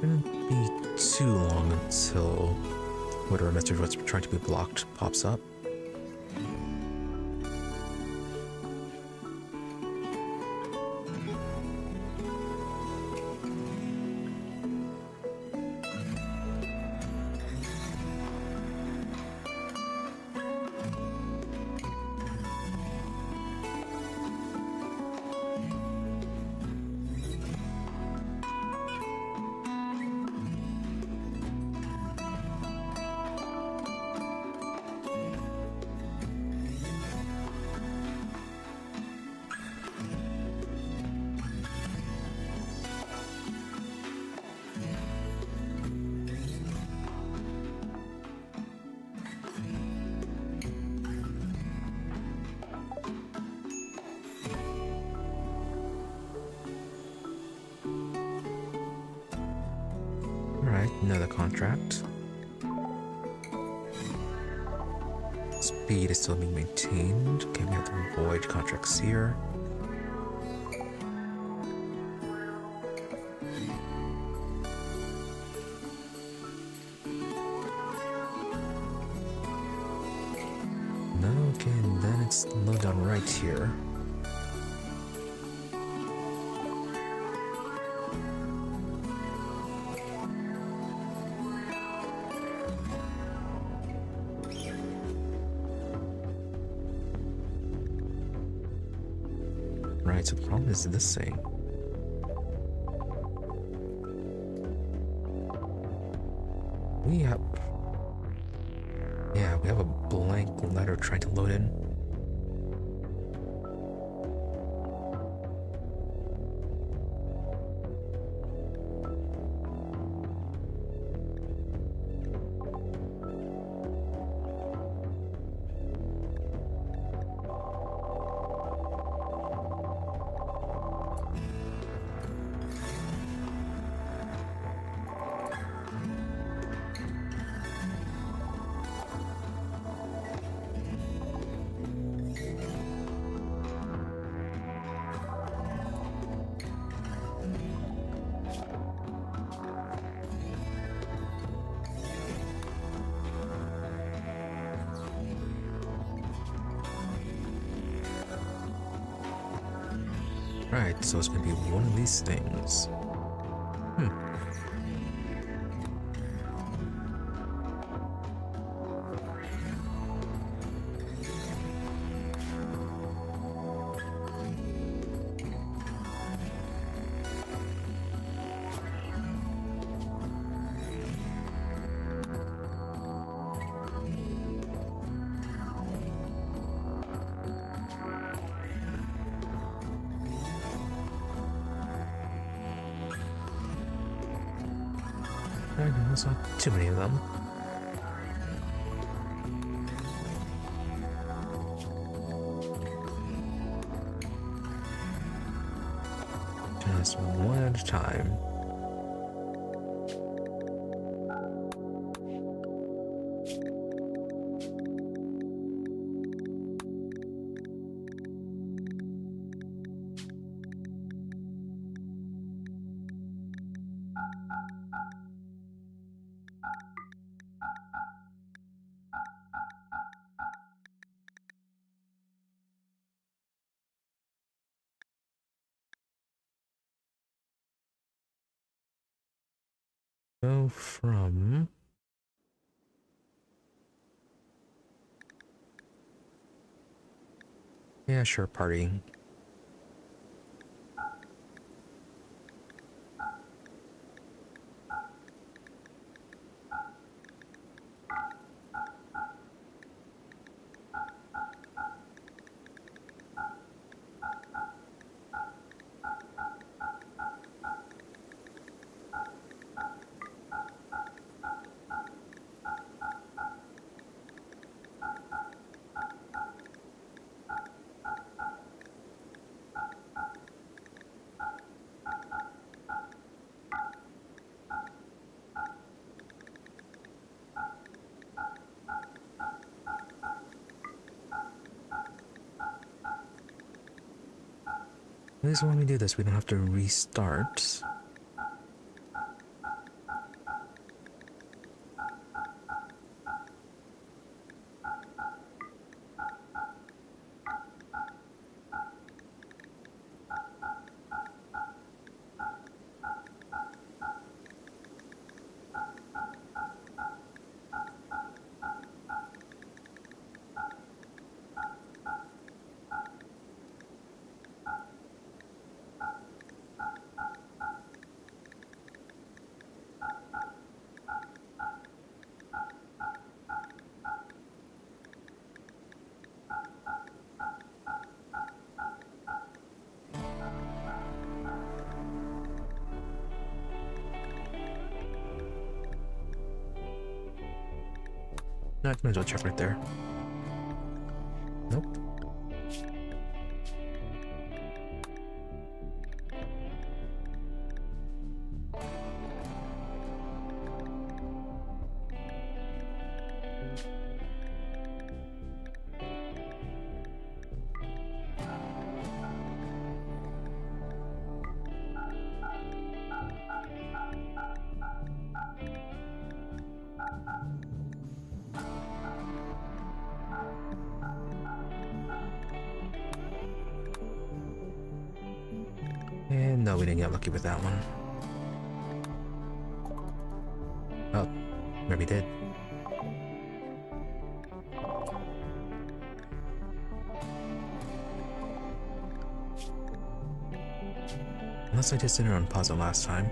Shouldn't be too long until whatever message was trying to be blocked pops up. Alright, another contract. Speed is still being maintained. Okay, we have the void contracts here. No, okay, and then it's low down right here. Right, so the problem is this thing. We have... Yeah, we have a blank letter trying to load in. Right, so it's gonna be one of these things. There's not too many of them. Just one at a time. Go from... Yeah, sure, partying. At least when we do this, we don't have to restart. No, I might as well check right there. Nope. And no, we didn't get lucky with that one. Oh, maybe we did. Unless I just did it on pause it last time.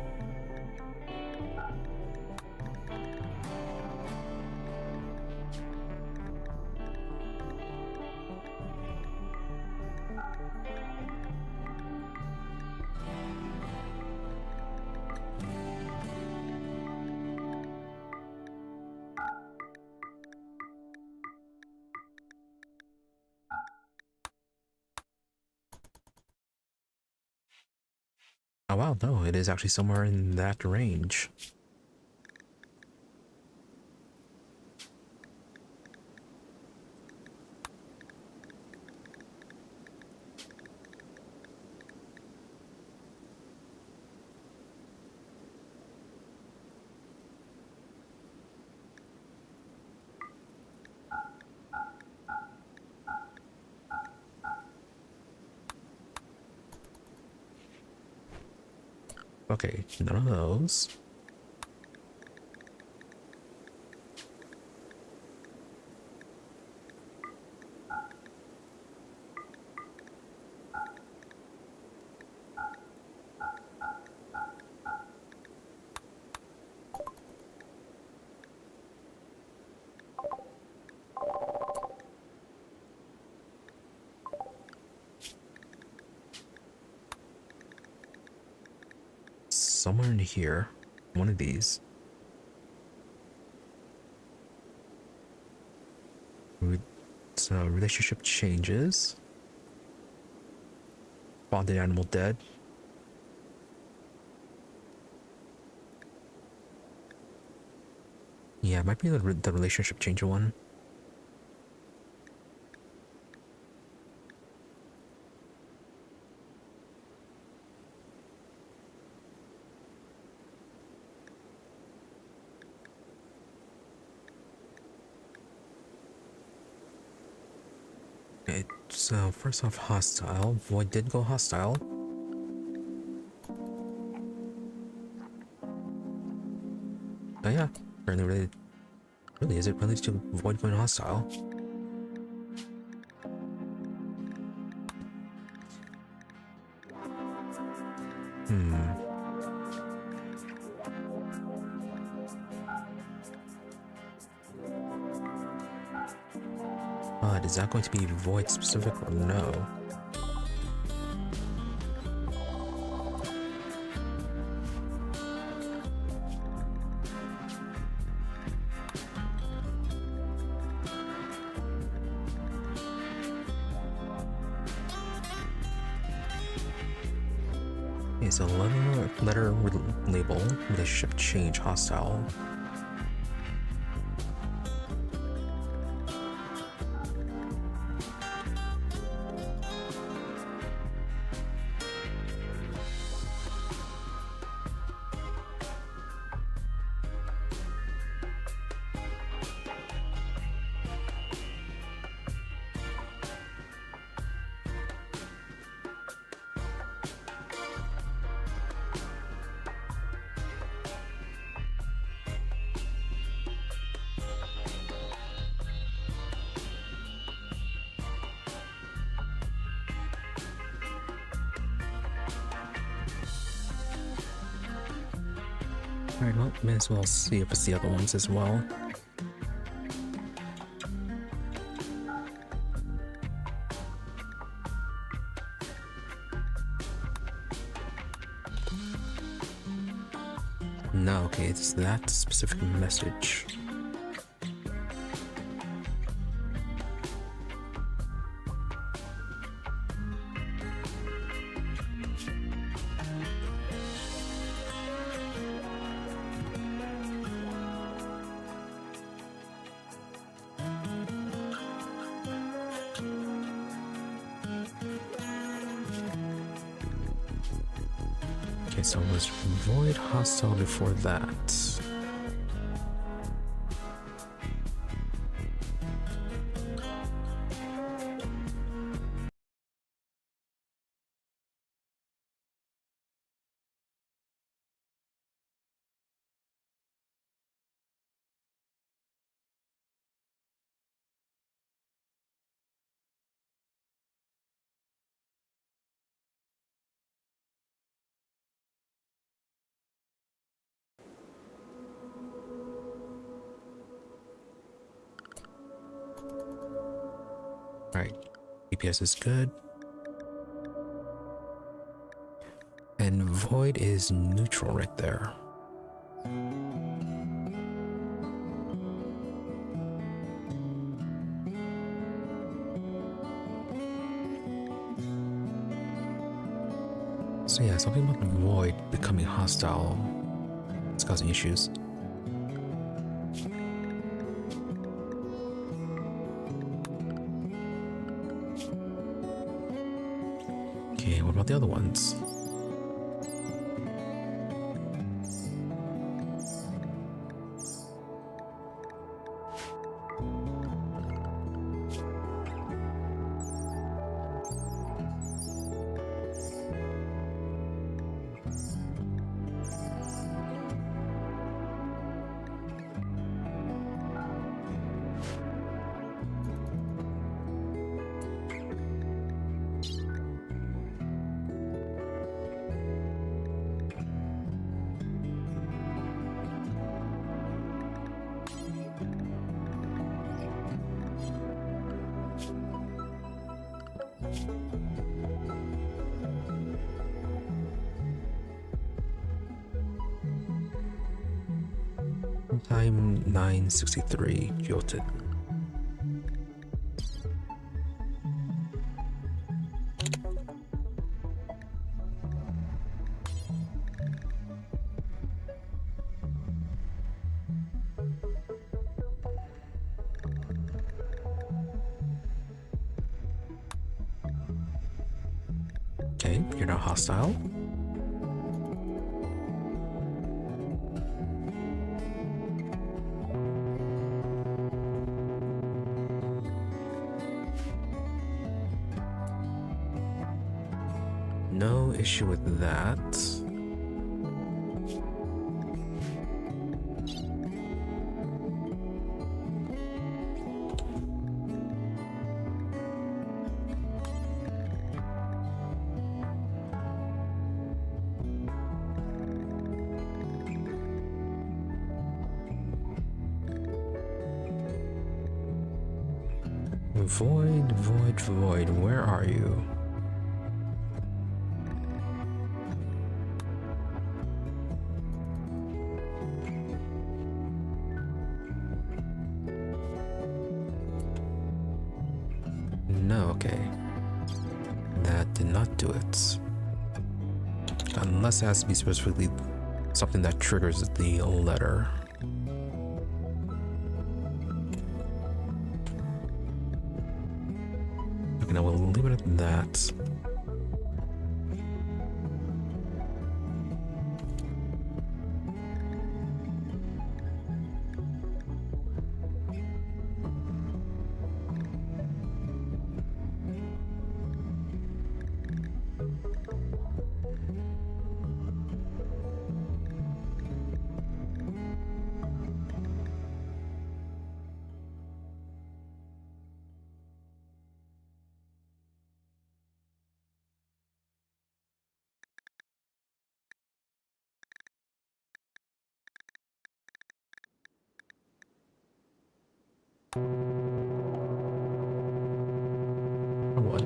Oh wow, no, it is actually somewhere in that range. Okay, none of those. Somewhere in here, one of these. So relationship changes. Bonded animal dead. Yeah, it might be the relationship changer one. Okay, so first off, hostile. Void did go hostile. currently related. Really, is it related to void going hostile? But is that going to be void specific or no? Okay, so letter label, relationship change, hostile. Alright, well, may as well see if it's the other ones as well. No, okay, it's that specific message. Okay, so it was void hostile before that. Alright, DPS is good. And void is neutral right there. So yeah, something about void becoming hostile is causing issues. Okay, what about the other ones? Time 963 jolted. Okay, you're not hostile. No issue with that. Void, void, void, where are you? No, okay. That did not do it. Unless it has to be specifically something that triggers the letter. Okay, now we'll leave it at that. What?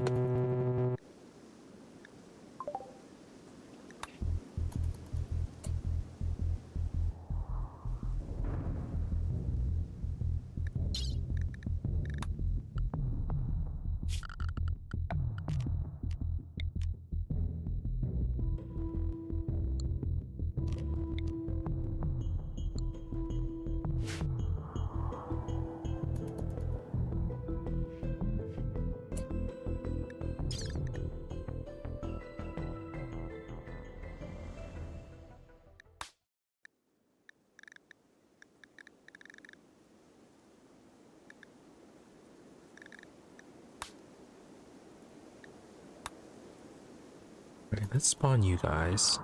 Okay, let's spawn you guys.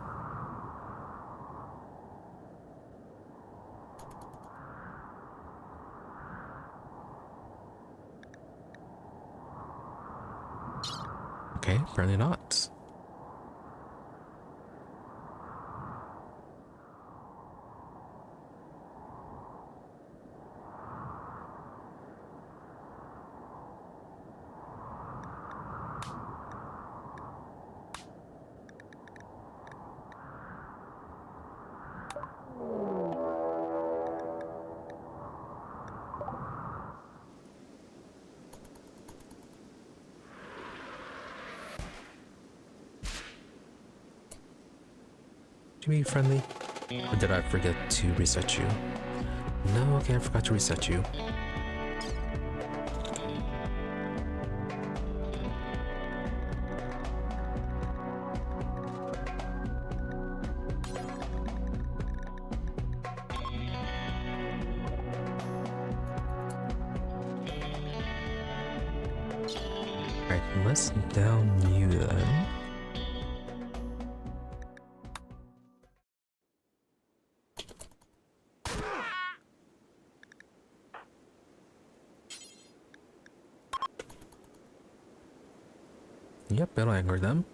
Okay, apparently not. To be friendly? Or did I forget to reset you? No, okay, I forgot to reset you. Alright, let's down you then. Yep, it'll anger them.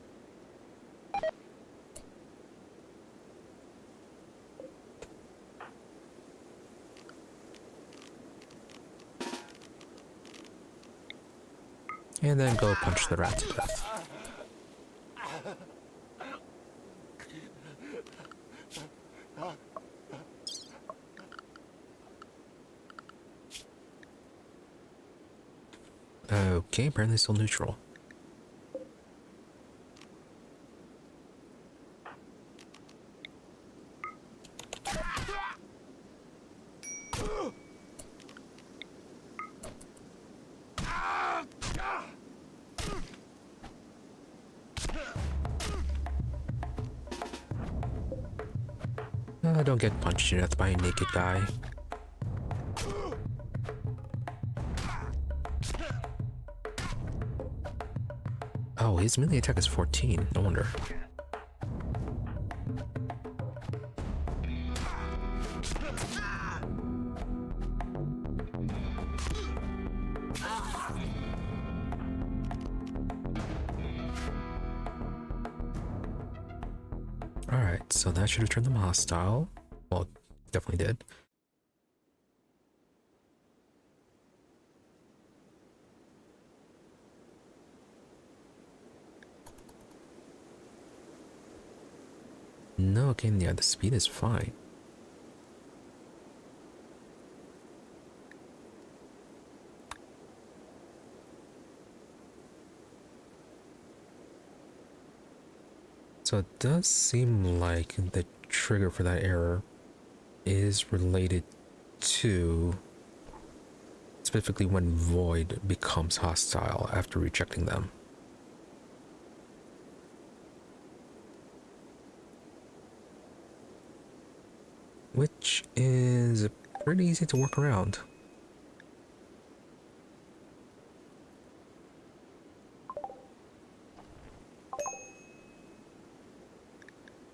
And then go punch the rat to death. Okay, apparently still neutral. Don't get punched to death by a naked guy. Oh, his melee attack is 14. No wonder. Alright, so that should have turned them hostile. Well, definitely did. no, okay, yeah, the speed is fine. So it does seem like the trigger for that error is related to specifically when void becomes hostile after rejecting them. Which is pretty easy to work around.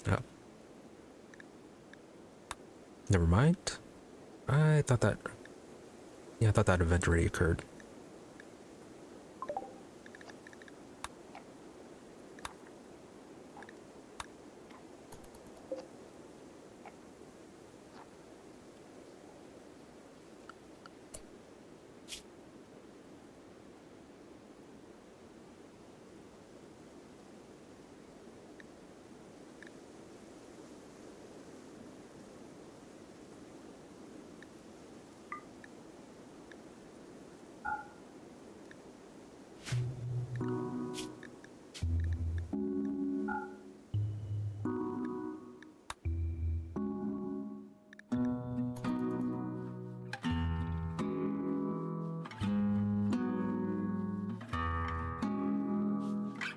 Oh. Never mind. I thought that... Yeah, I thought that event already occurred.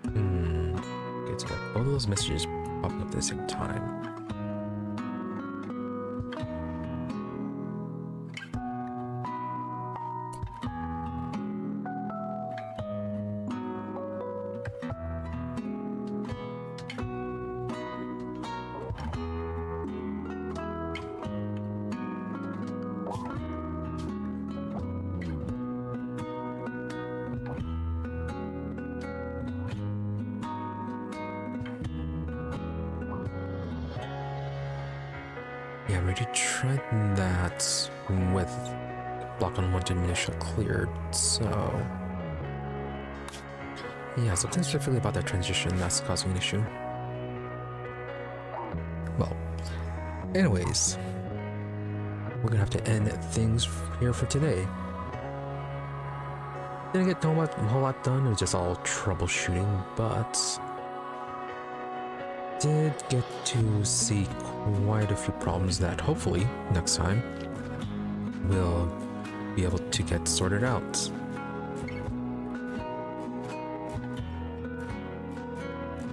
Okay, so like both of those messages popping up at the same time. Yeah, we already tried that with block on unwanted munition cleared, so... Yeah, something specifically about that transition that's causing an issue. Well, anyways, we're gonna have to end things here for today. Didn't get a whole lot done, it was just all troubleshooting, but... did get to see quite a few problems that hopefully next time we'll be able to get sorted out.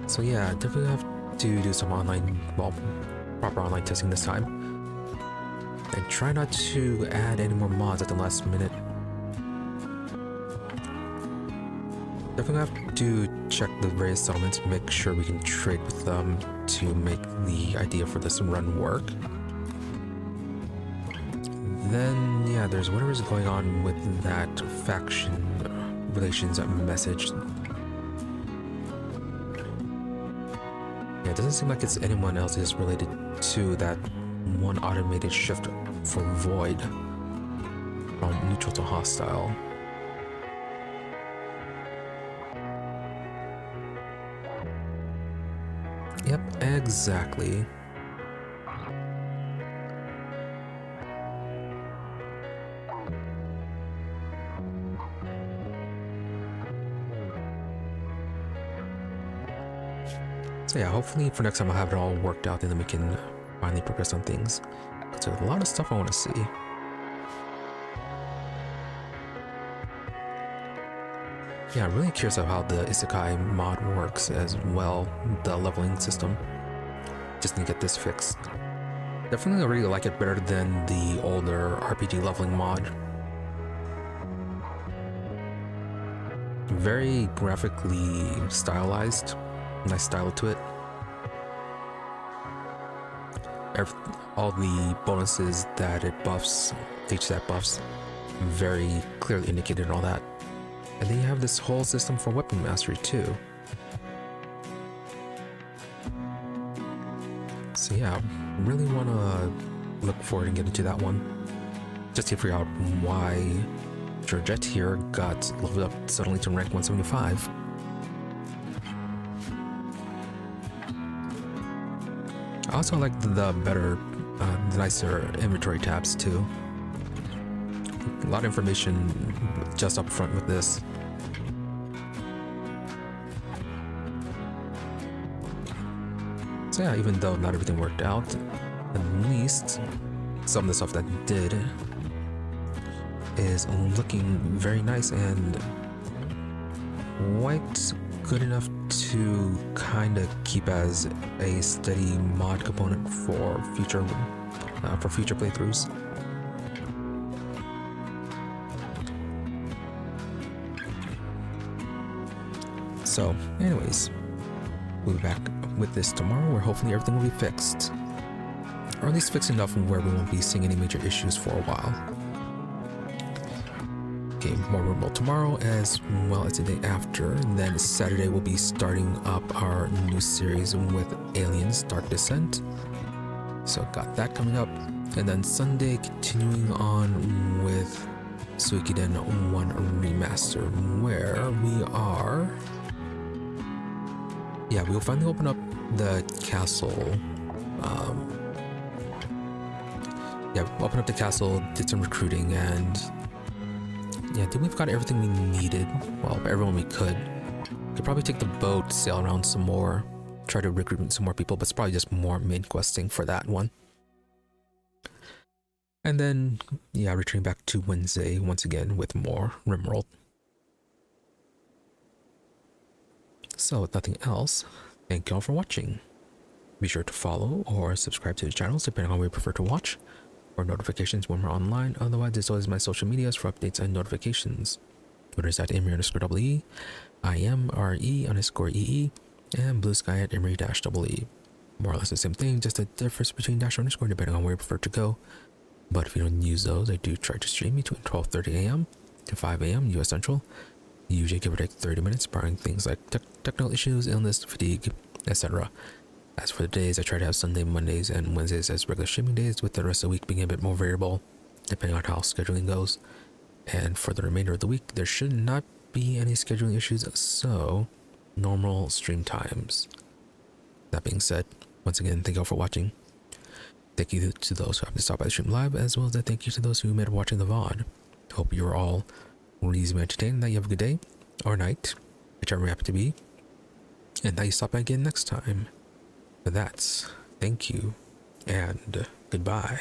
So yeah, definitely have to do some online, well, proper online testing this time. And try not to add any more mods at the last minute. Definitely have to check the various settlements, make sure we can trade with them to make the idea for this run work. Then, yeah, there's whatever's going on with that faction relations message. Yeah, it doesn't seem like it's anyone else is related to that one automated shift for void from neutral to hostile. Yep, exactly. So yeah, hopefully for next time I'll have it all worked out and then we can finally progress on things. Because there's a lot of stuff I want to see. Yeah, I'm really curious of how the Isekai mod works as well, the leveling system. Just need to get this fixed. Definitely really like it better than the older RPG leveling mod. Very graphically stylized, nice style to it. All the bonuses that it buffs, HStat buffs, very clearly indicated and all that. And then you have this whole system for weapon mastery too. So yeah, really want to look forward and get into that one. Just to figure out why Georgette here got leveled up suddenly to rank 175. I also like the better, the nicer inventory tabs too. A lot of information just up front with this. So yeah, even though not everything worked out, at least some of the stuff that did is looking very nice and quite good enough to kind of keep as a steady mod component for future playthroughs. So anyways, we'll be back with this tomorrow, where hopefully everything will be fixed, or at least fixed enough where we won't be seeing any major issues for a while. Okay, more RimWorld tomorrow as well as the day after. And then Saturday we'll be starting up our new series with Aliens Dark Descent. So got that coming up. And then Sunday continuing on with Suikoden 1 Remaster, where we are... Yeah, we'll finally open up the castle. Open up the castle, did some recruiting, and yeah, I think we've got everything we needed. Well, everyone we could. Could probably take the boat, sail around some more, try to recruit some more people, but it's probably just more main questing for that one. And then, yeah, returning back to Wednesday once again with more RimWorld. So, with nothing else, thank you all for watching. Be sure to follow or subscribe to the channels depending on where you prefer to watch, or notifications when we're online. Otherwise, there's always my social medias for updates and notifications. Twitter is at Emery_EE, IMRE_EE, and Blue Sky at Emery-EE. More or less the same thing, just a difference between dash or underscore depending on where you prefer to go. But if you don't use those, I do try to stream between 12:30 a.m. to 5 a.m. US Central. Usually give or take 30 minutes, barring things like technical issues, illness, fatigue, etc. As for the days, I try to have Sunday, Mondays, and Wednesdays as regular streaming days, with the rest of the week being a bit more variable, depending on how scheduling goes. And for the remainder of the week, there should not be any scheduling issues, so normal stream times. That being said, once again, thank you all for watching. Thank you to those who have to stop by the stream live, as well as a thank you to those who made it watching the VOD. Hope you are all reasonably entertained, that you have a good day or night, whichever you happen to be, and that you stop by again next time. But that's thank you and goodbye.